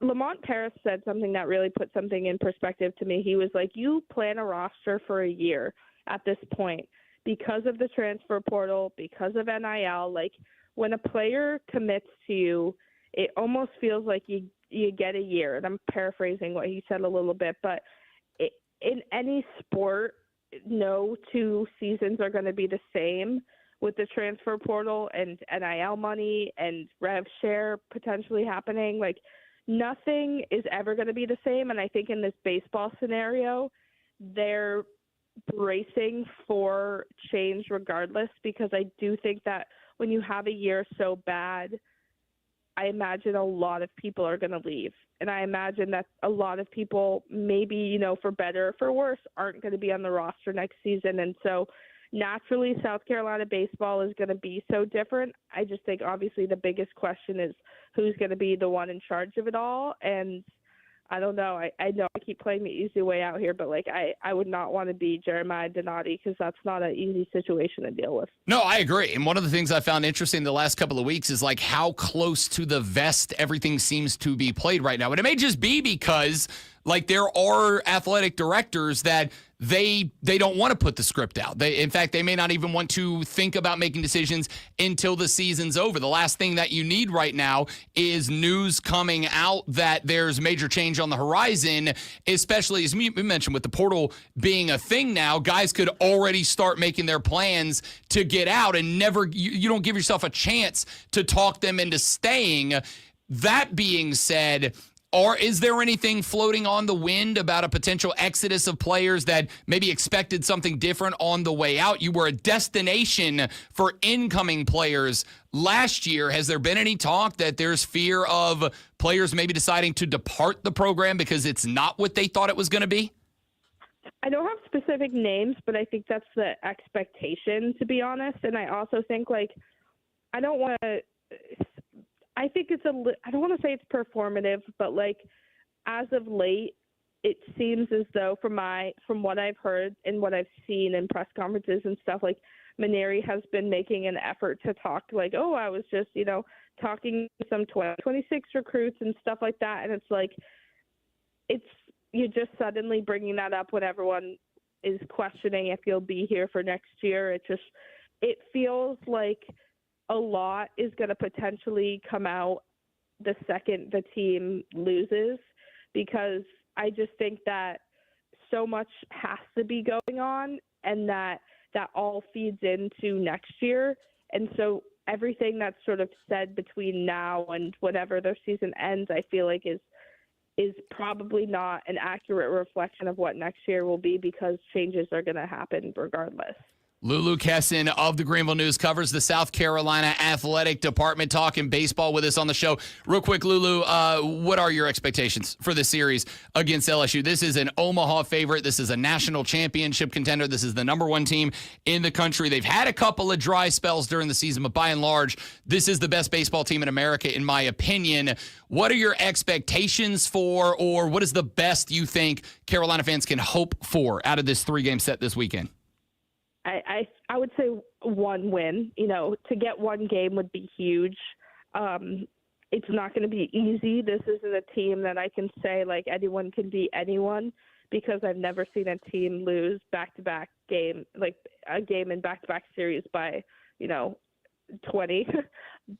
Lamont Paris said something that really put something in perspective to me. He was like, you plan a roster for a year at this point because of the transfer portal, because of NIL. When a player commits to you, it almost feels like you get a year. And I'm paraphrasing what he said a little bit, but in any sport, no two seasons are going to be the same. With the transfer portal and NIL money and rev share potentially happening, nothing is ever going to be the same. And I think in this baseball scenario, they're bracing for change regardless, because I do think that when you have a year so bad, I imagine a lot of people are going to leave. And I imagine that a lot of people, maybe, for better or for worse, aren't going to be on the roster next season. And so naturally, South Carolina baseball is going to be so different. I just think obviously the biggest question is who's going to be the one in charge of it all. And I don't know. I know I keep playing the easy way out here, but I would not want to be Jeremiah Donati because that's not an easy situation to deal with. No, I agree. And one of the things I found interesting the last couple of weeks is how close to the vest everything seems to be played right now. And it may just be because Like there are athletic directors that they don't want to put the script out. In fact, they may not even want to think about making decisions until the season's over. The last thing that you need right now is news coming out that there's major change on the horizon, especially as we mentioned with the portal being a thing now. Guys could already start making their plans to get out and never, you don't give yourself a chance to talk them into staying. That being said, or is there anything floating on the wind about a potential exodus of players that maybe expected something different on the way out? You were a destination for incoming players last year. Has there been any talk that there's fear of players maybe deciding to depart the program because it's not what they thought it was going to be? I don't have specific names, but I think that's the expectation, to be honest. And I also think, like, I don't want to – I think it's I don't want to say it's performative, but like as of late, it seems as though from what I've heard and what I've seen in press conferences and stuff, like Mainieri has been making an effort to talk like, oh, I was just, talking to some 2026 recruits and stuff like that. And it's like, you're just suddenly bringing that up when everyone is questioning if you'll be here for next year. It feels like a lot is going to potentially come out the second the team loses, because I just think that so much has to be going on, and that all feeds into next year. And so everything that's sort of said between now and whenever their season ends, I feel like is probably not an accurate reflection of what next year will be, because changes are going to happen regardless. Lulu Kesson of the Greenville News covers the South Carolina Athletic Department, talking baseball with us on the show. Real quick, Lulu, what are your expectations for the series against LSU? This is an Omaha favorite. This is a national championship contender. This is the number one team in the country. They've had a couple of dry spells during the season, but by and large, this is the best baseball team in America, in my opinion. What are your expectations for, or what is the best you think Carolina fans can hope for out of this 3-game set this weekend? I would say one win. To get one game would be huge. It's not going to be easy. This isn't a team that I can say like anyone can beat anyone, because I've never seen a team lose back-to-back game, like a game in back-to-back series by 20.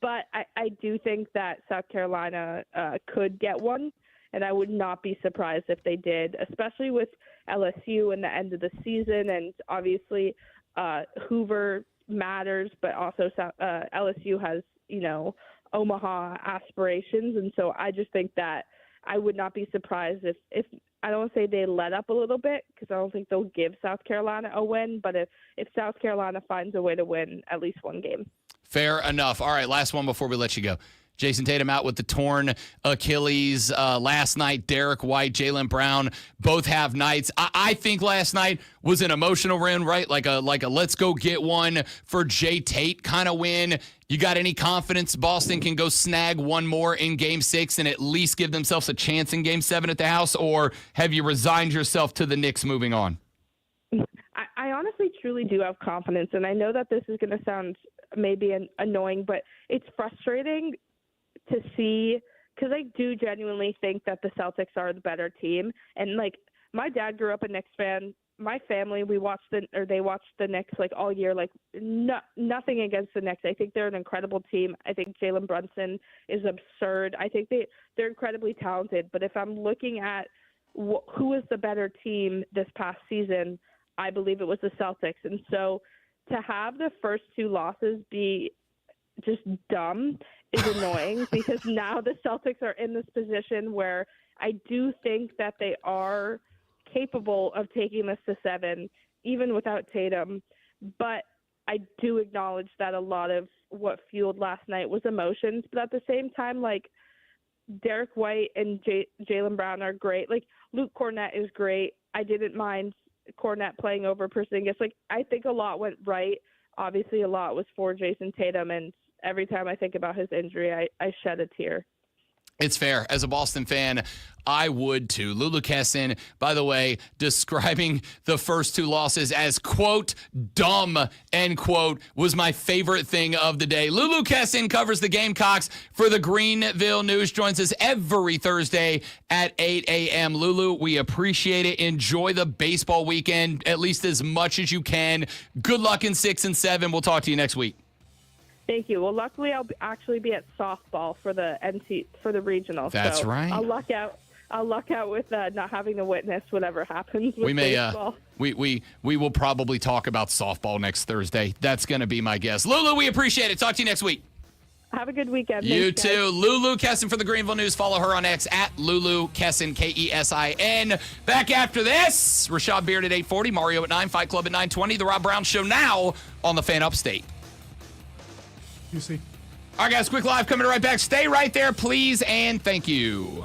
But I do think that South Carolina could get one, and I would not be surprised if they did, especially with LSU and the end of the season. And obviously Hoover matters, but also LSU has, Omaha aspirations. And so I just think that I would not be surprised if I don't say they let up a little bit, because I don't think they'll give South Carolina a win, but if South Carolina finds a way to win at least one game. Fair enough. All right, last one before we let you go. Jason Tatum out with the torn Achilles last night. Derek White, Jaylen Brown, both have nights. I think last night was an emotional win, right? Like a let's go get one for Jay Tate kind of win. You got any confidence Boston can go snag one more in Game 6 and at least give themselves a chance in Game 7 at the house, or have you resigned yourself to the Knicks moving on? I honestly truly do have confidence, and I know that this is going to sound maybe annoying, but it's frustrating to see, because I do genuinely think that the Celtics are the better team. And like, my dad grew up a Knicks fan. My family, they watched the Knicks like all year. Like, nothing against the Knicks. I think they're an incredible team. I think Jalen Brunson is absurd. I think they're incredibly talented. But if I'm looking at who is the better team this past season, I believe it was the Celtics. And so to have the first two losses be just dumb is annoying, because now the Celtics are in this position where I do think that they are capable of taking this to 7, even without Tatum. But I do acknowledge that a lot of what fueled last night was emotions. But at the same time, like, Derek White and Jaylen Brown are great. Like, Luke Cornett is great. I didn't mind Cornett playing over Porzingis. Like, I think a lot went right. Obviously, a lot was for Jason Tatum, and every time I think about his injury, I shed a tear. It's fair. As a Boston fan, I would too. Lulu Kessin, by the way, describing the first two losses as, quote, dumb, end quote, was my favorite thing of the day. Lulu Kessin covers the Gamecocks for the Greenville News, joins us every Thursday at 8 a.m. Lulu, we appreciate it. Enjoy the baseball weekend at least as much as you can. Good luck in 6 and 7. We'll talk to you next week. Thank you. Well, luckily actually be at softball for the regional. That's so right. I'll luck out with not having to witness whatever happens with We may baseball. we will probably talk about softball next Thursday. That's going to be my guess. Lulu, we appreciate it. Talk to you next week. Have a good weekend. You Thanks, too. guys. Lulu Kessin for the Greenville News. Follow her on X at Lulu Kessin, Kessin. Back after this, Rashad Beard at 8:40, Mario at 9, Fight Club at 9:20. The Rob Brown Show now on the Fan Upstate. You see. All right, guys, quick live coming right back. Stay right there, please, and thank you.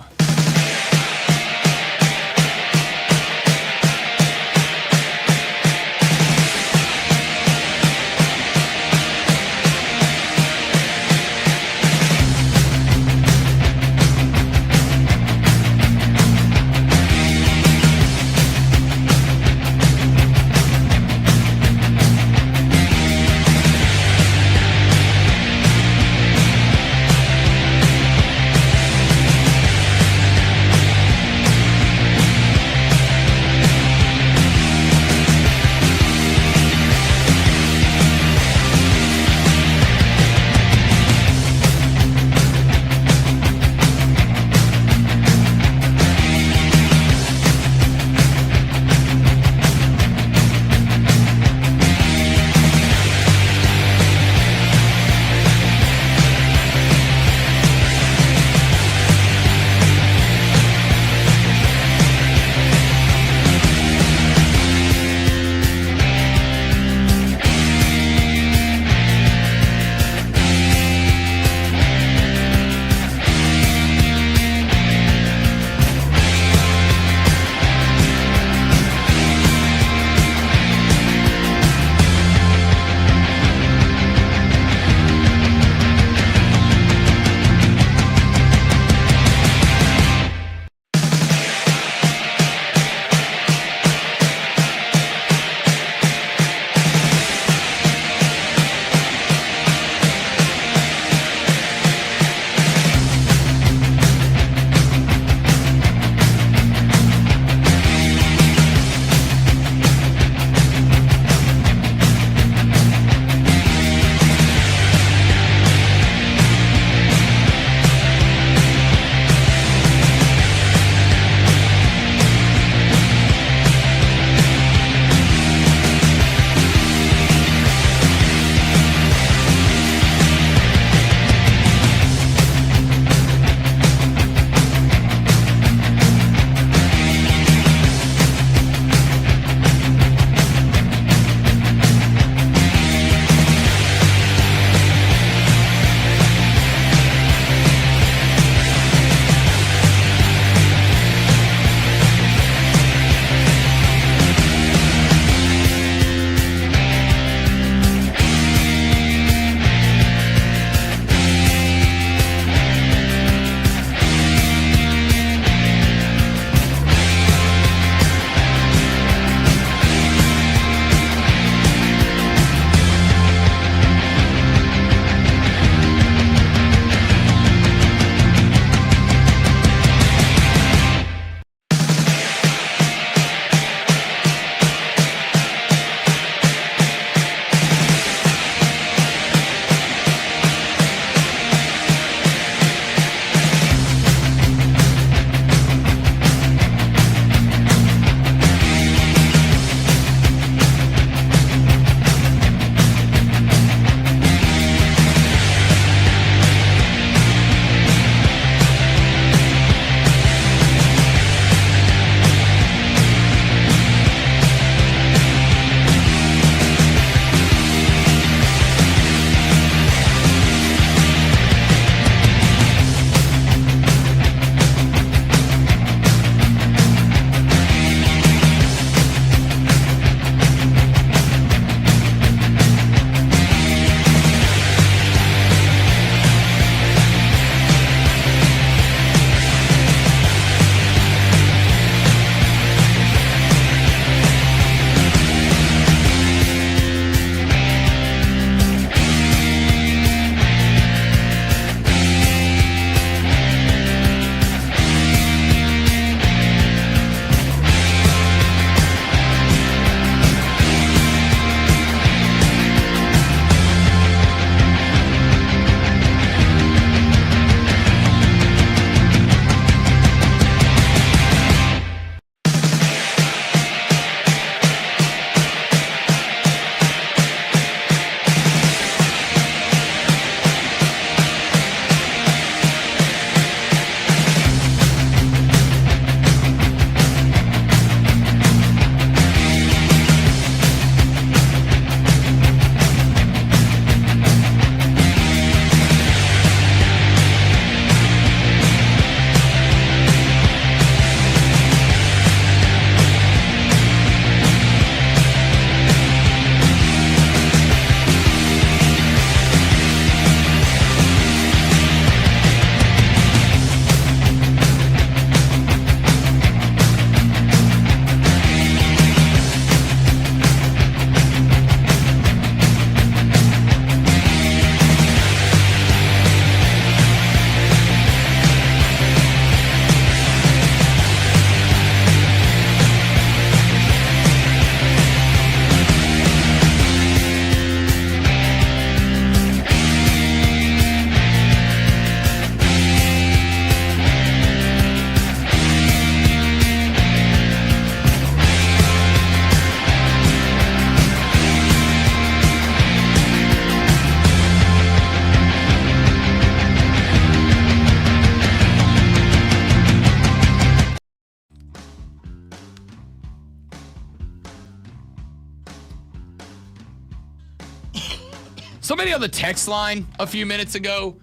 Somebody on the text line a few minutes ago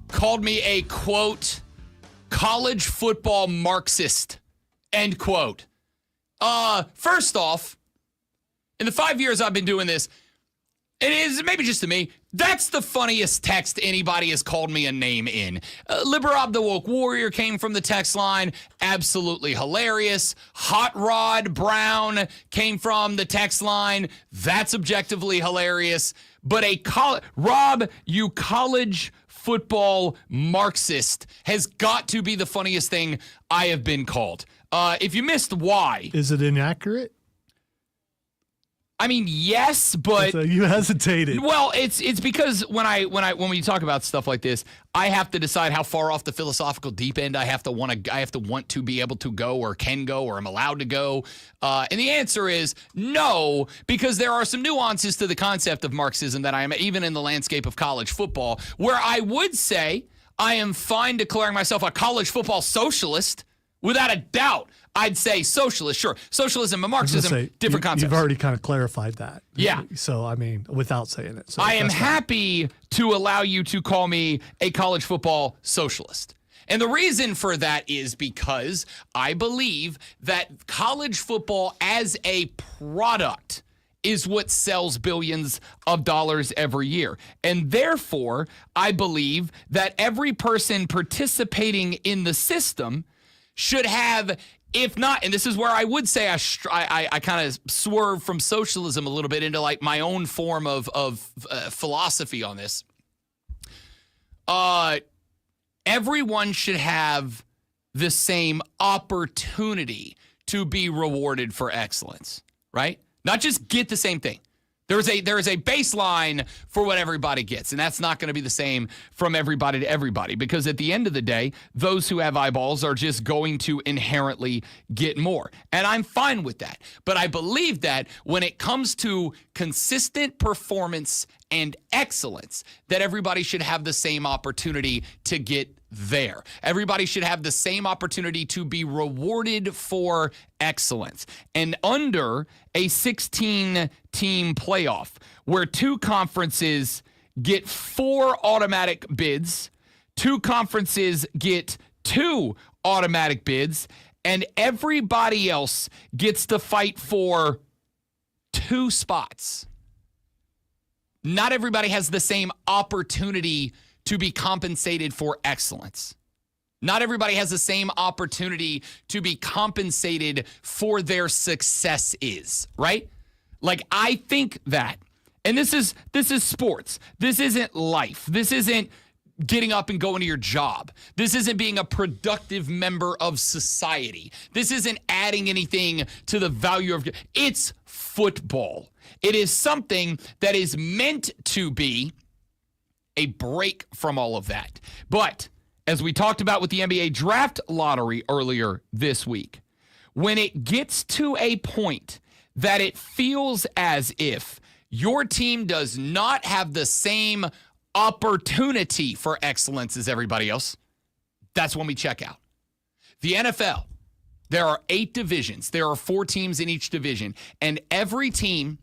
called me a, quote, college football Marxist, end quote. First off, in the 5 years I've been doing this, it is maybe just to me, that's the funniest text anybody has called me a name in. Liberob the Woke Warrior came from the text line. Absolutely hilarious. Hot Rod Brown came from the text line. That's objectively hilarious. But Rob, you college football Marxist, has got to be the funniest thing I have been called. If you missed why. Is it inaccurate? I mean, yes, but So you hesitated. well, it's because when we talk about stuff like this, I have to decide how far off the philosophical deep end I have to want to be able to go or can go or am allowed to go. And the answer is no, because there are some nuances to the concept of Marxism that I am even in the landscape of college football, where I would say I am fine declaring myself a college football socialist without a doubt. I'd say socialist, sure. Socialism and Marxism, different concepts. You've already kind of clarified that. Yeah. So, I mean, without saying it. So I am that's fine. happy to allow you to call me a college football socialist. And the reason for that is because I believe that college football as a product is what sells billions of dollars every year. And therefore, I believe that every person participating in the system should have, if not, and this is where I would say I kind of swerve from socialism a little bit into like my own form of philosophy on this. Everyone should have the same opportunity to be rewarded for excellence, right? Not just get the same thing. There is a baseline for what everybody gets, and that's not going to be the same from everybody to everybody, because at the end of the day, those who have eyeballs are just going to inherently get more. And I'm fine with that. But I believe that when it comes to consistent performance and excellence, that everybody should have the same opportunity to get there. Everybody should have the same opportunity to be rewarded for excellence. And under a 16-team playoff where two conferences get 4 automatic bids, 2 conferences get 2 automatic bids, and everybody else gets to fight for 2 spots. Not everybody has the same opportunity to be compensated for excellence. Not everybody has the same opportunity to be compensated for their success right? Like, I think that, and this is sports. This isn't life. This isn't getting up and going to your job. This isn't being a productive member of society. This isn't adding anything to the value of, it's football. It is something that is meant to be a break from all of that. But as we talked about with the NBA draft lottery earlier this week, when it gets to a point that it feels as if your team does not have the same opportunity for excellence as everybody else, that's when we check out. The NFL, there are 8 divisions. There are 4 teams in each division, and every team,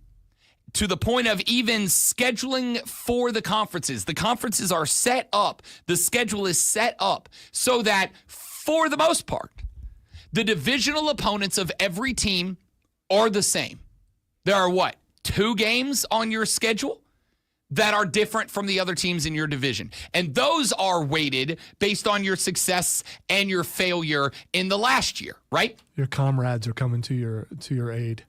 to the point of even scheduling for the conferences are set up. The schedule is set up so that, for the most part, the divisional opponents of every team are the same. There are 2 games on your schedule that are different from the other teams in your division. And those are weighted based on your success and your failure in the last year, right? Your comrades are coming to your aid.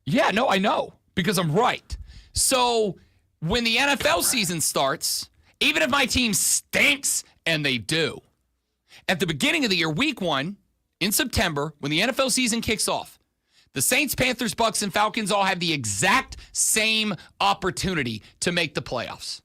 Yeah, no, I know. Because I'm right. So when the NFL season starts, even if my team stinks, and they do, at the beginning of the year, week 1, in September, when the NFL season kicks off, the Saints, Panthers, Bucks, and Falcons all have the exact same opportunity to make the playoffs.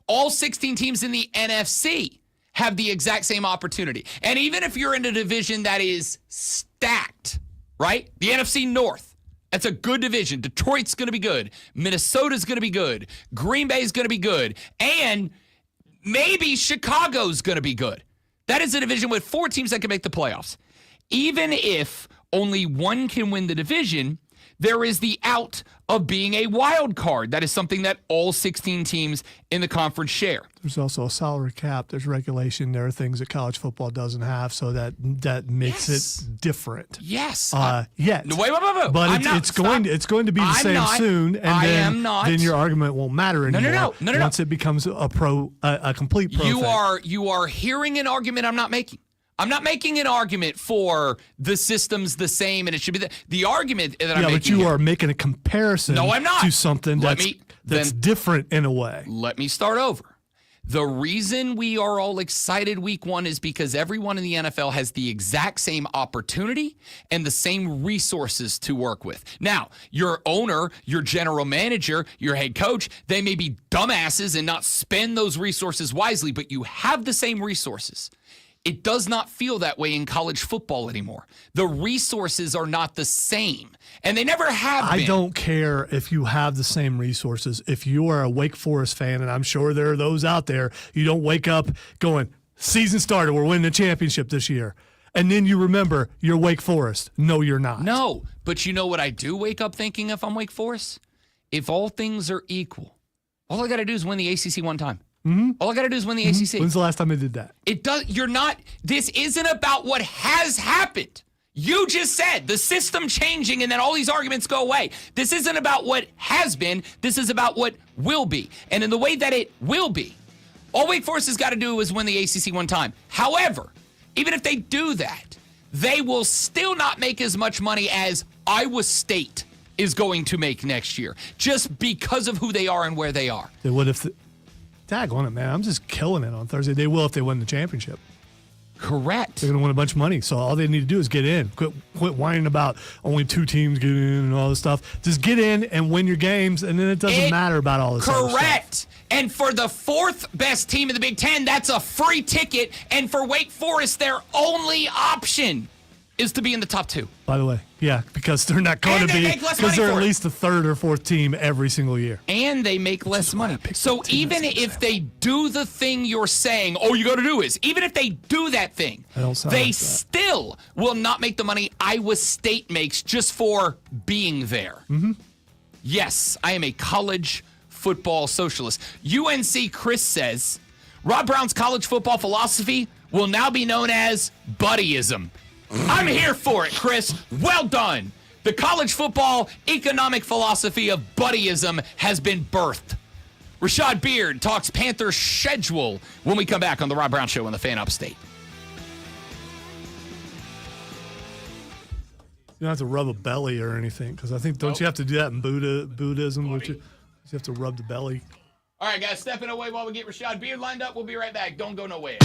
All 16 teams in the NFC have the exact same opportunity. And even if you're in a division that is stacked, right? The NFC North. That's a good division. Detroit's going to be good. Minnesota's going to be good. Green Bay's going to be good. And maybe Chicago's going to be good. That is a division with 4 teams that can make the playoffs. Even if only one can win the division, there is the out of being a wild card. That is something that all 16 teams in the conference share. There's also a salary cap. There's regulation. There are things that college football doesn't have, so that makes it different. Yes. Yet. No, wait. But I'm not- it's going to be the I'm same not. soon, and I then, am not. then your argument won't matter anymore. No. Once it becomes a complete pro thing. You are hearing an argument I'm not making. I'm not making an argument for the system's the same and it should be the argument that I'm making. Yeah, but you here- are making a comparison No, I'm not. to something that's then- different in a way. Let me start over. The reason we are all excited week 1 is because everyone in the NFL has the exact same opportunity and the same resources to work with. Now, your owner, your general manager, your head coach, they may be dumbasses and not spend those resources wisely, but you have the same resources. It does not feel that way in college football anymore. The resources are not the same, and they never have been. I don't care if you have the same resources. If you are a Wake Forest fan, and I'm sure there are those out there, you don't wake up going, season started, we're winning the championship this year. And then you remember you're Wake Forest. No, you're not. No, but you know what I do wake up thinking if I'm Wake Forest? If all things are equal, all I got to do is win the ACC one time. All I got to do is win the ACC. When's the last time they did that? It does. You're not. This isn't about what has happened. You just said the system changing and then all these arguments go away. This isn't about what has been. This is about what will be. And in the way that it will be, all Wake Forest has got to do is win the ACC one time. However, even if they do that, they will still not make as much money as Iowa State is going to make next year, just because of who they are and where they are. They would if tag on it, man. I'm just killing it on Thursday. They will if they win the championship. Correct. They're going to win a bunch of money. So all they need to do is get in. Quit whining about only 2 teams get in and all this stuff. Just get in and win your games, and then it doesn't matter about all this other stuff. Correct. And for the 4th best team in the Big Ten, that's a free ticket. And for Wake Forest, their only option is to be in the top 2. By the way, yeah, because they're not going And to they be, make less because money they're for at it. least the 3rd or 4th team every single year. And they make less money. So that team even as an if they do the thing you're saying, all you got to do is, even if they do that thing, I don't sound they like that. still will not make the money Iowa State makes just for being there. Yes, I am a college football socialist. UNC Chris says, Rob Brown's college football philosophy will now be known as buddyism. I'm here for it, Chris. Well done. The college football economic philosophy of buddyism has been birthed. Rashad Beard talks Panthers schedule when we come back on the Rob Brown Show on the Fan Upstate. You don't have to rub a belly or anything, because I think, don't you have to do that in Buddhism? Which you have to rub the belly. All right, guys, stepping away while we get Rashad Beard lined up. We'll be right back. Don't go nowhere.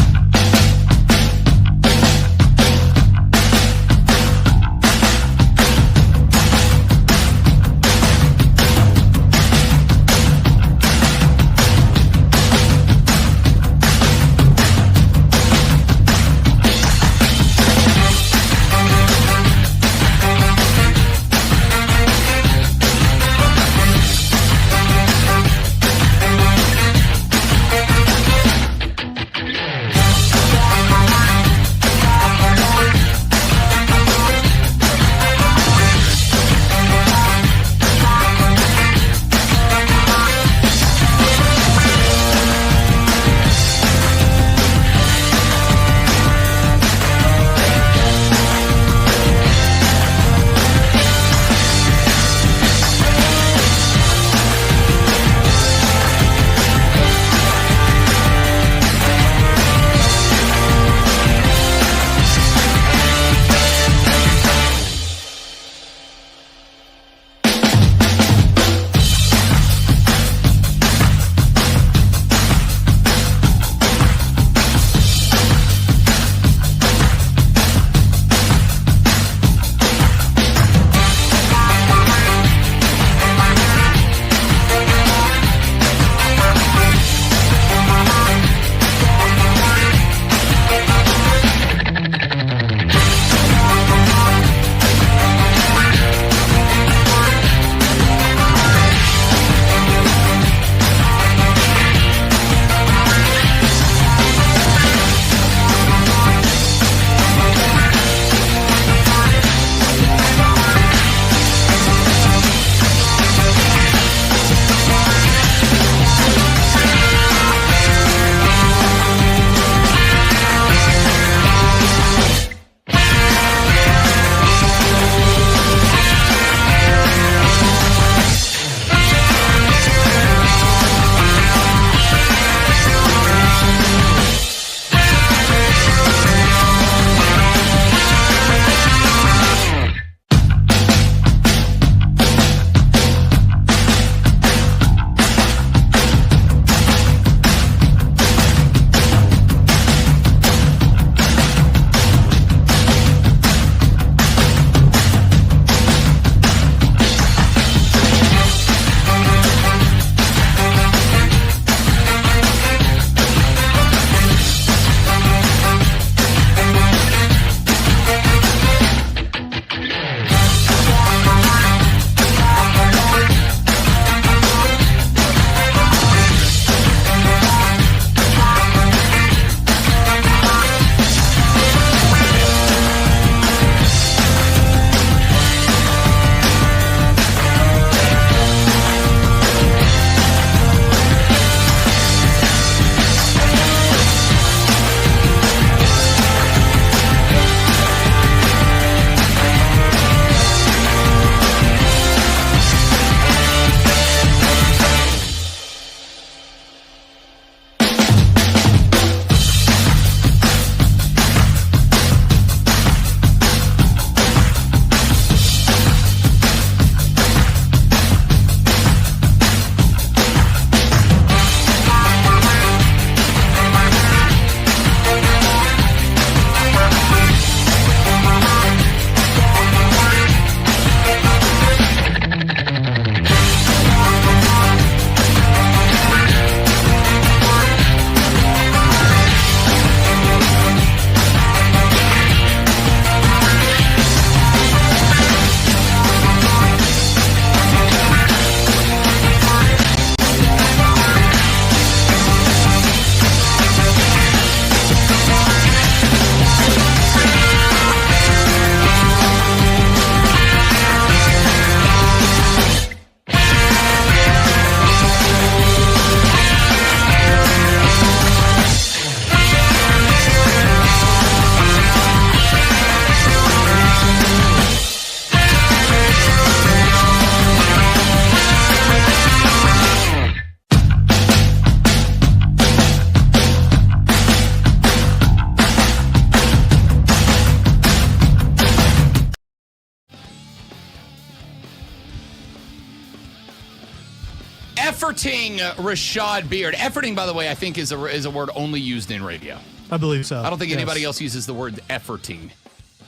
Efforting Rashad Beard. Efforting, by the way, I think is a word only used in radio. I believe so. I don't think Yes. anybody else uses the word efforting.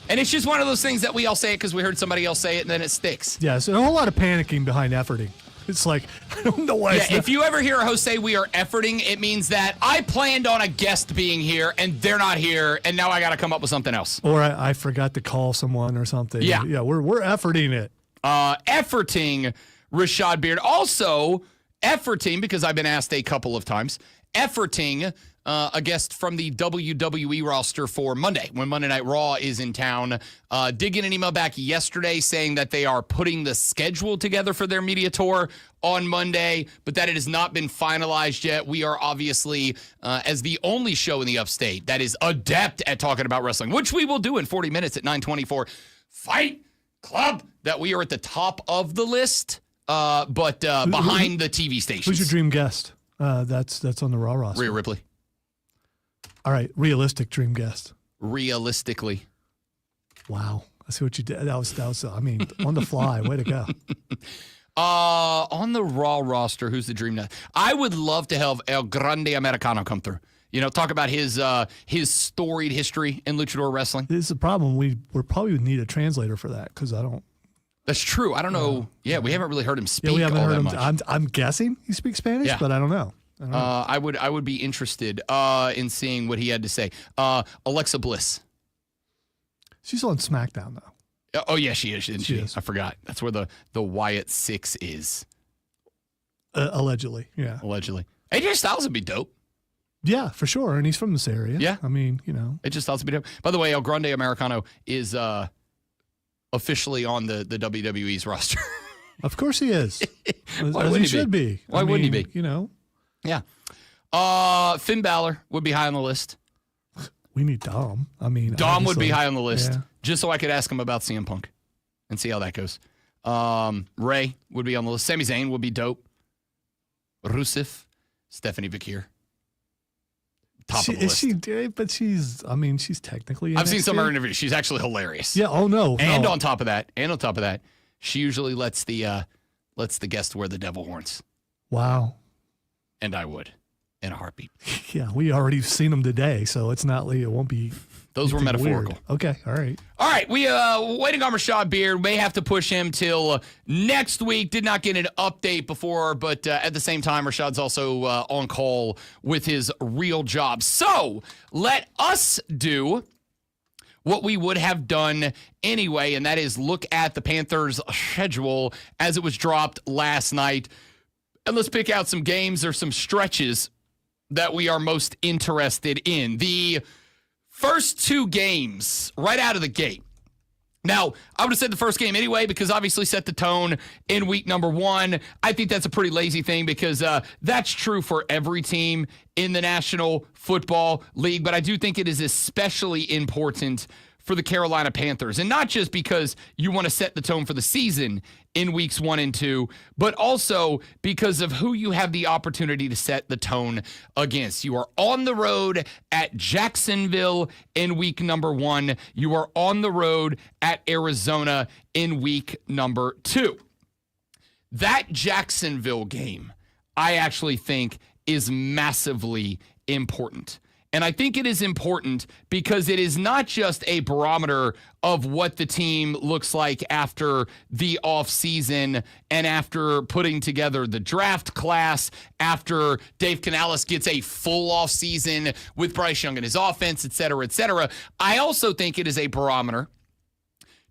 And it's just one of those things that we all say it because we heard somebody else say it and then it sticks. Yes, and a whole lot of panicking behind efforting. It's like, I don't know why. Yeah, if you ever hear a host say we are efforting, it means that I planned on a guest being here and they're not here, and now I got to come up with something else. Or I forgot to call someone or something. Yeah. Yeah, we're efforting it. Efforting Rashad Beard. Also, efforting, because I've been asked a couple of times, efforting a guest from the WWE roster for Monday, when Monday Night Raw is in town. Did get an email back yesterday saying that they are putting the schedule together for their media tour on Monday, but that it has not been finalized yet. We are obviously, as the only show in the upstate that is adept at talking about wrestling, which we will do in 40 minutes at 924 Fight Club, that we are at the top of the list, but behind the TV stations. Who's your dream guest? That's on the Raw roster. Rhea Ripley. All right, realistic dream guest. Realistically. Wow, I see what you did. That was. I mean, on the fly. Way to go. On the Raw roster, who's the dream guest? I would love to have El Grande Americano come through. You know, talk about his storied history in luchador wrestling. This is the problem. We probably would need a translator for that because I don't. That's true. I don't know. Yeah, we haven't really heard him speak Yeah, we haven't all heard that him. much. I'm guessing he speaks Spanish, Yeah. but I don't know. I would be interested in seeing what he had to say. Alexa Bliss. She's on SmackDown though. Oh yeah, she is, isn't she? She is. I forgot. That's where the Wyatt Six is, Allegedly, yeah. allegedly. AJ Styles would be dope. Yeah, for sure. And he's from this area. Yeah. I mean, you know. AJ Styles would be dope. By the way, El Grande Americano is officially on the WWE's roster. Of course he is. Why As wouldn't he he should be. Why wouldn't he be? You know, Yeah. Finn Balor would be high on the list. we need Dom. I mean, Dom would be obviously. high on the list, Yeah. just so I could ask him about CM Punk and see how that goes. Ray would be on the list. Sami Zayn would be dope. Rusev, Stephanie Bakir. Top of the list. But she's technically. I've seen some of her NXT. interviews. She's actually hilarious. Yeah. Oh no. And no. on top of that, she usually lets the guest wear the devil horns, Wow. and I would, in a heartbeat. Yeah, we already seen them today, so it's not like it won't be. Those were anything metaphorical. weird. Okay. All right. All right, we waiting on Rashad Beard. May have to push him till next week. Did not get an update before, but at the same time, Rashad's also on call with his real job. So let us do what we would have done anyway, and that is look at the Panthers' schedule as it was dropped last night. And let's pick out some games or some stretches that we are most interested in. The first two games right out of the gate. Now, I would have said the first game anyway because obviously set the tone in week number 1. I think that's a pretty lazy thing because that's true for every team in the National Football League, but I do think it is especially important for the Carolina Panthers, and not just because you want to set the tone for the season in weeks 1 and 2, but also because of who you have the opportunity to set the tone against. You are on the road at Jacksonville in week number 1. You are on the road at Arizona in week number 2. That Jacksonville game, I actually think, is massively important. And I think it is important because it is not just a barometer of what the team looks like after the offseason and after putting together the draft class, after Dave Canales gets a full offseason with Bryce Young and his offense, et cetera, et cetera. I also think it is a barometer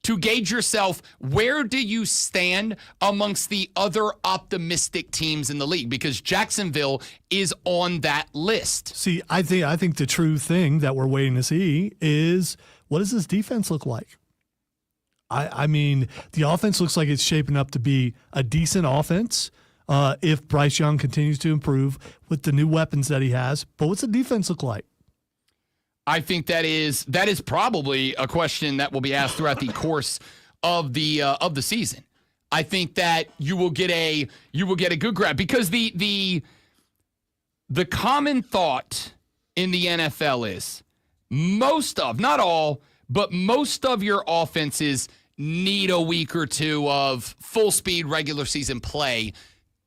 to gauge yourself, where do you stand amongst the other optimistic teams in the league? Because Jacksonville is on that list. See, I think the true thing that we're waiting to see is, what does this defense look like? I mean, the offense looks like it's shaping up to be a decent offense if Bryce Young continues to improve with the new weapons that he has. But what's the defense look like? I think that is probably a question that will be asked throughout the course of the season. I think that you will get a good grab because the common thought in the NFL is most of, not all, but most of your offenses need a week or two of full speed regular season play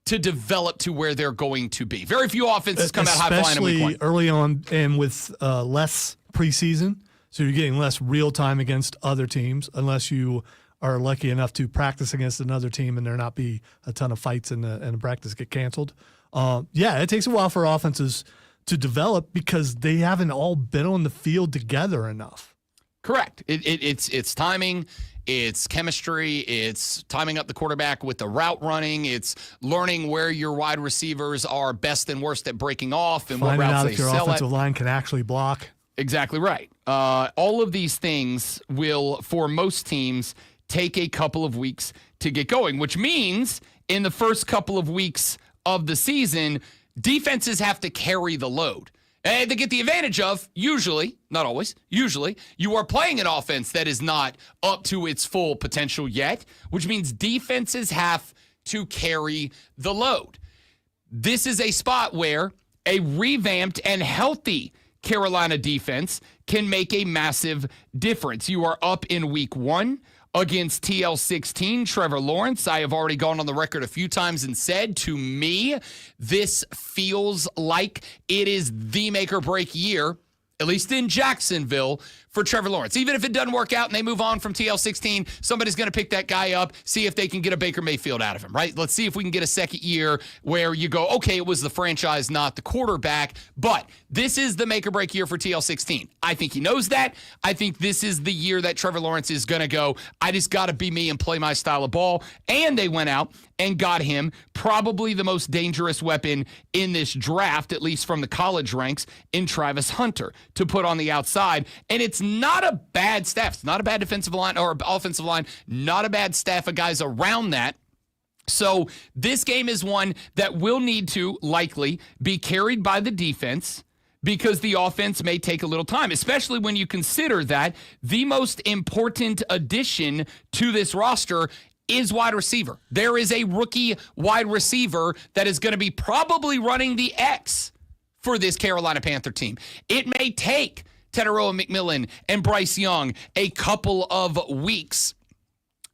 to develop to where they're going to be. Very few offenses come out high flying in week Especially one. early on and with less preseason. So you're getting less real time against other teams unless you are lucky enough to practice against another team and there not be a ton of fights and the practice get canceled. It takes a while for offenses to develop because they haven't all been on the field together enough. Correct. It's timing, it's chemistry, it's timing up the quarterback with the route running, it's learning where your wide receivers are best and worst at breaking off and Finding what routes out they if your sell offensive at. line can actually block. Exactly right. All of these things will, for most teams, take a couple of weeks to get going, which means in the first couple of weeks of the season, defenses have to carry the load. And they get the advantage of, usually, not always, usually, you are playing an offense that is not up to its full potential yet, which means defenses have to carry the load. This is a spot where a revamped and healthy Carolina defense can make a massive difference. You are up in week one against TL16, Trevor Lawrence. I have already gone on the record a few times and said, to me, this feels like it is the make or break year, at least in Jacksonville, for Trevor Lawrence. Even if it doesn't work out and they move on from TL16, somebody's going to pick that guy up, see if they can get a Baker Mayfield out of him, right? Let's see if we can get a second year where you go, okay, it was the franchise, not the quarterback, but this is the make or break year for TL16. I think he knows that. I think this is the year that Trevor Lawrence is going to go, I just got to be me and play my style of ball. And they went out and got him probably the most dangerous weapon in this draft, at least from the college ranks, in Travis Hunter to put on the outside. And it's not a bad staff. It's not a bad defensive line or offensive line, not a bad staff of guys around that. So this game is one that will need to likely be carried by the defense because the offense may take a little time, especially when you consider that the most important addition to this roster is wide receiver. There is a rookie wide receiver that is going to be probably running the X for this Carolina Panther team. It may take Teteroa McMillan and Bryce Young a couple of weeks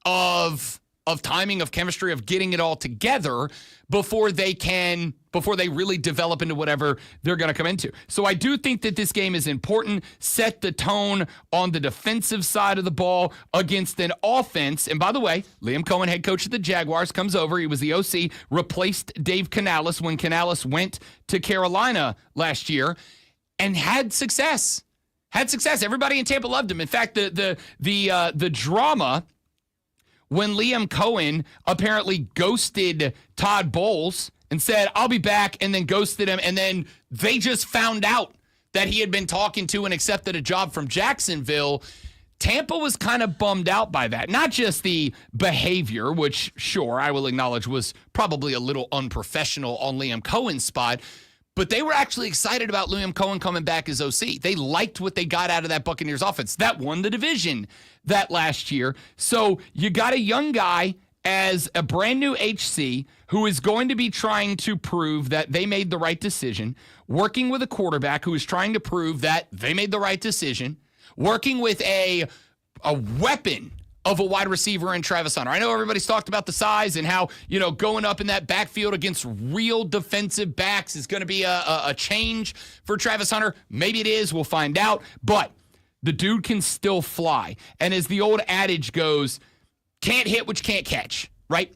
of timing, of chemistry, of getting it all together before they really develop into whatever they're going to come into. So I do think that this game is important. Set the tone on the defensive side of the ball against an offense. And by the way, Liam Cohen, head coach of the Jaguars, comes over. He was the OC, replaced Dave Canales when Canales went to Carolina last year and had success. Everybody in Tampa loved him. In fact, the drama when Liam Cohen apparently ghosted Todd Bowles and said, I'll be back, and then ghosted him, and then they just found out that he had been talking to and accepted a job from Jacksonville. Tampa was kind of bummed out by that. Not just the behavior, which, sure, I will acknowledge was probably a little unprofessional on Liam Cohen's spot, but they were actually excited about Liam Cohen coming back as OC. They liked what they got out of that Buccaneers offense. That won the division that last year. So you got a young guy as a brand new HC who is going to be trying to prove that they made the right decision, working with a quarterback who is trying to prove that they made the right decision, working with a weapon of a wide receiver in Travis Hunter. I know everybody's talked about the size and how, going up in that backfield against real defensive backs is going to be a change for Travis Hunter. Maybe it is. We'll find out. But the dude can still fly. And as the old adage goes, can't hit what you can't catch, right?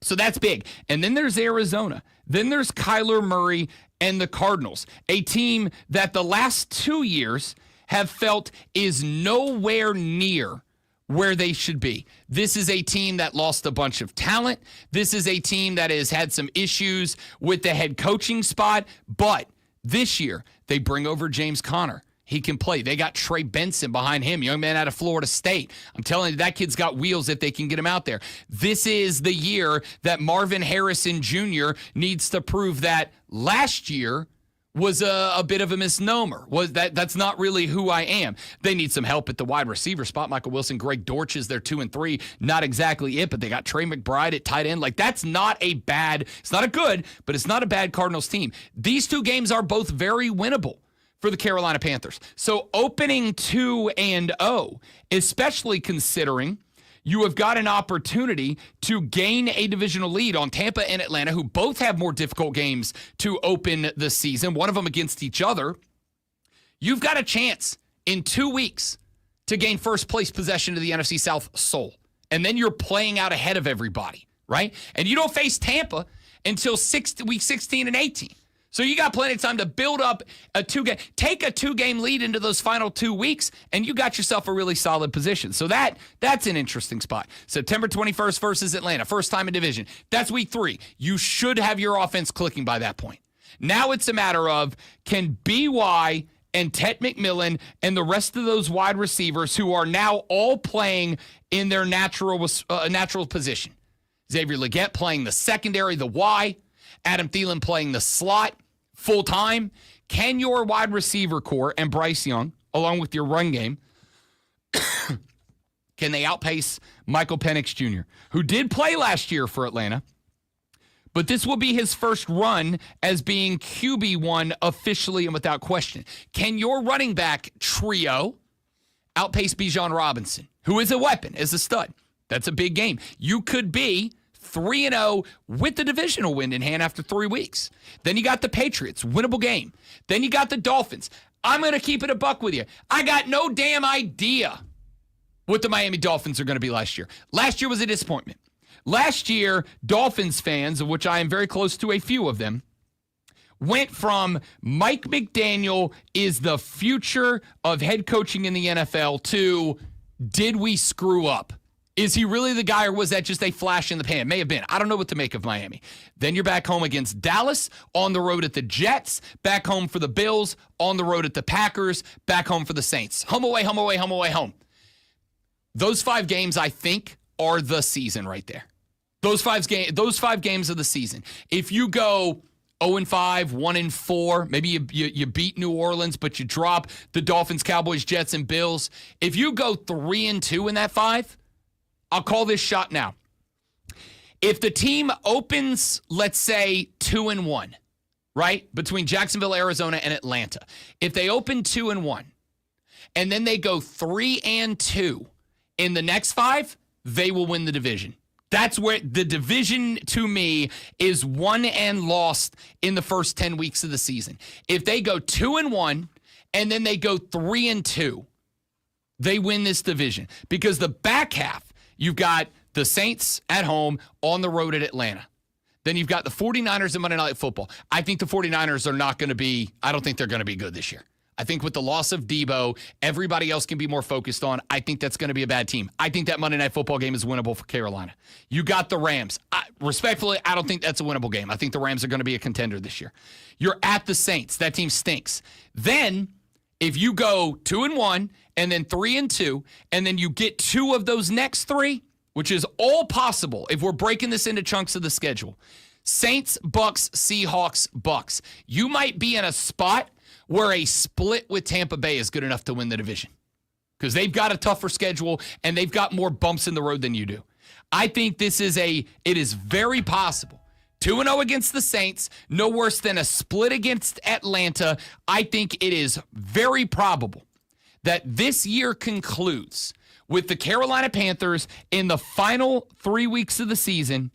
So that's big. And then there's Arizona. Then there's Kyler Murray and the Cardinals, a team that the last 2 years have felt is nowhere near where they should be. This is a team that lost a bunch of talent. This is a team that has had some issues with the head coaching spot. But this year, they bring over James Conner. He can play. They got Trey Benson behind him, young man out of Florida State. I'm telling you, that kid's got wheels if they can get him out there. This is the year that Marvin Harrison Jr. needs to prove that last year was a bit of a misnomer. That's not really who I am. They need some help at the wide receiver spot. Michael Wilson, Greg Dortch is their 2 and 3. Not exactly it, but they got Trey McBride at tight end. That's not it's not a good, but it's not a bad Cardinals team. These two games are both very winnable for the Carolina Panthers. So opening 2-0, especially considering you have got an opportunity to gain a divisional lead on Tampa and Atlanta, who both have more difficult games to open the season, one of them against each other. You've got a chance in 2 weeks to gain first place possession of the NFC South sole. And then you're playing out ahead of everybody, right? And you don't face Tampa until week 16 and 18. So you got plenty of time to build up take a 2-game lead into those final 2 weeks, and you got yourself a really solid position. So that's an interesting spot. September 21st versus Atlanta, first time in division. That's week 3. You should have your offense clicking by that point. Now it's a matter of, can BY and Ted McMillan and the rest of those wide receivers who are now all playing in their natural position. Xavier Legette playing the secondary, the Y. Adam Thielen playing the slot full time. Can your wide receiver core and Bryce Young, along with your run game, can they outpace Michael Penix Jr., who did play last year for Atlanta, but this will be his first run as being QB1 officially and without question. Can your running back trio outpace Bijan Robinson, who is a weapon, is a stud? That's a big game. You could be 3-0 with the divisional win in hand after 3 weeks. Then you got the Patriots, winnable game. Then you got the Dolphins. I'm going to keep it a buck with you. I got no damn idea what the Miami Dolphins are going to be last year. Last year was a disappointment. Last year, Dolphins fans, of which I am very close to a few of them, went from Mike McDaniel is the future of head coaching in the NFL to, did we screw up? Is he really the guy, or was that just a flash in the pan? May have been. I don't know what to make of Miami. Then you're back home against Dallas, on the road at the Jets, back home for the Bills, on the road at the Packers, back home for the Saints. Home away, home away, home away, home. Those 5 games, I think, are the season right there. Those 5 games of the season. If you go 0-5, 1-4, maybe you beat New Orleans, but you drop the Dolphins, Cowboys, Jets, and Bills. If you go 3-2 in that 5, I'll call this shot now. If the team opens, let's say, 2-1, right, between Jacksonville, Arizona, and Atlanta. If they open 2-1, and then they go 3-2 in the next 5, they will win the division. That's where the division, to me, is won and lost in the first 10 weeks of the season. If they go 2-1 and then they go 3-2, they win this division. Because the back half, you've got the Saints at home, on the road at Atlanta. Then you've got the 49ers in Monday Night Football. I think the 49ers are not going to be, I don't think they're going to be good this year. I think with the loss of Debo, everybody else can be more focused on. I think that's going to be a bad team. I think that Monday Night Football game is winnable for Carolina. You got the Rams. Respectfully, I don't think that's a winnable game. I think the Rams are going to be a contender this year. You're at the Saints. That team stinks. Then, if you go 2-1 and then 3-2, and then you get 2 of those next 3, which is all possible if we're breaking this into chunks of the schedule. Saints, Bucks, Seahawks, Bucks. You might be in a spot where a split with Tampa Bay is good enough to win the division, because they've got a tougher schedule and they've got more bumps in the road than you do. I think it is very possible. 2-0 against the Saints, no worse than a split against Atlanta. I think it is very probable that this year concludes with the Carolina Panthers in the final 3 weeks of the season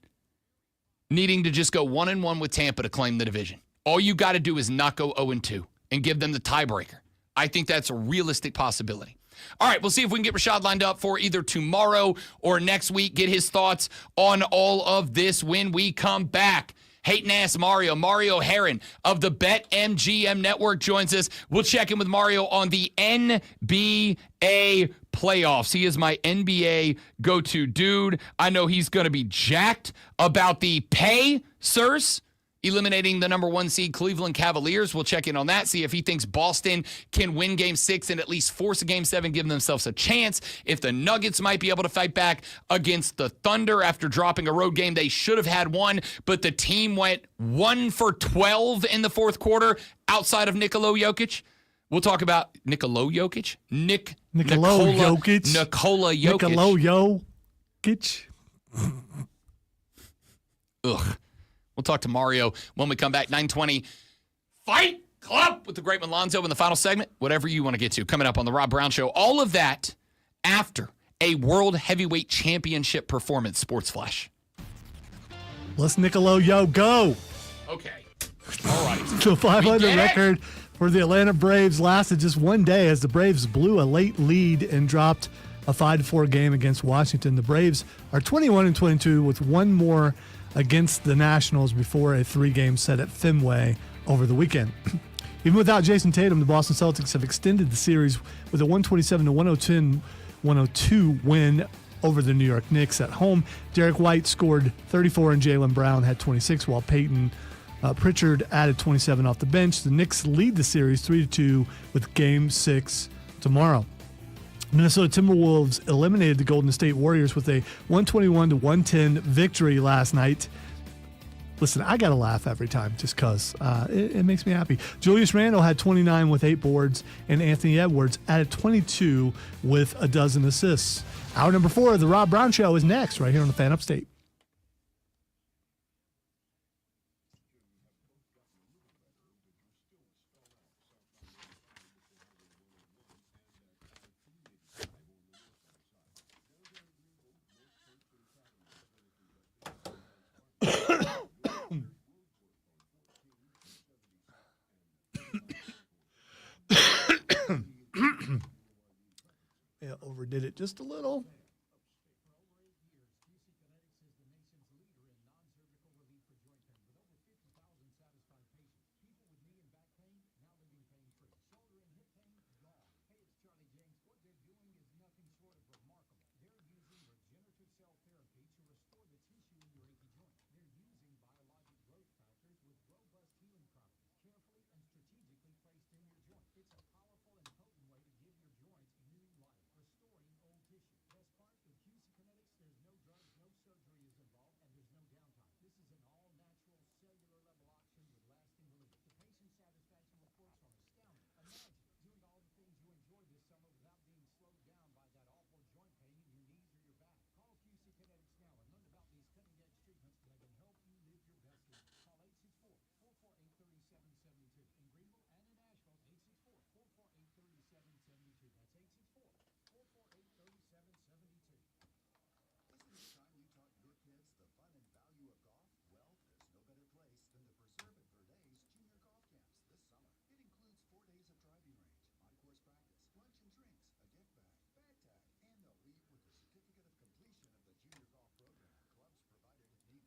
needing to just go 1-1 with Tampa to claim the division. All you got to do is not go 0-2 and give them the tiebreaker. I think that's a realistic possibility. All right, we'll see if we can get Rashad lined up for either tomorrow or next week, get his thoughts on all of this when we come back. Hating ass Mario Herron of the BetMGM Network joins us. We'll check in with Mario on the NBA playoffs. He is my NBA go-to dude. I know he's going to be jacked about the Pacers eliminating the number 1 seed Cleveland Cavaliers. We'll check in on that, see if he thinks Boston can win Game 6 and at least force a Game 7, giving themselves a chance. If the Nuggets might be able to fight back against the Thunder after dropping a road game they should have had won, but the team went 1 for 12 in the fourth quarter outside of Nikola Jokic. We'll talk about Nikola Jokic. Nikola Jokic. Ugh. We'll talk to Mario when we come back. 9:20. Fight Club with the great Malonzo in the final segment. Whatever you want to get to. Coming up on the Rob Brown Show. All of that after a World Heavyweight Championship performance? Sports Flash. Let's Nicolo, yo, go. Okay. All right. The 500 We get it. record for the Atlanta Braves lasted just one day as the Braves blew a late lead and dropped a 5-4 game against Washington. The Braves are 21-22 with one more against the Nationals before a 3-game set at Fenway over the weekend. Even without Jason Tatum, the Boston Celtics have extended the series with a 127-102 win over the New York Knicks at home. Derek White scored 34 and Jaylen Brown had 26, while Peyton Pritchard added 27 off the bench. The Knicks lead the series 3-2 with Game 6 tomorrow. Minnesota Timberwolves eliminated the Golden State Warriors with a 121-110 victory last night. Listen, I got to laugh every time just because it makes me happy. Julius Randle had 29 with 8 boards, and Anthony Edwards added 22 with a dozen assists. Hour number 4 of the Rob Brown Show is next, right here on the Fan Upstate. Yeah, overdid it just a little.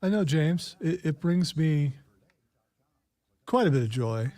I know, James. It brings me quite a bit of joy.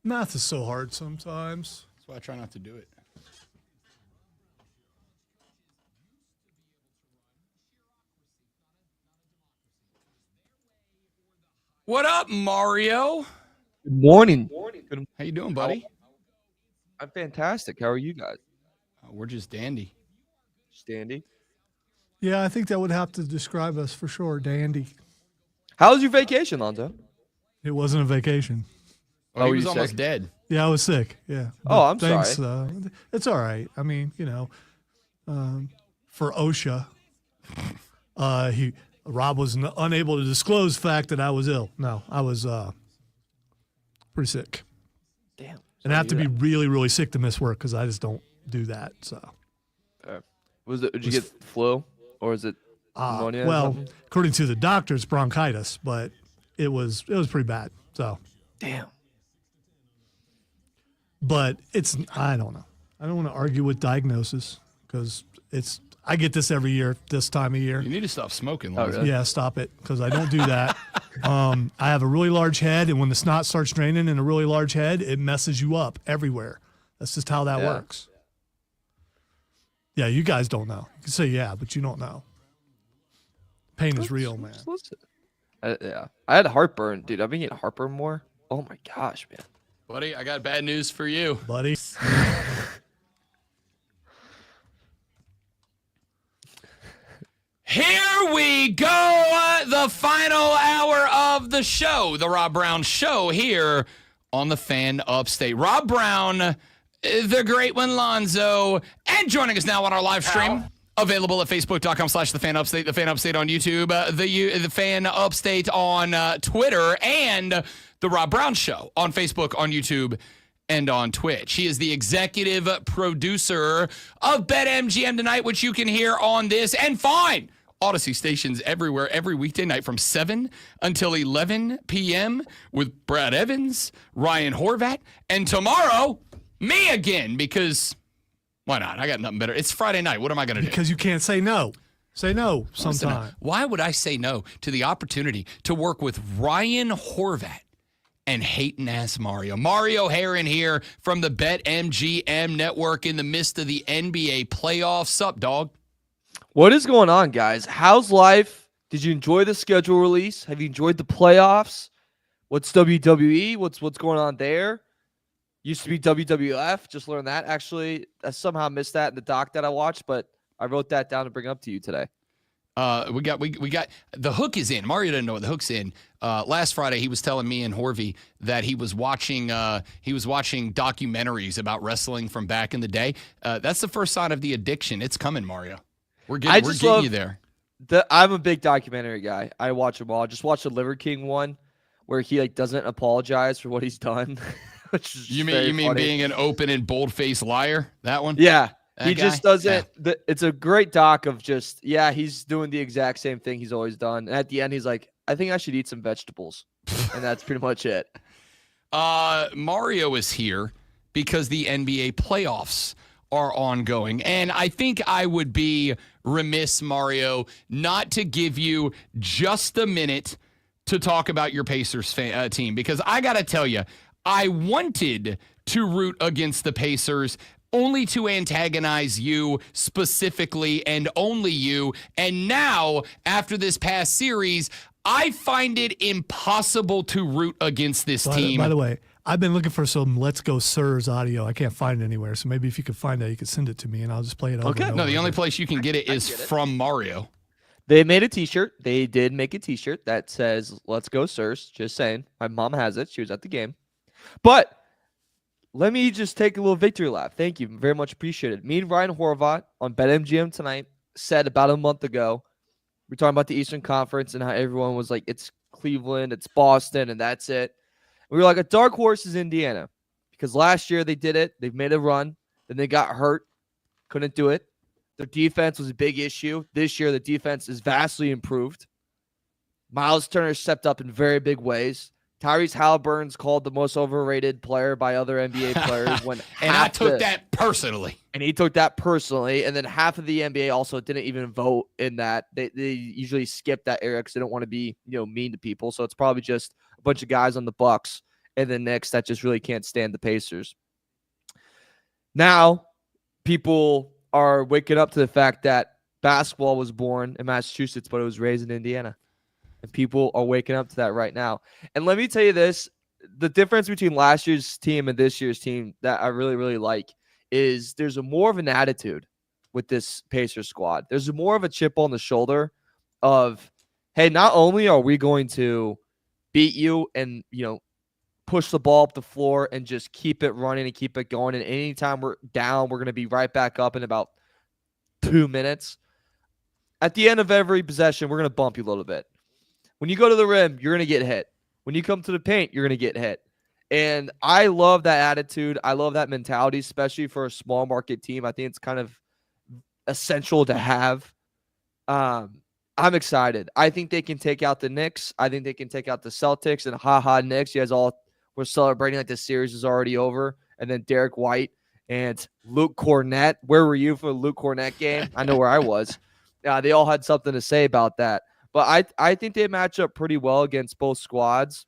Math is so hard sometimes. That's why I try not to do it. What up, Mario? Good morning. Good, How you doing, buddy? I'm fantastic. How are you guys? We're just dandy. Standy. Yeah, I think that would have to describe us for sure, dandy. How was your vacation, Lonzo? It wasn't a vacation. Oh, Oh, he were was you almost sick? dead. Yeah, I was sick. Yeah. Oh, I'm thanks, sorry. It's all right. I mean, for OSHA, Rob was unable to disclose the fact that I was ill. No, I was pretty sick. Damn. And I have to be really, really sick to miss work because I just don't do that. So, Was it? Did you get the flu, or is it pneumonia? or well, something? according to the doctors, bronchitis, but it was pretty bad. So, Damn. But I don't know. I don't want to argue with diagnosis because I get this every year, this time of year. You need to stop smoking, Oh, Lonzo. really? Yeah, stop it, because I don't do that. I have a really large head, and when the snot starts draining in a really large head, it messes you up everywhere. That's just how that Yeah. works. Yeah, you guys don't know. You can say yeah, but you don't know. Pain is real, man. Just listen. Yeah. I had heartburn, dude. I've been getting heartburn more. Oh my gosh, man. Buddy, I got bad news for you. Buddy. Here we go, the final hour of the show, the Rob Brown Show here on the Fan Upstate. Rob Brown, the great one, Lonzo, and joining us now on our live stream, available at facebook.com/the Fan Upstate, the Fan Upstate on YouTube, the Fan Upstate on Twitter, and the Rob Brown Show on Facebook, on YouTube, and on Twitch. He is the executive producer of BetMGM Tonight, which you can hear on this and find Odyssey stations everywhere every weekday night from 7 until 11 p.m. with Brad Evans, Ryan Horvat, and tomorrow, me again, because why not? I got nothing better. It's Friday night. What am I going to do? Because you can't say no. Say no Listen, sometime. why would I say no to the opportunity to work with Ryan Horvat and hating ass Mario? Mario Herron here from the BetMGM Network in the midst of the NBA playoffs. Sup, dog? What is going on, guys? How's life? Did you enjoy the schedule release? Have you enjoyed the playoffs? What's WWE? What's going on there? Used to be WWF. Just learned that. Actually, I somehow missed that in the doc that I watched, but I wrote that down to bring up to you today. We got the hook is in. Mario doesn't know what the hook's in. Last Friday he was telling me and Horvey that he was watching documentaries about wrestling from back in the day. That's the first sign of the addiction. It's coming, Mario. We're getting you there. I'm a big documentary guy. I watch them all. I just watched the Liver King one where he doesn't apologize for what he's done. Which is You very mean funny. being an open and bold-faced liar? That one? Yeah. That He guy? just doesn't. It's a great doc of just, he's doing the exact same thing he's always done. And at the end, he's like, I think I should eat some vegetables. And that's pretty much it. Mario is here because the NBA playoffs are ongoing. And I think I would be remiss, Mario, not to give you just a minute to talk about your Pacers team, because I got to tell you, I wanted to root against the Pacers only to antagonize you specifically and only you. And now, after this past series, I find it impossible to root against this team. By the way, I've been looking for some Let's Go Sirs audio. I can't find it anywhere. So maybe if you could find that, you could send it to me and I'll just play it over. Okay. and No, over the only again. place you can get it is from Mario. They made a t-shirt. They did make a t-shirt that says, Let's go, sirs. Just saying. My mom has it. She was at the game. But let me just take a little victory lap. Thank you. Very much appreciated. Me and Ryan Horvat on BetMGM Tonight said about a month ago, we're talking about the Eastern Conference and how everyone was like, it's Cleveland, it's Boston, and that's it. We were like, a dark horse is Indiana. Because last year they did it. They've made a run. Then they got hurt. Couldn't do it. Their defense was a big issue. This year, the defense is vastly improved. Miles Turner stepped up in very big ways. Tyrese Halliburton's called the most overrated player by other NBA players. When And I took that personally. And he took that personally. And then half of the NBA also didn't even vote in that. They usually skip that area because they don't want to be mean to people. So it's probably just a bunch of guys on the Bucks and the Knicks that just really can't stand the Pacers. Now, people are waking up to the fact that basketball was born in Massachusetts, but it was raised in Indiana. And people are waking up to that right now. And let me tell you this, the difference between last year's team and this year's team that I really, really like is there's more of an attitude with this Pacers squad. There's more of a chip on the shoulder of, hey, not only are we going to beat you and, push the ball up the floor and just keep it running and keep it going. And anytime we're down, we're going to be right back up in about 2 minutes. At the end of every possession, we're going to bump you a little bit. When you go to the rim, you're going to get hit. When you come to the paint, you're going to get hit. And I love that attitude. I love that mentality, especially for a small market team. I think it's kind of essential to have. I'm excited. I think they can take out the Knicks. I think they can take out the Celtics. And Knicks, you guys all were celebrating like the series is already over. and then Derek White and Luke Cornett. Where were you for the Luke Cornett game? I know where I was. They all had something to say about that. But I think they match up pretty well against both squads.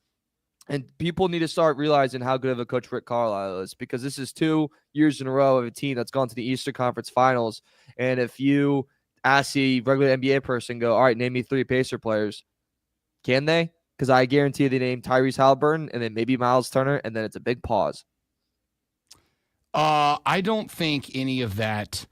And people need to start realizing how good of a coach Rick Carlisle is, because this is 2 years in a row of a team that's gone to the Eastern Conference Finals. And if you ask the regular NBA person, all right, name me 3 Pacer players, can they? Because I guarantee they name Tyrese Halliburton and then maybe Miles Turner, and then it's a big pause. I don't think any of that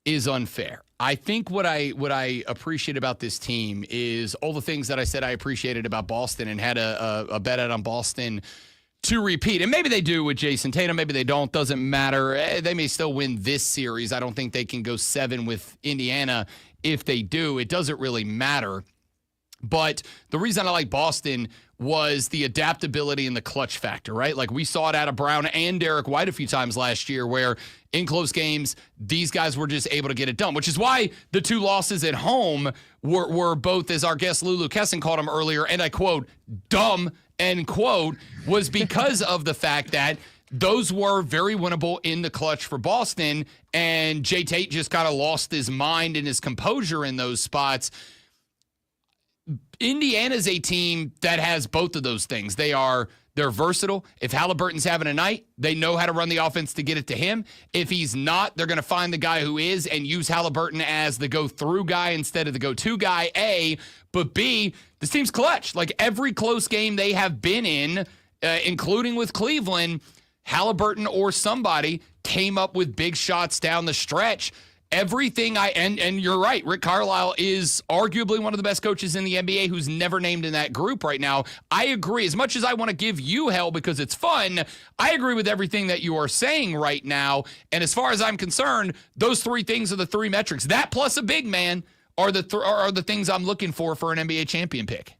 is unfair. I think what I appreciate about this team is all the things that I said I appreciated about Boston, and had a bet out on Boston to repeat. And maybe they do with Jason Tatum. Maybe they don't. Doesn't matter. They may still win this series. I don't think they can go 7 with Indiana. If they do, it doesn't really matter. But the reason I like Boston was the adaptability and the clutch factor, right? Like we saw it out of Brown and Derek White a few times last year, where in close games, these guys were just able to get it done, which is why the 2 losses at home were both, as our guest Lulu Kesson called them earlier, and I quote, dumb, end quote, was because of the fact that those were very winnable in the clutch for Boston, and Jay Tate just kind of lost his mind and his composure in those spots. Indiana's a team that has both of those things. They're versatile. If Halliburton's having a night, they know how to run the offense to get it to him. If he's not, they're going to find the guy who is and use Halliburton as the go-through guy instead of the go-to guy, A. But B, this team's clutch. Like every close game they have been in, including with Cleveland, Halliburton or somebody came up with big shots down the stretch. Everything and you're right, Rick Carlisle is arguably one of the best coaches in the NBA who's never named in that group right now. I agree. As much as I want to give you hell because it's fun, I agree with everything that you are saying right now. And as far as I'm concerned, those 3 things are the 3 metrics. That plus a big man are the things I'm looking for an NBA champion pick.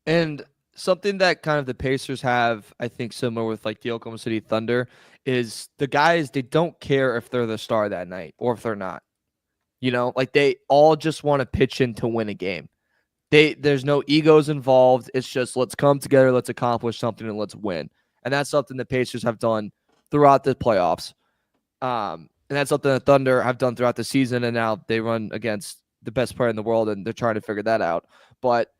And something that kind of the Pacers have, I think, similar with like the Oklahoma City Thunder, is the guys, they don't care if they're the star that night or if they're not. You know, like they all just want to pitch in to win a game. There's no egos involved. It's just let's come together, let's accomplish something, and let's win. And that's something the Pacers have done throughout the playoffs. And that's something the Thunder have done throughout the season, and now they run against the best player in the world, and they're trying to figure that out. But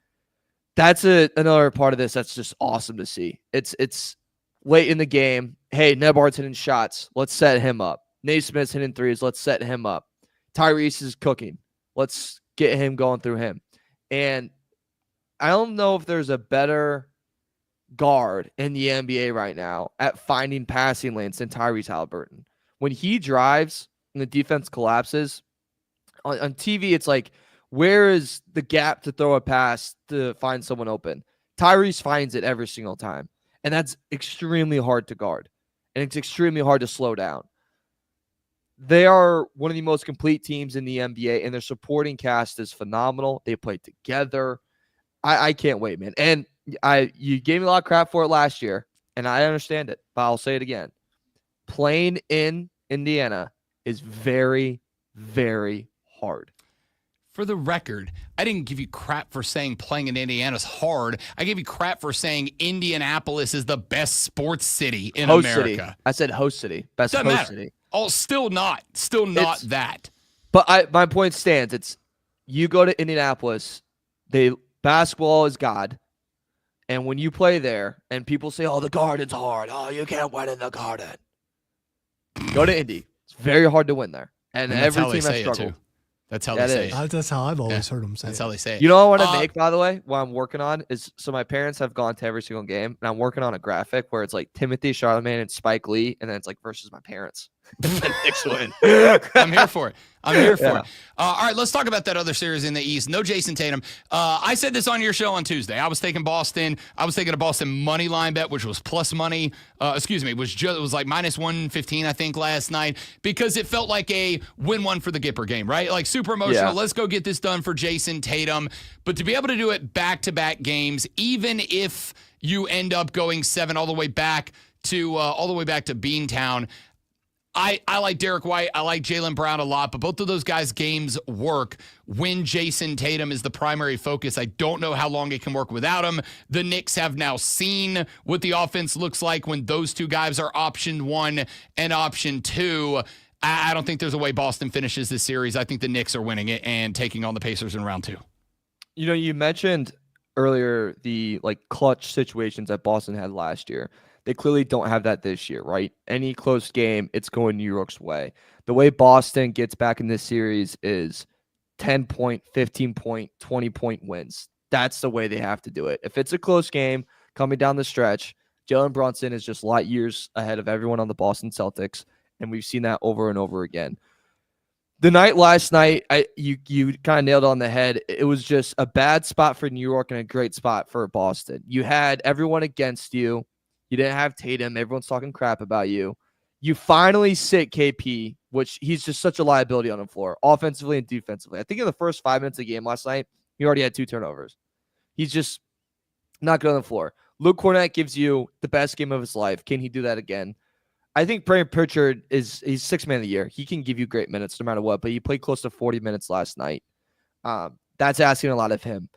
that's another part of this that's just awesome to see. It's late in the game. Hey, Nebard's hitting shots. Let's set him up. Naismith's hitting threes. Let's set him up. Tyrese is cooking. Let's get him going through him. And I don't know if there's a better guard in the NBA right now at finding passing lanes than Tyrese Halliburton. When he drives and the defense collapses, on TV, it's like, where is the gap to throw a pass to find someone open? Tyrese finds it every single time. And that's extremely hard to guard. And it's extremely hard to slow down. They are one of the most complete teams in the NBA, and their supporting cast is phenomenal. They play together. I can't wait, man. And you gave me a lot of crap for it last year, and I understand it, but I'll say it again. Playing in Indiana is very, very hard. For the record, I didn't give you crap for saying playing in Indiana's hard. I gave you crap for saying Indianapolis is the best sports city in Host America. City. I said host city. Best Doesn't host matter. city. Oh, still not that. But my point stands. It's you go to Indianapolis, basketball is God. And when you play there and people say, oh, the Garden's hard. Oh, you can't win in the Garden. Go to Indy. It's very hard to win there. And that's every how they team has say it, struggled. too. That's how they say is. it. That's how I've always heard them say That's it. how they say it. You know what I want to make, by the way, what I'm working on is, so my parents have gone to every single game, and I'm working on a graphic where it's like Timothy Charlemagne and Spike Lee, and then it's like versus my parents. Next win. I'm here for it. I'm here for it. All right, let's talk about that other series in the East. No Jason Tatum. I said this on your show on Tuesday. I was taking Boston. I was taking a Boston money line bet, which was plus money. It was like minus 115, I think, last night, because it felt like a win-one for the Gipper game, right? Like super emotional. Yeah. Let's go get this done for Jason Tatum. But to be able to do it back-to-back games, even if you end up going 7 all the way back to Beantown, I like Derek White. I like Jaylen Brown a lot, but both of those guys' games work when Jason Tatum is the primary focus. I don't know how long it can work without him. The Knicks have now seen what the offense looks like when those two guys are option one and option two. I don't think there's a way Boston finishes this series. I think the Knicks are winning it and taking on the Pacers in round two. You know, you mentioned earlier the clutch situations that Boston had last year. They clearly don't have that this year, right? Any close game, it's going New York's way. The way Boston gets back in this series is 10-point, 15-point, 20-point wins. That's the way they have to do it. If it's a close game coming down the stretch, Jalen Brunson is just light years ahead of everyone on the Boston Celtics, and we've seen that over and over again. The night last night, you kind of nailed it on the head. It was just a bad spot for New York and a great spot for Boston. You had everyone against you. You didn't have Tatum. Everyone's talking crap about you. You finally sit KP, which he's just such a liability on the floor, offensively and defensively. I think in the first 5 minutes of the game last night, he already had 2 turnovers. He's just not good on the floor. Luke Cornett gives you the best game of his life. Can he do that again? I think Brandon Pritchard he's 6th man of the year. He can give you great minutes no matter what, but he played close to 40 minutes last night. That's asking a lot of him.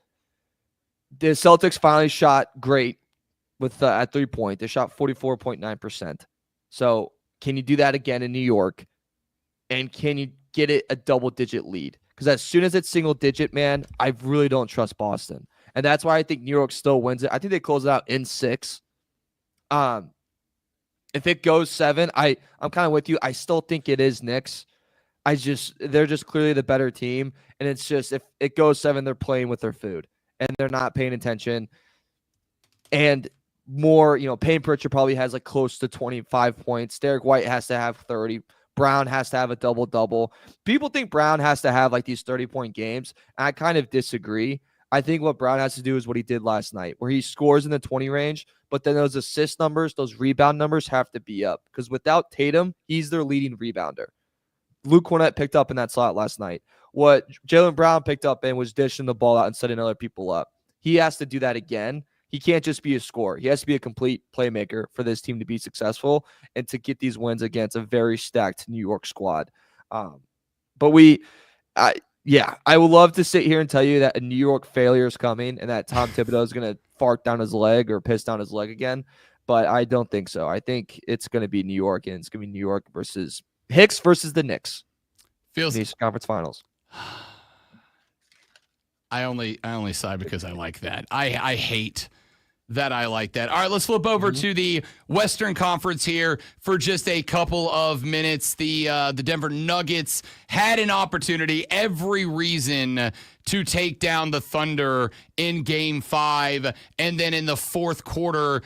The Celtics finally shot great with at 3-point. They shot 44.9%. So can you do that again in New York? And can you get it a double-digit lead? Because as soon as it's single-digit, man, I really don't trust Boston. And that's why I think New York still wins it. I think they close it out in 6. If it goes 7, I'm kind of with you. I still think it is Knicks. They're just clearly the better team. And it's just, if it goes 7, they're playing with their food. And they're not paying attention. And more, Payne Pritchard probably has close to 25 points. Derek White has to have 30. Brown has to have a double-double. People think Brown has to have these 30-point games. And I kind of disagree. I think what Brown has to do is what he did last night, where he scores in the 20 range, but then those assist numbers, those rebound numbers have to be up. Because without Tatum, he's their leading rebounder. Luke Cornett picked up in that slot last night. What Jaylen Brown picked up in was dishing the ball out and setting other people up. He has to do that again. He can't just be a scorer. He has to be a complete playmaker for this team to be successful and to get these wins against a very stacked New York squad. I would love to sit here and tell you that a New York failure is coming and that Tom Thibodeau is going to fart down his leg or piss down his leg again, but I don't think so. I think it's going to be New York, and it's going to be New York versus Hicks versus the Knicks. Feels in these conference finals. I only sigh because I like that. I hate that I like that. All right, let's flip over to the Western Conference here for just a couple of minutes. The Denver Nuggets had an opportunity, every reason to take down the Thunder in Game 5, and then in the fourth quarter,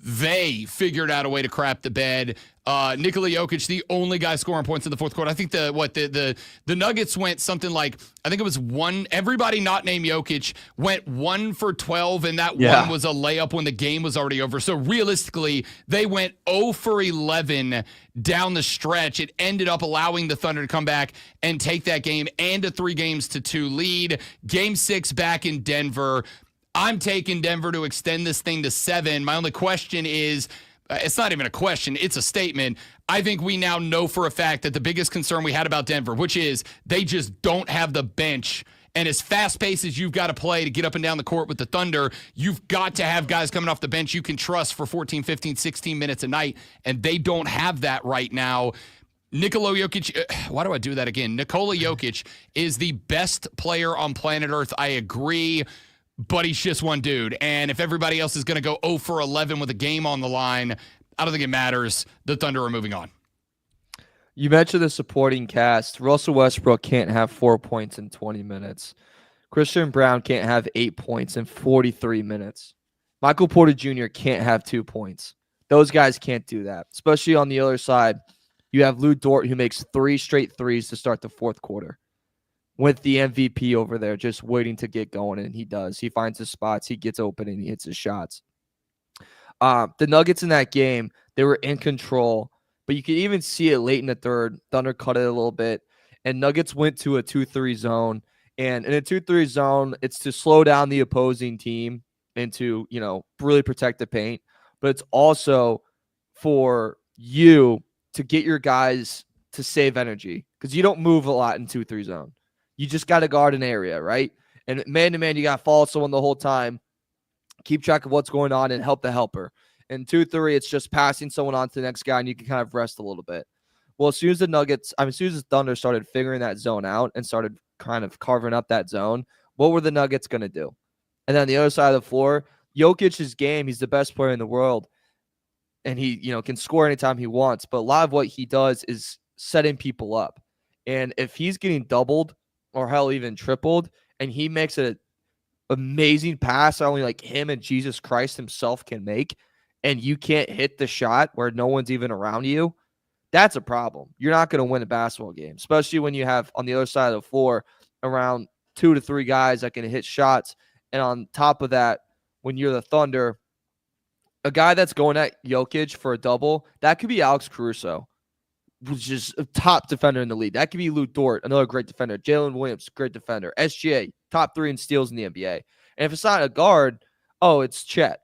they figured out a way to crap the bed. Nikola Jokic, the only guy scoring points in the fourth quarter. I think the Nuggets went something like, I think it was everybody not named Jokic went 1 for 12, and that one was a layup when the game was already over. So realistically, they went 0 for 11 down the stretch. It ended up allowing the Thunder to come back and take that game and a 3-2 lead. Game 6 back in Denver. I'm taking Denver to extend this thing to 7. My only question is, it's not even a question, it's a statement. I think we now know for a fact that the biggest concern we had about Denver, which is they just don't have the bench. And as fast-paced as you've got to play to get up and down the court with the Thunder, you've got to have guys coming off the bench you can trust for 14, 15, 16 minutes a night, and they don't have that right now. Nikola Jokic, why do I do that again? Nikola Jokic is the best player on planet Earth. I agree. But he's just one dude. And if everybody else is going to go 0 for 11 with a game on the line, I don't think it matters. The Thunder are moving on. You mentioned the supporting cast. Russell Westbrook can't have 4 points in 20 minutes. Christian Brown can't have 8 points in 43 minutes. Michael Porter Jr. can't have 2 points. Those guys can't do that. Especially on the other side, you have Lou Dort, who makes 3 straight threes to start the fourth quarter. With the MVP over there just waiting to get going, and he does. He finds his spots, he gets open, and he hits his shots. The Nuggets in that game, they were in control, but you could even see it late in the third. Thunder cut it a little bit, and Nuggets went to a 2-3 zone. And in a 2-3 zone, it's to slow down the opposing team and to, really protect the paint. But it's also for you to get your guys to save energy because you don't move a lot in 2-3 zone. You just got to guard an area, right? And man to man, you got to follow someone the whole time, keep track of what's going on, and help the helper. In 2-3, it's just passing someone on to the next guy, and you can kind of rest a little bit. Well, as soon as the Thunder started figuring that zone out and started kind of carving up that zone, what were the Nuggets going to do? And then on the other side of the floor, Jokic's game, he's the best player in the world, and he can score anytime he wants. But a lot of what he does is setting people up. And if he's getting doubled or hell even tripled, and he makes an amazing pass only like him and Jesus Christ himself can make, and you can't hit the shot where no one's even around you, that's a problem. You're not going to win a basketball game, especially when you have on the other side of the floor around 2 to 3 guys that can hit shots. And on top of that, when you're the Thunder, a guy that's going at Jokic for a double, that could be Alex Caruso, which is a top defender in the league. That could be Lou Dort, another great defender. Jalen Williams, great defender. SGA, top 3 in steals in the NBA. And if it's not a guard, it's Chet.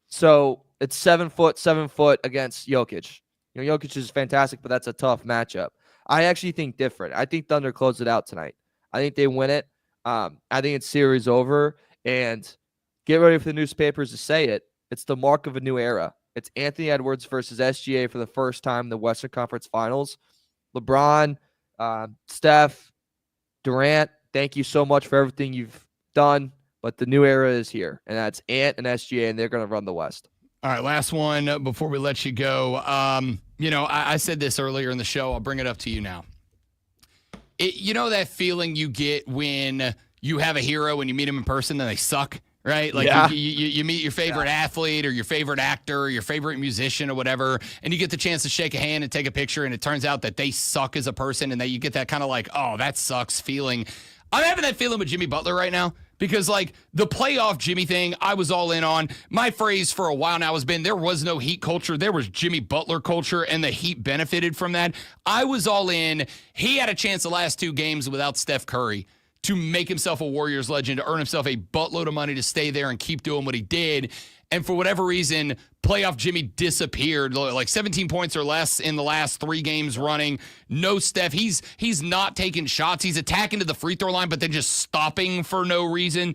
So it's 7 foot against Jokic. Jokic is fantastic, but that's a tough matchup. I actually think different. I think Thunder close it out tonight. I think they win it. I think it's series over. And get ready for the newspapers to say it. It's the mark of a new era. It's Anthony Edwards versus SGA for the first time in the Western Conference Finals. LeBron, Steph, Durant, thank you so much for everything you've done. But the new era is here, and that's Ant and SGA, and they're going to run the West. All right, last one before we let you go. I said this earlier in the show. I'll bring it up to you now. That feeling you get when you have a hero and you meet him in person and they suck, right? Like you meet your favorite athlete or your favorite actor or your favorite musician or whatever, and you get the chance to shake a hand and take a picture, and it turns out that they suck as a person, and that you get that kind of like, oh, that sucks feeling. I'm having that feeling with Jimmy Butler right now. Because, like, the playoff Jimmy thing, I was all in on. My phrase for a while now has been there was no Heat culture. There was Jimmy Butler culture, and the Heat benefited from that. I was all in. He had a chance the last 2 games without Steph Curry to make himself a Warriors legend, to earn himself a buttload of money to stay there and keep doing what he did. And for whatever reason, playoff Jimmy disappeared, like 17 points or less in the last 3 games running. No Steph. He's not taking shots. He's attacking to the free throw line, but then just stopping for no reason.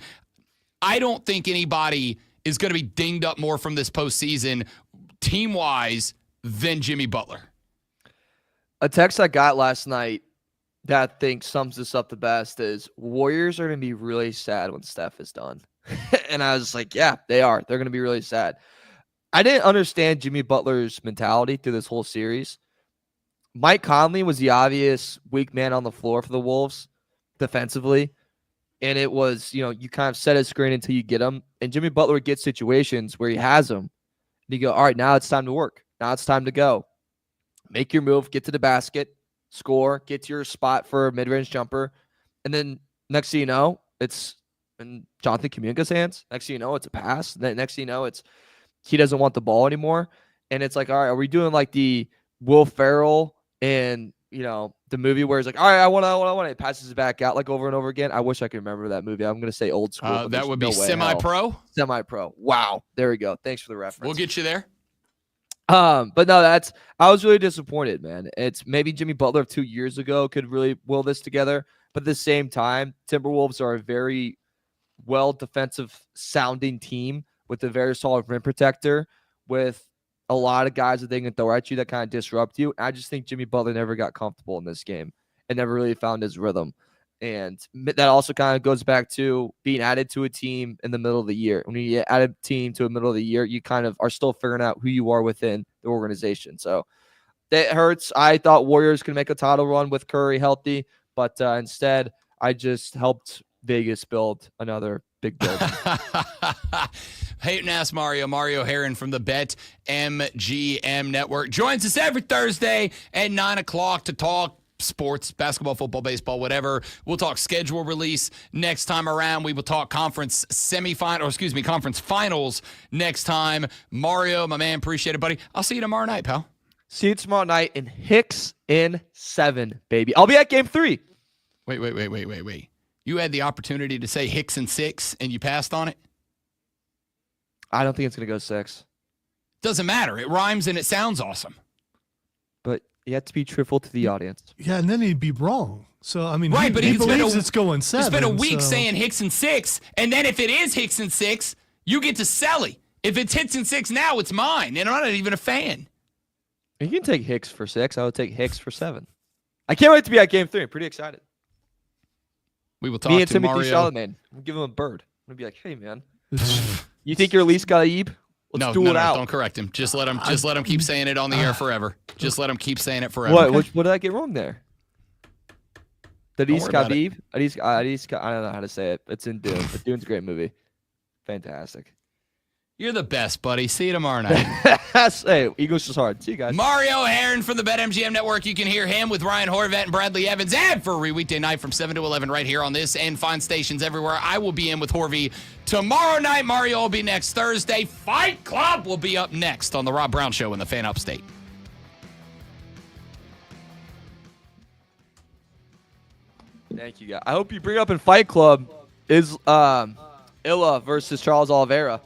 I don't think anybody is going to be dinged up more from this postseason team-wise than Jimmy Butler. A text I got last night that I think sums this up the best is Warriors are going to be really sad when Steph is done. And I was like, yeah, they are. They're going to be really sad. I didn't understand Jimmy Butler's mentality through this whole series. Mike Conley was the obvious weak man on the floor for the Wolves defensively. And it was, you kind of set a screen until you get him. And Jimmy Butler gets situations where he has him. And you go, all right, now it's time to work. Now it's time to go. Make your move, get to the basket, score, get to your spot for a mid-range jumper. And then next thing you know, it's in Jonathan Kuminga's hands. Next thing you know, it's a pass. Then next thing you know, it's he doesn't want the ball anymore. And it's like, all right, are we doing like the Will Ferrell and, the movie where he's like, all right, I want it. Passes it back out like over and over again. I wish I could remember that movie. I'm going to say old school. That would be Semi-Pro? Semi-Pro. Wow. There we go. Thanks for the reference. We'll get you there. But no, I was really disappointed, man. It's maybe Jimmy Butler of 2 years ago could really will this together. But at the same time, Timberwolves are a very well defensive sounding team with a very solid rim protector, with a lot of guys that they can throw at you that kind of disrupt you. I just think Jimmy Butler never got comfortable in this game and never really found his rhythm. And that also kind of goes back to being added to a team in the middle of the year. When you get added a team to the middle of the year, you kind of are still figuring out who you are within the organization. So that hurts. I thought Warriors could make a title run with Curry healthy, but instead I just helped Vegas build another big building. Hayden asked Mario Herron from the Bet MGM Network joins us every Thursday at 9 o'clock to talk sports, basketball, football, baseball, whatever. We'll talk schedule release next time around. We will talk conference finals next time. Mario, my man, appreciate it, buddy. I'll see you tomorrow night, pal. See you tomorrow night in Hicks in 7, baby. I'll be at game 3. Wait. You had the opportunity to say Hicks in 6 and you passed on it? I don't think it's going to go 6. Doesn't matter. It rhymes and it sounds awesome. But You have to be truthful to the audience. Yeah, and then he'd be wrong. So I mean, Right, he, but he he's been believes a- it's going 7. It's been a week so- saying Hickson 6, and then if it is Hickson 6, you get to Selly. If it's Hickson 6 now, it's mine, and I'm not even a fan. You can take Hicks for 6. I would take Hicks for 7. I can't wait to be at Game 3. I'm pretty excited. We will talk Me and to Timothy Mario. Chalamet. I'm give him a bird. I'm gonna be like, hey man, you think you're Elise Gaib? Let's do it out. Don't correct him. Just let him keep saying it on the air forever. Just let him keep saying it forever. What? What did I get wrong there? Adis worry about it. Khabib? Adis, I don't know how to say it. It's in Dune. But Dune's a great movie. Fantastic. You're the best, buddy. See you tomorrow night. Hey, Eagles is hard. See you guys. Mario Heron from the BetMGM Network. You can hear him with Ryan Horvat and Bradley Evans every weekday night from 7 to 11 right here on this and fine stations everywhere. I will be in with Horvey tomorrow night. Mario will be next Thursday. Fight Club will be up next on the Rob Brown Show in the Fan Upstate. Thank you, guys. I hope you bring up in Fight Club is Illa versus Charles Oliveira.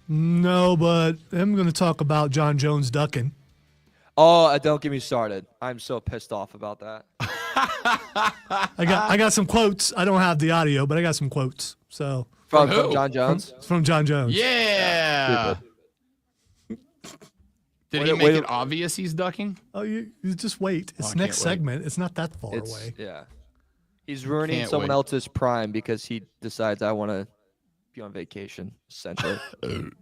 No, but I'm going to talk about John Jones ducking. Oh, don't get me started. I'm so pissed off about that. I got some quotes. I don't have the audio, but I got some quotes. So From who? John Jones? it's from John Jones. Yeah. Did he Wait, make wait. it obvious he's ducking? Oh, you just wait. It's I next can't wait. segment. It's not that far It's, away. yeah. He's ruining Can't someone wait. else's prime because he decides I want to be on vacation, essentially.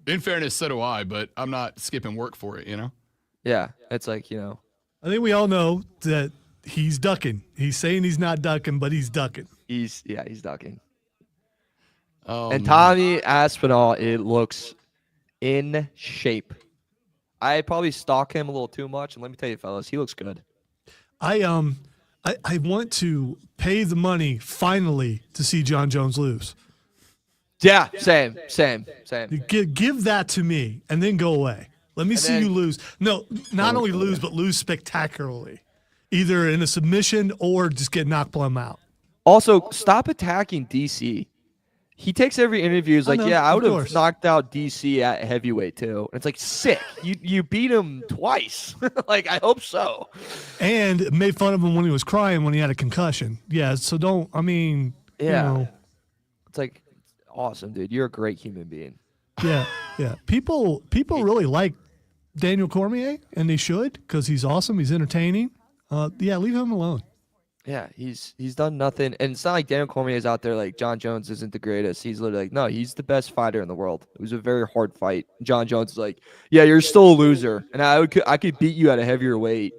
In fairness, so do I, but I'm not skipping work for it, you know? Yeah. It's like, you know, I think we all know that he's ducking. He's saying he's not ducking, but he's ducking. he's ducking. Oh, And man. Tommy Aspinall, it looks in shape. I probably stalk him a little too much, and let me tell you, fellas, he looks good. I want to pay the money finally to see John Jones lose. Yeah, same. Give that to me and then go away. Let me see then- you lose. No, not only lose, but lose spectacularly. Either in a submission or just get knocked plumb out. Also, stop attacking DC. He takes every interview. He's like, know, yeah, I of would have course. knocked out DC at heavyweight too. And it's like, sick. You beat him twice. Like, I hope so. And made fun of him when he was crying when he had a concussion. Yeah, so don't, Yeah. you know, It's like, awesome, dude. You're a great human being. yeah. People really like Daniel Cormier, and they should because he's awesome. He's entertaining. Yeah, leave him alone. Yeah, he's done nothing. And it's not like Daniel Cormier is out there like John Jones isn't the greatest. He's literally like, no, he's the best fighter in the world. It was a very hard fight. John Jones is like, yeah, you're still a loser. And I could beat you at a heavier weight.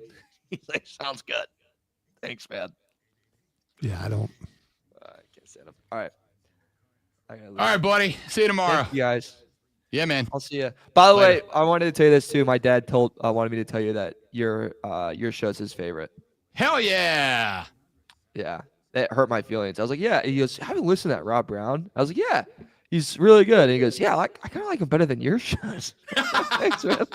He's like, sounds good. Thanks, man. Yeah, I don't. I can't stand him. All right. I gotta leave. All right, buddy. See you tomorrow. Thank you guys. Yeah, man. I'll see you. By the Later. way, I wanted to tell you this too. My dad wanted me to tell you that your show's his favorite. Hell yeah. Yeah, that hurt my feelings. I was like, yeah. He goes, haven't listened to that Rob Brown. I was like, yeah, he's really good. And he goes, yeah, I kind of like him better than your shows. Thanks, man.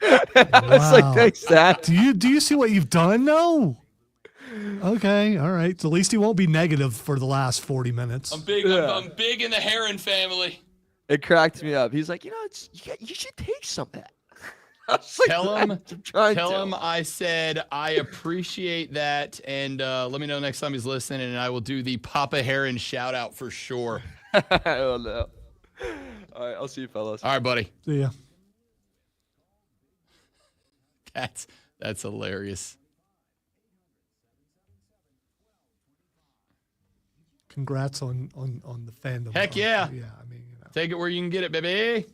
I was like, Wow. thanks, Dad. Do you see what you've done? No. Okay, all right. So at least he won't be negative for the last 40 minutes. I'm big. Yeah. I'm big in the Heron family. It cracked me up. He's like, you know, you should take some of that. I was like, Tell him. I'm trying Tell to. him I said I appreciate that, and let me know next time he's listening, and I will do the Papa Heron shout out for sure. I don't know. All right, I'll see you, fellas. All right, buddy. See ya. That's hilarious. Congrats on the fandom. Heck yeah. Yeah, I mean, you know. Take it where you can get it, baby.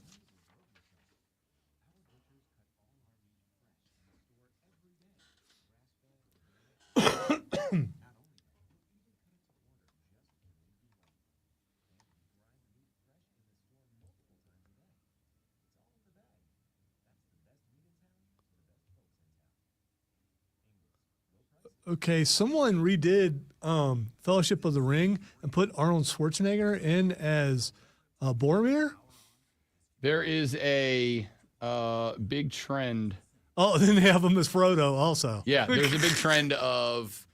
Okay, someone redid Fellowship of the Ring and put Arnold Schwarzenegger in as Boromir. There is a big trend. Oh, then they have him as Frodo also. Yeah, there's a big trend of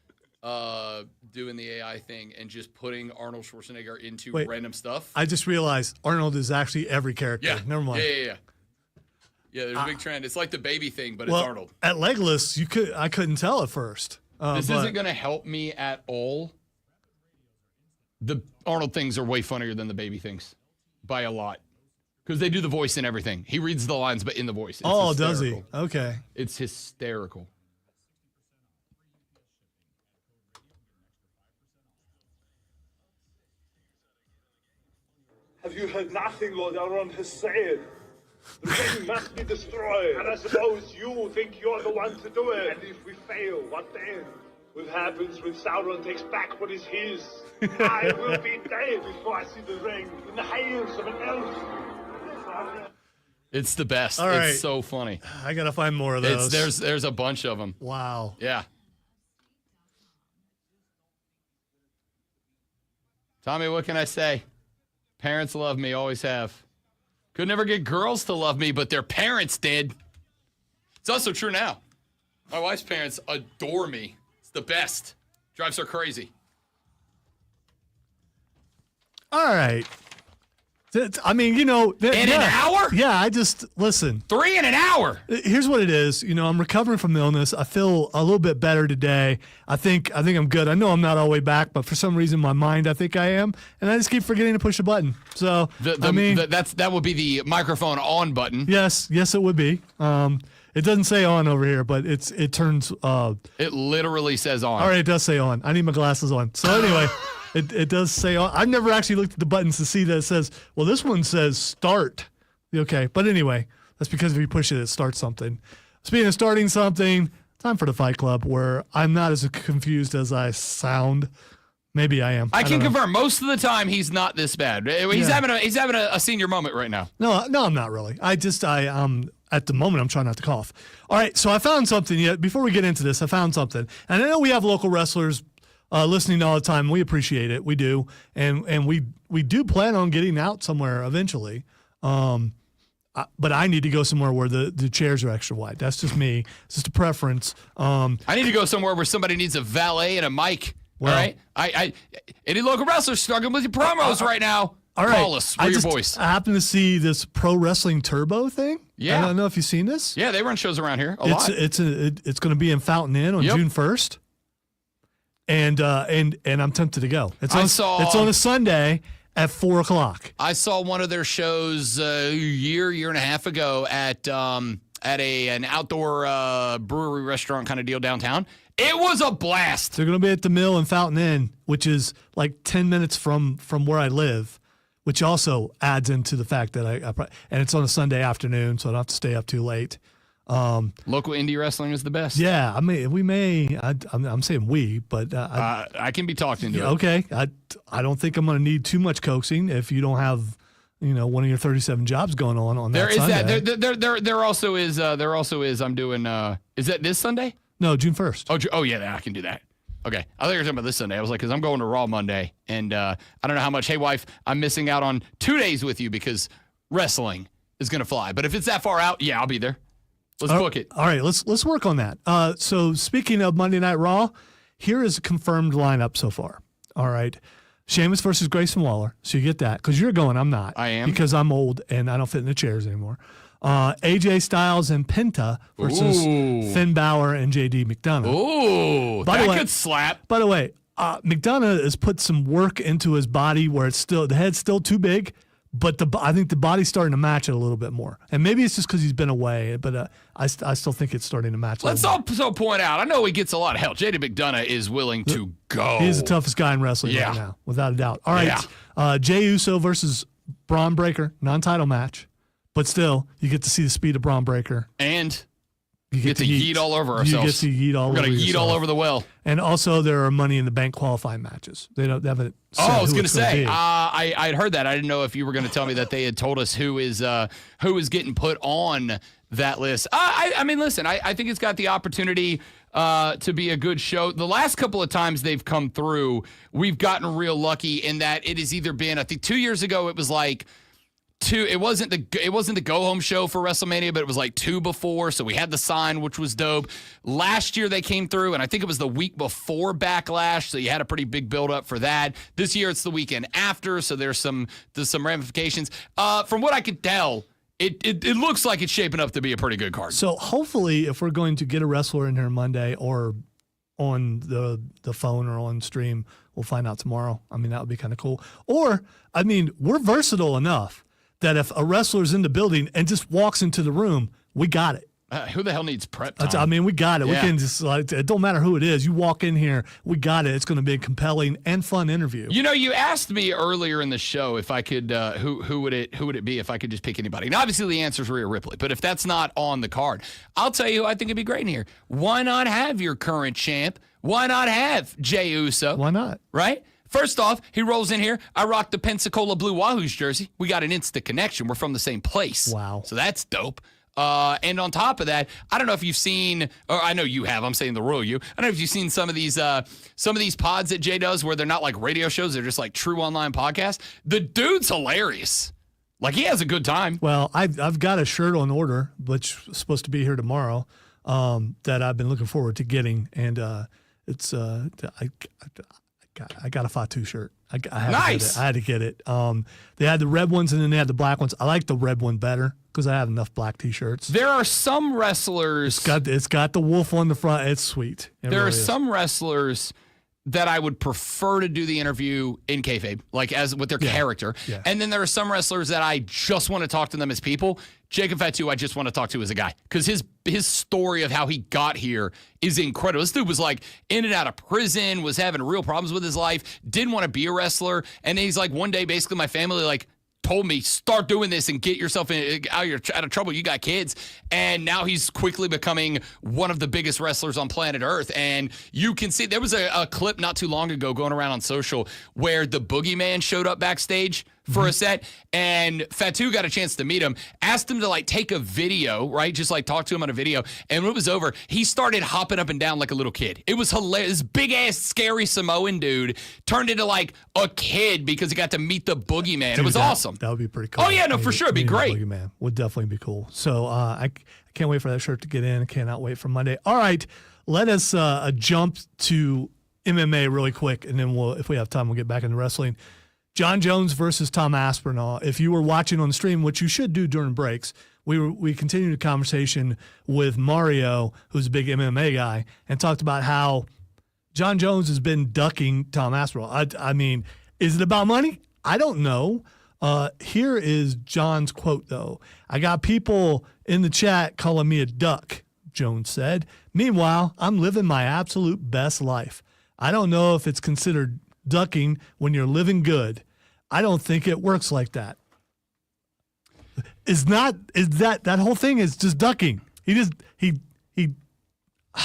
doing the AI thing and just putting Arnold Schwarzenegger into Wait, random stuff. I just realized Arnold is actually every character. Yeah. Never mind. Yeah. Yeah, there's a big trend. It's like the baby thing, but it's Well, Arnold. at Legless, I couldn't tell at first. This but- isn't going to help me at all. The Arnold things are way funnier than the baby things by a lot. Because they do the voice and everything. He reads the lines, but in the voice. It's Oh, does he? hysterical. Okay. It's hysterical. Have you heard nothing Lord Elrond has said? The ring must be destroyed. And I suppose you think you're the one to do it. And if we fail, what then? What happens when Sauron takes back what is his? I will be dead before I see the ring in the hands of an elf. It's the best. All right. It's so funny. I got to find more of those. There's a bunch of them. Wow. Yeah. Tommy, what can I say? Parents love me, always have. Could never get girls to love me, but their parents did. It's also true now. My wife's parents adore me. It's the best. Drives her crazy. All right. I mean, In an hour? Yeah, I just listen. 3 in an hour. Here's what it is. I'm recovering from illness. I feel a little bit better today. I think I'm good. I know I'm not all the way back, but for some reason, my mind, I think I am, and I just keep forgetting to push a button. So that would be the microphone on button. yes, it would be. It doesn't say on over here, but it turns. It literally says on. All right, it does say on. I need my glasses on. So anyway. It does say on. I've never actually looked at the buttons to see that it says, well, this one says start. Okay. But anyway, that's because if you push it, it starts something. Speaking of starting something, time for the Fight Club, where I'm not as confused as I sound. Maybe I am. I can don't know. confirm most of the time he's not this bad. He's Yeah. having a senior moment right now. No, I'm not really. At the moment, I'm trying not to cough. All right. So I found something yet. Before we get into this, I found something. And I know we have local wrestlers listening all the time. We appreciate it. We do. And we do plan on getting out somewhere eventually. But I need to go somewhere where the chairs are extra wide. That's just me. It's just a preference. I need to go somewhere where somebody needs a valet and a mic. Well- all right? I any local wrestlers struggling with your promos right now, All right. call us. We're your voice. I happen to see this Pro Wrestling Turbo thing. Yeah. I don't know if you've seen this. Yeah, they run shows around here a lot. It's going to be in Fountain Inn on Yep. June 1st. And I'm tempted to go. It's on a Sunday at 4:00. I saw one of their shows a year and a half ago at an outdoor brewery restaurant kind of deal downtown. It was a blast. They're going to be at the Mill in Fountain Inn, which is like 10 minutes from where I live, which also adds into the fact that and it's on a Sunday afternoon, so I don't have to stay up too late. Local indie wrestling is the best. Yeah, I mean, we may. I'm saying we, but I can be talked into it. okay. I don't think I'm going to need too much coaxing if you don't have, one of your 37 jobs going on There that is Sunday. that. There also is. I'm doing. Is that this Sunday? No, June 1st. Oh yeah, I can do that. Okay, I thought you were talking about this Sunday. I was like, because I'm going to Raw Monday, and I don't know how much. Hey, wife, I'm missing out on 2 days with you because wrestling is going to fly. But if it's that far out, yeah, I'll be there. Let's book it. All right, let's work on that. So speaking of Monday Night Raw, here is a confirmed lineup so far. All right, Sheamus versus Grayson Waller. So you get that because you're going. I'm not. I am. Because I'm old and I don't fit in the chairs anymore. AJ Styles and Penta versus Ooh. Finn Balor and JD McDonough. Ooh, By the that way- could slap. By the way, McDonough has put some work into his body where the head's still too big, but I think the body's starting to match it a little bit more. And maybe it's just because he's been away, but I still think it's starting to match. Let's a little more. also point out, I know he gets a lot of help. JD McDonough is willing to go. He's the toughest guy in wrestling Yeah. right now, without a doubt. All right, Yeah. Jey Uso versus Braun Breaker, non-title match, but still, you get to see the speed of Braun Breaker. And You get to yeet all over You ourselves. get to yeet all We're over going to yeet all yourself. over the well. And also, there are Money in the Bank qualifying matches. They haven't. Oh, I was going to say, be. I'd heard that. I didn't know if you were going to tell me that they had told us who is getting put on that list. I mean, listen, I think it's got the opportunity to be a good show. The last couple of times they've come through, we've gotten real lucky in that it has either been, I think 2 years ago, it was like it wasn't the go home show for WrestleMania, but it was like 2 before. So we had the sign, which was dope. Last year they came through, and I think it was the week before Backlash. So you had a pretty big build up for that. This year it's the weekend after. So there's some ramifications. From what I could tell, it looks like it's shaping up to be a pretty good card. So hopefully, if we're going to get a wrestler in here Monday or on the phone or on stream, we'll find out tomorrow. I mean, that would be kind of cool. Or, I mean, we're versatile enough that if a wrestler's in the building and just walks into the room, we got it. Who the hell needs prep time? I mean, we got it. Yeah. We can just, like, it don't matter who it is. You walk in here, we got it. It's going to be a compelling and fun interview. You know, you asked me earlier in the show if I could, who would it be if I could just pick anybody? And obviously the answer is Rhea Ripley. But if that's not on the card, I'll tell you who I think would be great in here. Why not have your current champ? Why not have Jey Uso? Why not? Right? First off, he rolls in here. I rock the Pensacola Blue Wahoos jersey. We got an instant connection. We're from the same place. Wow. So that's dope. And on top of that, I don't know if you've seen, or I know you have, I'm saying the royal you. I don't know if you've seen some of these pods that Jay does where they're not like radio shows, they're just like true online podcasts. The dude's hilarious. Like, he has a good time. Well, I've got a shirt on order, which is supposed to be here tomorrow, that I've been looking forward to getting, and it's I got a Fatu shirt. I had to get it. They had the red ones and then they had the black ones. I like the red one better because I have enough black T-shirts. There are some wrestlers. It's got the wolf on the front. It's sweet. There are some wrestlers that I would prefer to do the interview in kayfabe, like as with their character. Yeah. And then there are some wrestlers that I just want to talk to them as people. Jacob Fatu, I just want to talk to as a guy because his story of how he got here is incredible. This dude was like in and out of prison, was having real problems with his life, didn't want to be a wrestler. And then he's like, one day, basically my family like told me, start doing this and get yourself out of trouble. You got kids. And now he's quickly becoming one of the biggest wrestlers on planet Earth. And you can see, there was a clip not too long ago going around on social where the Boogeyman showed up backstage for a set, and Fatu got a chance to meet him, asked him to like take a video, right? Just like talk to him on a video. And when it was over, he started hopping up and down like a little kid. It was hilarious. This big ass scary Samoan dude turned into like a kid because he got to meet the Boogeyman. Dude, it was awesome. That would be pretty cool. Oh yeah, no, for sure. It'd be great. Boogeyman would definitely be cool. So I can't wait for that shirt to get in. I cannot wait for Monday. All right, let us jump to MMA really quick, and then if we have time, we'll get back into wrestling. John Jones versus Tom Aspinall. If you were watching on the stream, which you should do during breaks, we continued a conversation with Mario, who's a big MMA guy, and talked about how John Jones has been ducking Tom Aspinall. I mean, is it about money? I don't know. Here is John's quote, though. I got people in the chat calling me a duck, Jones said. Meanwhile, I'm living my absolute best life. I don't know if it's considered ducking when you're living good. I don't think it works like that. That whole thing is just ducking. He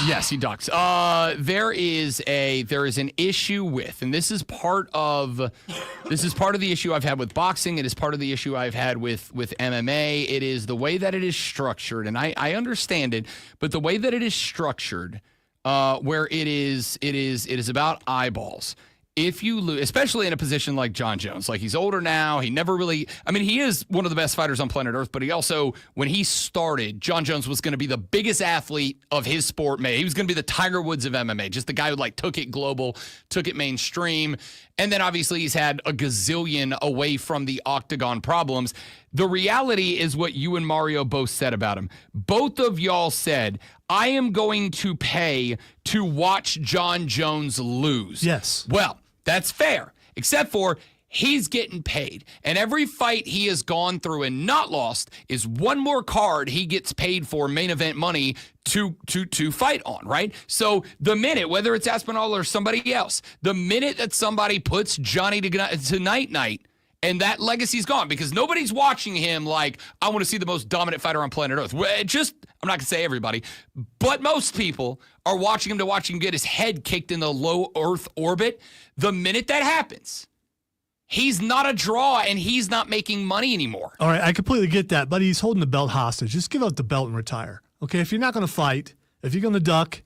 Yes, he ducks. There is an issue with, and this is part of the issue I've had with boxing. It is part of the issue I've had with MMA. It is the way that it is structured, and I understand it, but the way that it is structured, where it is about eyeballs. If you lose, especially in a position like John Jones, like he's older now, he is one of the best fighters on planet Earth, but he also, when he started, John Jones was going to be the biggest athlete of his sport. He was going to be the Tiger Woods of MMA, just the guy who like took it global, took it mainstream. And then obviously he's had a gazillion away from the octagon problems. The reality is what you and Mario both said about him. Both of y'all said, I am going to pay to watch John Jones lose. Yes. Well, that's fair, except for he's getting paid. And every fight he has gone through and not lost is one more card he gets paid for main event money to fight on, right? So the minute, whether it's Aspinall or somebody else, the minute that somebody puts Johnny to night, and that legacy's gone because nobody's watching him like, I want to see the most dominant fighter on planet Earth. I'm not going to say everybody, but most people are watching him to watch him get his head kicked in the low Earth orbit. The minute that happens, he's not a draw and he's not making money anymore. All right, I completely get that, but he's holding the belt hostage. Just give up the belt and retire. Okay, if you're not going to fight, if you're going to duck,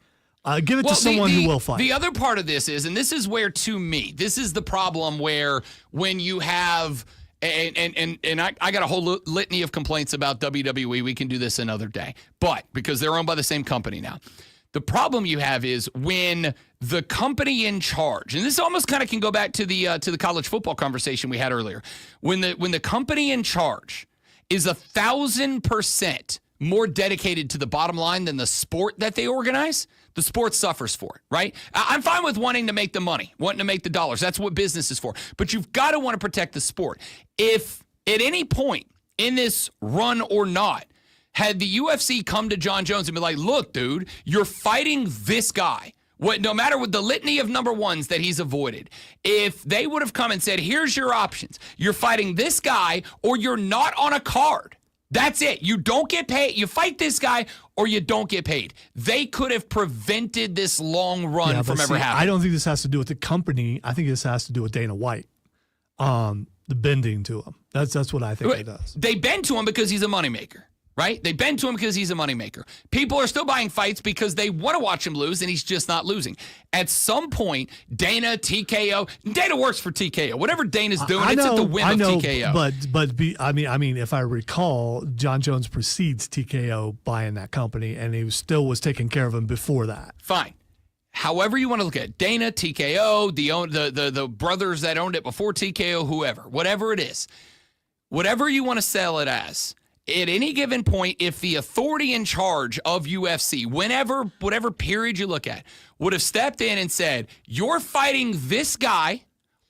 give it to someone who will fight. The other part of this is, and this is where, to me, this is the problem where when you have, and I got a whole litany of complaints about WWE. We can do this another day. But because they're owned by the same company now. The problem you have is when the company in charge, and this almost kind of can go back to the college football conversation we had earlier. When the company in charge is 1,000% more dedicated to the bottom line than the sport that they organize, the sport suffers for it, right? I'm fine with wanting to make the money, wanting to make the dollars. That's what business is for. But you've got to want to protect the sport. If at any point in this run or not, had the UFC come to John Jones and be like, look, dude, you're fighting this guy. No matter what the litany of number ones that he's avoided, if they would have come and said, here's your options. You're fighting this guy or you're not on a card. That's it. You don't get paid. You fight this guy or you don't get paid. They could have prevented this long run from ever happening. I don't think this has to do with the company. I think this has to do with Dana White. The bending to him. That's what I think it does. They bend to him because he's a moneymaker. Right? They bend to him because he's a moneymaker. People are still buying fights because they want to watch him lose, and he's just not losing. At some point, Dana, TKO, Dana works for TKO. Whatever Dana's doing, it's at the whim of TKO. I mean, if I recall, John Jones precedes TKO buying that company, and he still was taking care of him before that. Fine. However you want to look at it, Dana, TKO, the brothers that owned it before TKO, whoever, whatever it is, whatever you want to sell it as. At any given point, if the authority in charge of UFC, whatever period you look at, would have stepped in and said, you're fighting this guy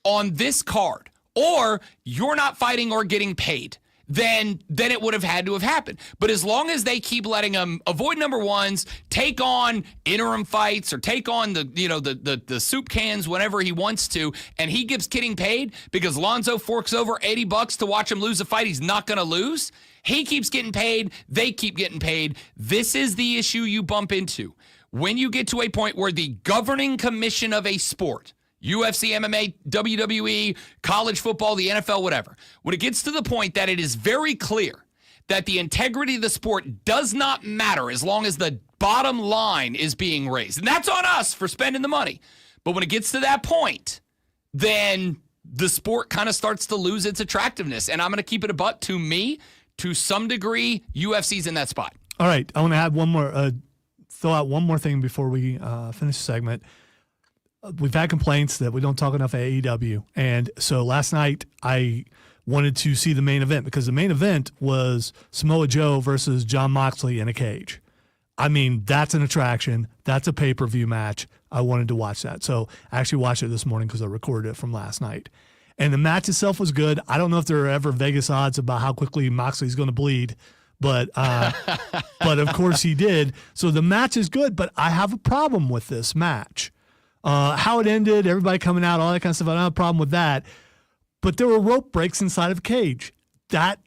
on this card, or you're not fighting or getting paid, then it would have had to have happened. But as long as they keep letting him avoid number ones, take on interim fights or take on the soup cans whenever he wants to, and he keeps getting paid because Lonzo forks over $80 to watch him lose a fight he's not going to lose. He keeps getting paid. They keep getting paid. This is the issue you bump into. When you get to a point where the governing commission of a sport, UFC, MMA, WWE, college football, the NFL, whatever, when it gets to the point that it is very clear that the integrity of the sport does not matter as long as the bottom line is being raised. And that's on us for spending the money. But when it gets to that point, then the sport kind of starts to lose its attractiveness. And I'm going to keep it a buck. To me, to some degree, UFC's in that spot. All right. I want to add one more, throw out one more thing before we finish the segment. We've had complaints that we don't talk enough AEW. And so last night I wanted to see the main event because the main event was Samoa Joe versus Jon Moxley in a cage. I mean, that's an attraction. That's a pay-per-view match. I wanted to watch that. So I actually watched it this morning because I recorded it from last night. And the match itself was good. I don't know if there are ever Vegas odds about how quickly Moxley's going to bleed, but of course he did. So the match is good, but I have a problem with this match. How it ended, everybody coming out, all that kind of stuff. I don't have a problem with that. But there were rope breaks inside of a cage. That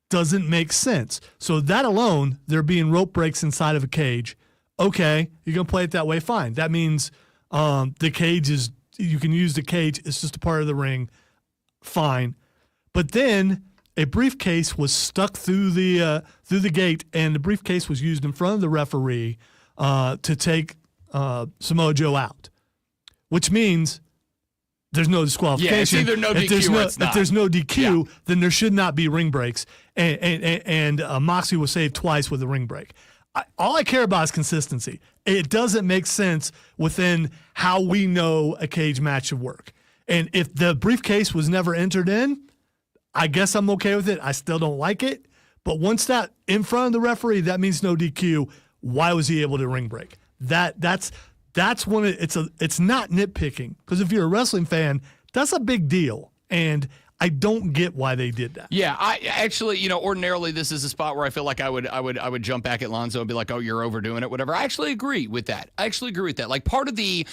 doesn't make sense. So that alone, there being rope breaks inside of a cage, okay, you're going to play it that way, fine. That means the cage is, you can use the cage, it's just a part of the ring, fine. But then a briefcase was stuck through the gate, and the briefcase was used in front of the referee to take Samoa Joe out, which means there's no disqualification. Yeah, it's either no DQ or it's not. If there's no DQ, then there should not be ring breaks. And Moxley was saved twice with a ring break. All I care about is consistency. It doesn't make sense within how we know a cage match should work. And if the briefcase was never entered in, I guess I'm okay with it. I still don't like it. But once that in front of the referee, that means no DQ. Why was he able to ring break? That's when it's not nitpicking, because if you're a wrestling fan, that's a big deal, and I don't get why they did that. Yeah, I actually, ordinarily this is a spot where I feel like I would jump back at Lonzo and be like, "Oh, you're overdoing it," whatever. I actually agree with that. Like part of the,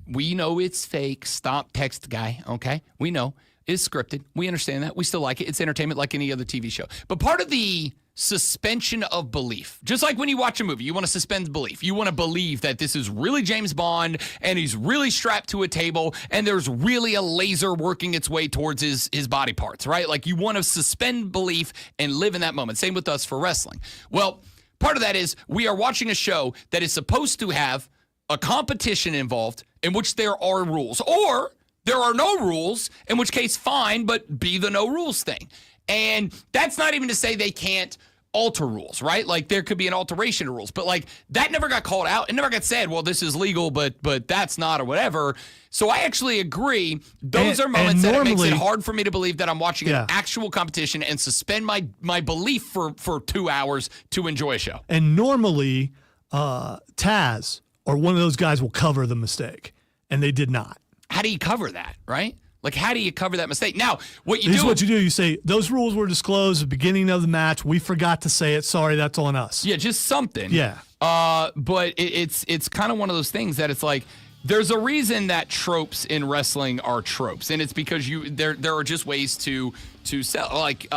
we know it's fake. Stop text guy. Okay, we know it's scripted. We understand that. We still like it. It's entertainment like any other TV show. But part of the suspension of belief, just like when you watch a movie, you want to suspend belief. You want to believe that this is really James Bond and he's really strapped to a table and there's really a laser working its way towards his body parts, right? Like you want to suspend belief and live in that moment. Same with us for wrestling. Well, part of that is we are watching a show that is supposed to have a competition involved in which there are rules, or there are no rules, in which case fine, but be the no rules thing. And that's not even to say they can't alter rules, right? Like there could be an alteration of rules, but like that never got called out. It never got said, well, this is legal, but that's not or whatever. So I actually agree. Those are moments that it makes it hard for me to believe that I'm watching an actual competition and suspend my belief for 2 hours to enjoy a show. And normally, Taz or one of those guys will cover the mistake, and they did not. How do you cover that, right? Like, how do you cover that mistake? Now, what you Here's do... what you do. You say, those rules were disclosed at the beginning of the match. We forgot to say it. Sorry, that's on us. Yeah, just something. Yeah. But it's kind of one of those things that it's like, there's a reason that tropes in wrestling are tropes, and it's because there are just ways to sell. Like,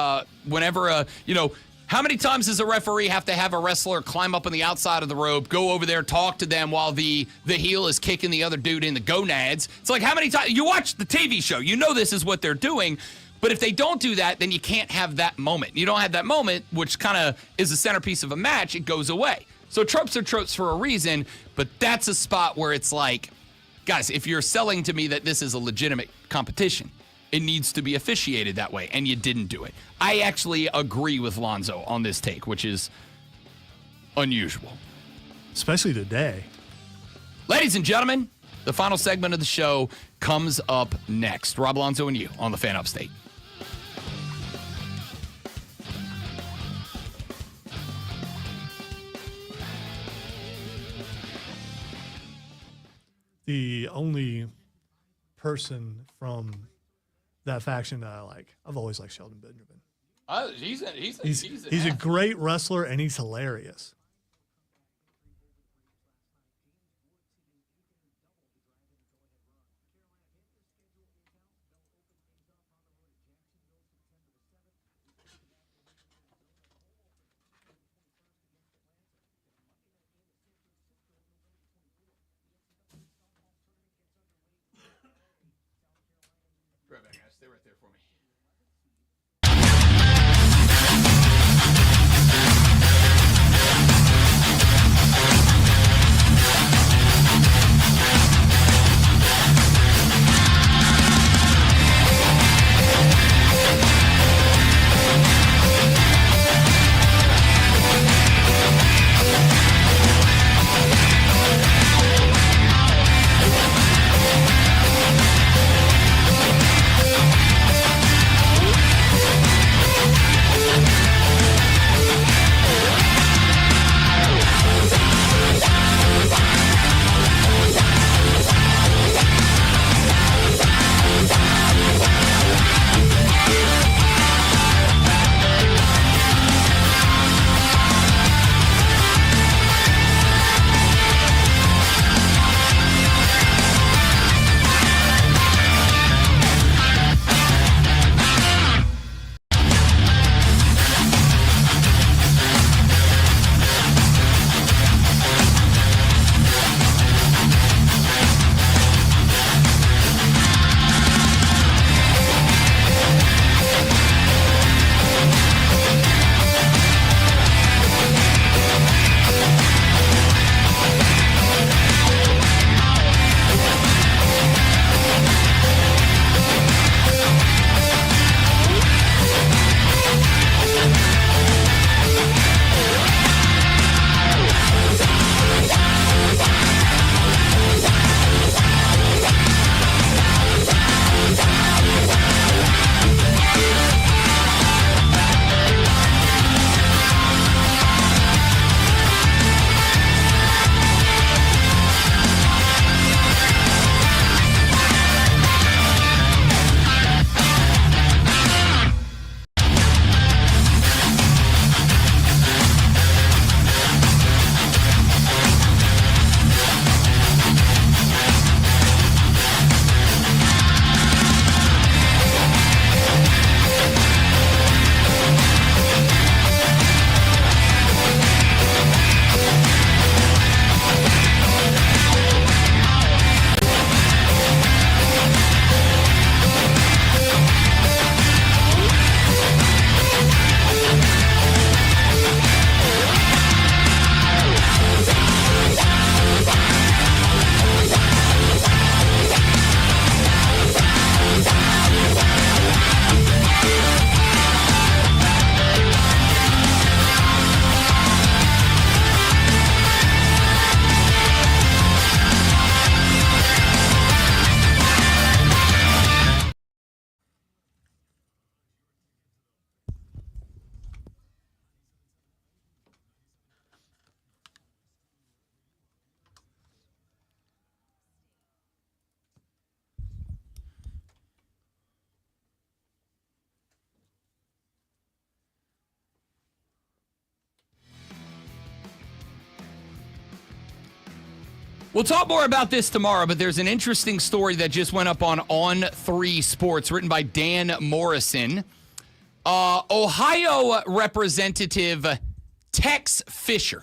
whenever, how many times does a referee have to have a wrestler climb up on the outside of the rope, go over there, talk to them while the heel is kicking the other dude in the gonads? It's like, how many times? You watch the TV show. You know this is what they're doing. But if they don't do that, then you can't have that moment. You don't have that moment, which kind of is the centerpiece of a match. It goes away. So tropes are tropes for a reason, but that's a spot where it's like, guys, if you're selling to me that this is a legitimate competition, it needs to be officiated that way, and you didn't do it. I actually agree with Lonzo on this take, which is unusual. Especially today. Ladies and gentlemen, the final segment of the show comes up next. Rob Lonzo and you on the Fan Upstate. The only person from that faction that I like, I've always liked Shelton Benjamin. He's a great wrestler, and he's hilarious. Right back, guys. Stay right there for me. We'll talk more about this tomorrow, but there's an interesting story that just went up on 3 Sports, written by Dan Morrison. Ohio Representative Tex Fisher.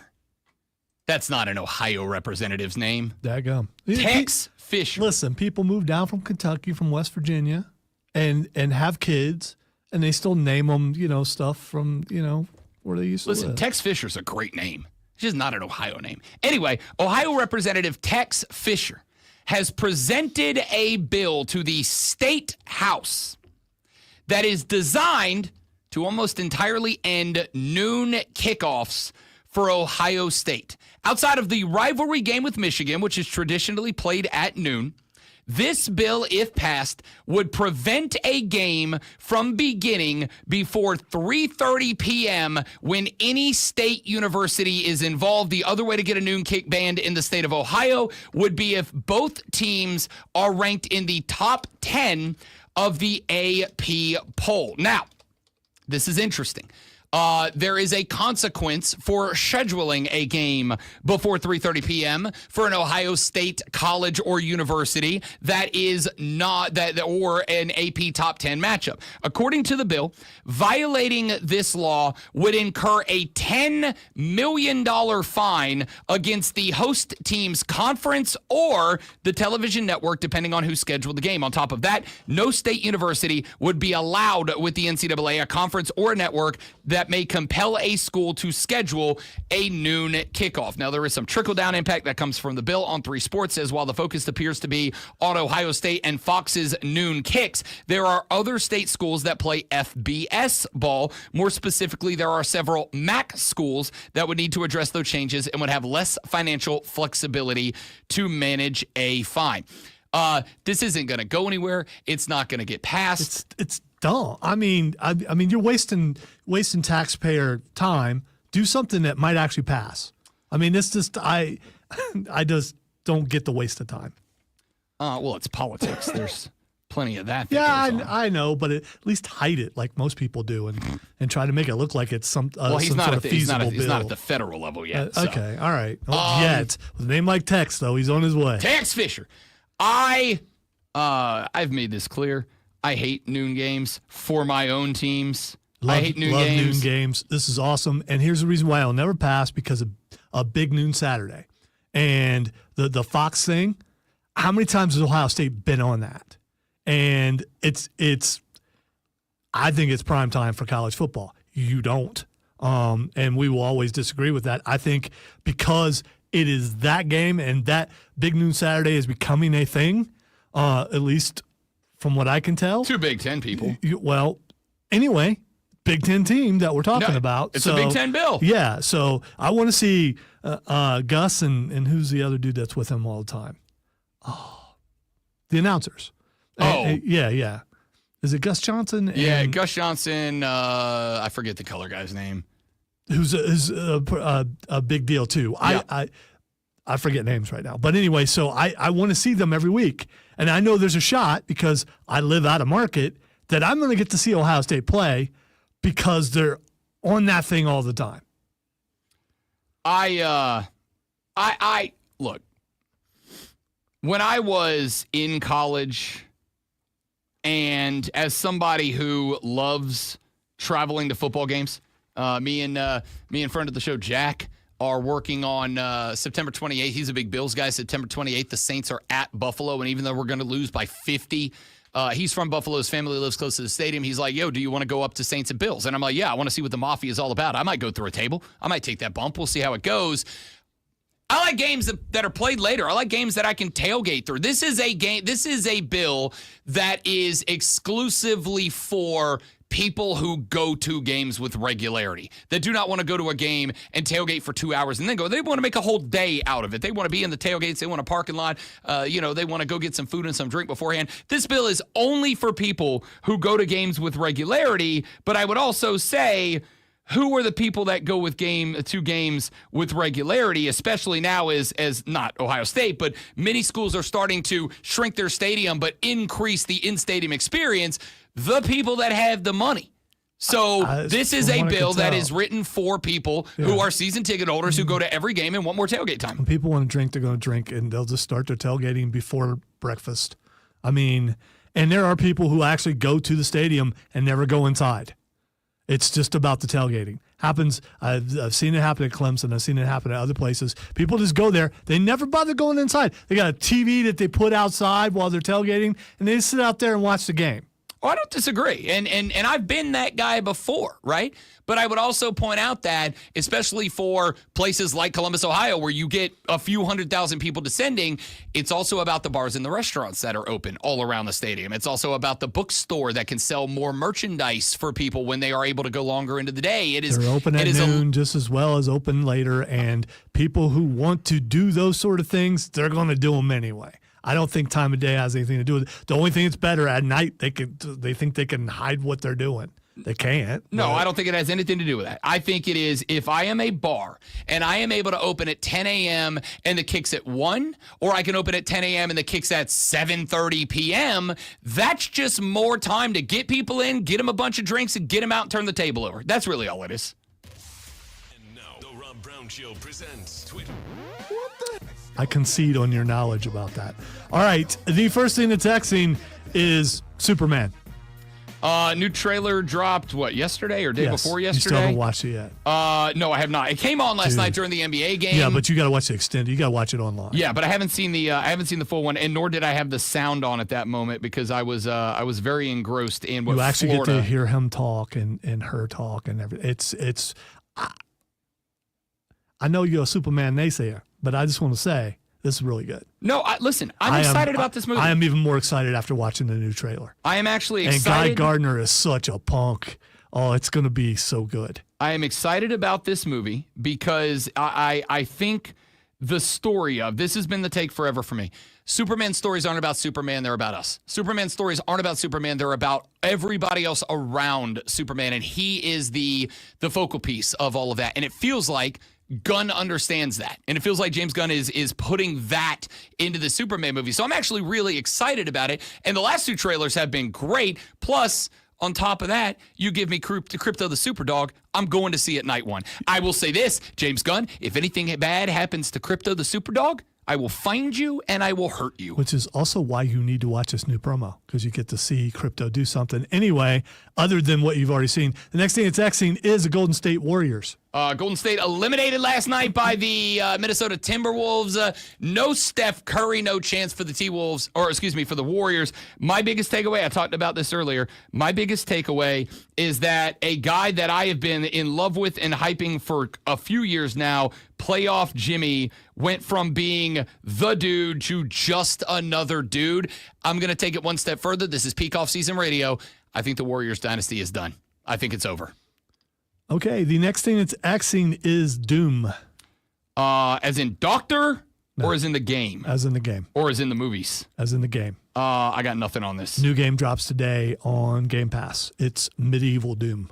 That's not an Ohio representative's name. Daggum. Tex Fisher. Listen, people move down from Kentucky, from West Virginia, and have kids, and they still name them, stuff from, where they used to Listen, live. Tex Fisher's a great name. It's just not an Ohio name. Anyway, Ohio Representative Tex Fisher has presented a bill to the state house that is designed to almost entirely end noon kickoffs for Ohio State. Outside of the rivalry game with Michigan, which is traditionally played at noon, this bill, if passed, would prevent a game from beginning before 3:30 p.m. when any state university is involved. The other way to get a noon kick banned in the state of Ohio would be if both teams are ranked in the top 10 of the AP poll. Now, this is interesting. There is a consequence for scheduling a game before 3:30 p.m. for an Ohio State college or university that is not that or an AP top 10 matchup. According to the bill, violating this law would incur a $10 million fine against the host team's conference or the television network, depending on who scheduled the game. On top of that, no state university would be allowed with the NCAA, a conference or a network that may compel a school to schedule a noon kickoff. Now, there is some trickle-down impact that comes from the bill. On 3 Sports says while the focus appears to be on Ohio State and Fox's noon kicks, there are other state schools that play FBS ball. More specifically, there are several MAC schools that would need to address those changes and would have less financial flexibility to manage a fine. This isn't going to go anywhere. It's not going to get passed. It's dumb. I mean, you're wasting taxpayer time. Do something that might actually pass. I mean, it's just I just don't get the waste of time. Well, it's politics. There's plenty of that. Yeah, goes on. I know, but at least hide it like most people do, and try to make it look like it's some Well, he's some not sort at of the, he's feasible not bill. at the federal level yet. So. Okay, all right. Well, yet with a name like Tex, though, he's on his way. Tex Fisher. I've made this clear. I hate noon games for my own teams. I hate noon love games. noon games. This is awesome, and here's the reason why I'll never pass, because of a big noon Saturday and the Fox thing. How many times has Ohio State been on that? And it's I think it's prime time for college football. You don't. And we will always disagree with that. I think because it is that game and that big noon Saturday is becoming a thing, at least from what I can tell. 2 Big Ten people. Well, anyway, Big Ten team that we're talking about. It's a Big Ten bill. Yeah, so I want to see Gus and who's the other dude that's with him all the time? Oh, the announcers. Yeah. Is it Gus Johnson? Yeah, Gus Johnson. I forget the color guy's name. Who's a big deal too. Yeah. I forget names right now. But anyway, so I want to see them every week. And I know there's a shot, because I live out of market, that I'm going to get to see Ohio State play because they're on that thing all the time. I look, when I was in college, and as somebody who loves traveling to football games, me and friend of the show, Jack, are working on September 28th. He's a big Bills guy. September 28th, the Saints are at Buffalo, and even though we're going to lose by 50, he's from Buffalo. His family lives close to the stadium. He's like, yo, do you want to go up to Saints and Bills? And I'm like, yeah, I want to see what the Mafia is all about. I might go through a table. I might take that bump. We'll see how it goes. I like games that are played later. I like games that I can tailgate through. This is a game. This is a bill that is exclusively for people who go to games with regularity, that do not want to go to a game and tailgate for 2 hours and then go. They want to make a whole day out of it. They want to be in the tailgates. They want a parking lot. They want to go get some food and some drink beforehand. This bill is only for people who go to games with regularity. But I would also say, who are the people that go with to games with regularity, especially now as not Ohio State, but many schools are starting to shrink their stadium but increase the in-stadium experience? The people that have the money. So this is from a what I bill could that tell. is written for people who are season ticket holders who go to every game and want more tailgate time. When people want to drink, they're going to drink, and they'll just start their tailgating before breakfast. I mean, and there are people who actually go to the stadium and never go inside. It's just about the tailgating. Happens. I've seen it happen at Clemson. I've seen it happen at other places. People just go there. They never bother going inside. They got a TV that they put outside while they're tailgating, and they just sit out there and watch the game. Oh, I don't disagree. And I've been that guy before, right? But I would also point out that, especially for places like Columbus, Ohio, where you get a few 100,000 people descending, it's also about the bars and the restaurants that are open all around the stadium. It's also about the bookstore that can sell more merchandise for people when they are able to go longer into the day. They're open at noon just as well as open later, and people who want to do those sort of things, they're going to do them anyway. I don't think time of day has anything to do with it. The only thing that's better at night, they think they can hide what they're doing. They can't. No, I don't think it has anything to do with that. I think it is if I am a bar and I am able to open at 10 a.m. and the kick's at 1, or I can open at 10 a.m. and the kick's at 7:30 p.m., that's just more time to get people in, get them a bunch of drinks, and get them out and turn the table over. That's really all it is. And now, the Rob Brown Show presents Twitter. I concede on your knowledge about that. All right. The first thing that's texting is Superman. New trailer dropped, yesterday or day Yes. before You yesterday? still haven't watched it yet. No, I have not. It came on last Dude. night during the NBA game. Yeah, but you got to watch the extended. You got to watch it online. Yeah, but I haven't seen the full one, and nor did I have the sound on at that moment because I was very engrossed in what You actually Florida. get to hear him talk and her talk and everything. I know you're a Superman naysayer, but I just want to say this is really good. No, listen, I'm excited about this movie. I am even more excited after watching the new trailer. I am actually And excited. Guy Gardner is such a punk. Oh, it's going to be so good. I am excited about this movie because I think the story of this has been the take forever for me. Superman stories aren't about Superman, they're about us. Superman stories aren't about Superman, they're about everybody else around Superman, and he is the focal piece of all of that. And it feels like Gunn understands that. And it feels like James Gunn is putting that into the Superman movie. So I'm actually really excited about it. And the last two trailers have been great. Plus, on top of that, you give me Crypto the Superdog, I'm going to see it night one. I will say this, James Gunn, if anything bad happens to Crypto the Superdog, I will find you and I will hurt you. Which is also why you need to watch this new promo, because you get to see Crypto do something anyway, other than what you've already seen. The next thing it's Xing is the Golden State Warriors. Golden State eliminated last night by the Minnesota Timberwolves. No Steph Curry, no chance for the T-Wolves, or excuse me, for the Warriors. My biggest takeaway, I talked about this earlier, my biggest takeaway is that a guy that I have been in love with and hyping for a few years now, Playoff Jimmy, went from being the dude to just another dude. I'm going to take it one step further. This is peak off-season radio. I think the Warriors dynasty is done. I think it's over. Okay, the next thing that's Xing is Doom. As in Doctor, or as in the game? As in the game. Or as in the movies? As in the game. I got nothing on this. New game drops today on Game Pass. It's Medieval Doom.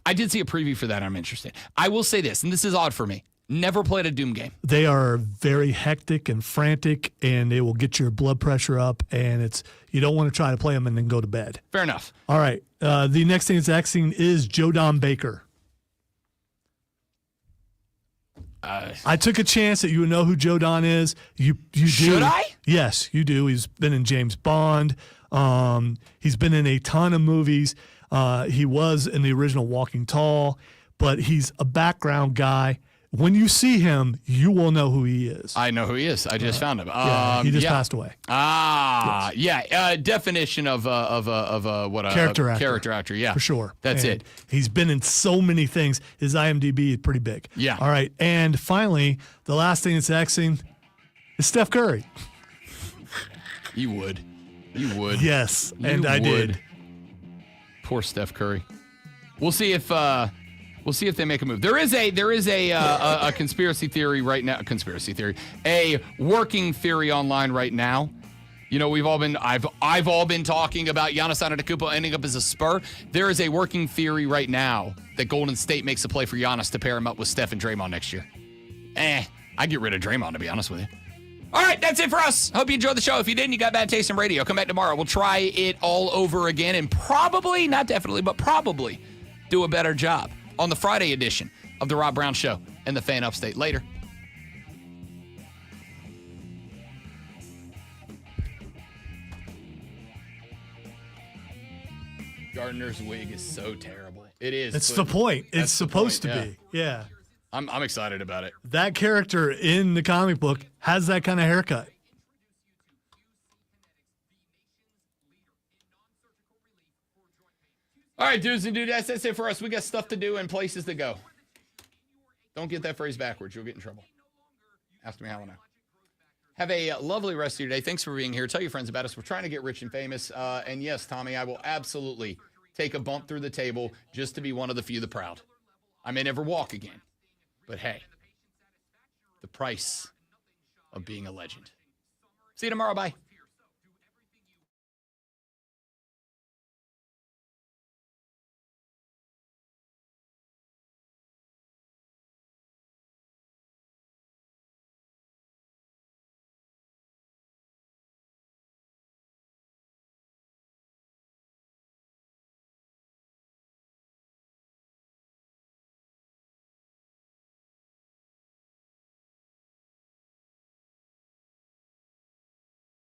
I did see a preview for that. I'm interested. I will say this, and this is odd for me. Never played a Doom game. They are very hectic and frantic, and they will get your blood pressure up, and you don't want to try to play them and then go to bed. Fair enough. All right. The next thing that's Xing is Jodan Baker. I took a chance that you would know who Jodan is. You do. Should I? Yes, you do. He's been in James Bond. He's been in a ton of movies. He was in the original Walking Tall, but he's a background guy. When you see him, you will know who he is. I know who he is. I just found him. Yeah, he just passed away. Yeah. Definition of what a Character actor. Character actor. Yeah, For sure. That's And it. He's been in so many things. His IMDb is pretty big. Yeah. All right. And finally, the last thing that's Xing is Steph Curry. You would. Yes, You and I would. did. Poor Steph Curry. We'll see if they make a move. There is a conspiracy theory right now. A working theory online right now. You know, I've all been talking about Giannis Antetokounmpo ending up as a Spur. There is a working theory right now that Golden State makes a play for Giannis to pair him up with Steph and Draymond next year. I'd get rid of Draymond, to be honest with you. All right, that's it for us. Hope you enjoyed the show. If you didn't, you got Bad Taste in Radio. Come back tomorrow. We'll try it all over again and probably, not definitely, but probably do a better job on the Friday edition of the Rob Brown Show and the Fan Upstate. Later. Gardner's wig is so terrible. It is. It's but the point. It's that's the supposed point, to be. Yeah. I'm excited about it. That character in the comic book has that kind of haircut. All right, dudes and dudettes, that's it for us. We got stuff to do and places to go. Don't get that phrase backwards. You'll get in trouble. Ask me how I know. Have a lovely rest of your day. Thanks for being here. Tell your friends about us. We're trying to get rich and famous. And yes, Tommy, I will absolutely take a bump through the table just to be one of the few, the proud. I may never walk again, but hey, the price of being a legend. See you tomorrow. Bye.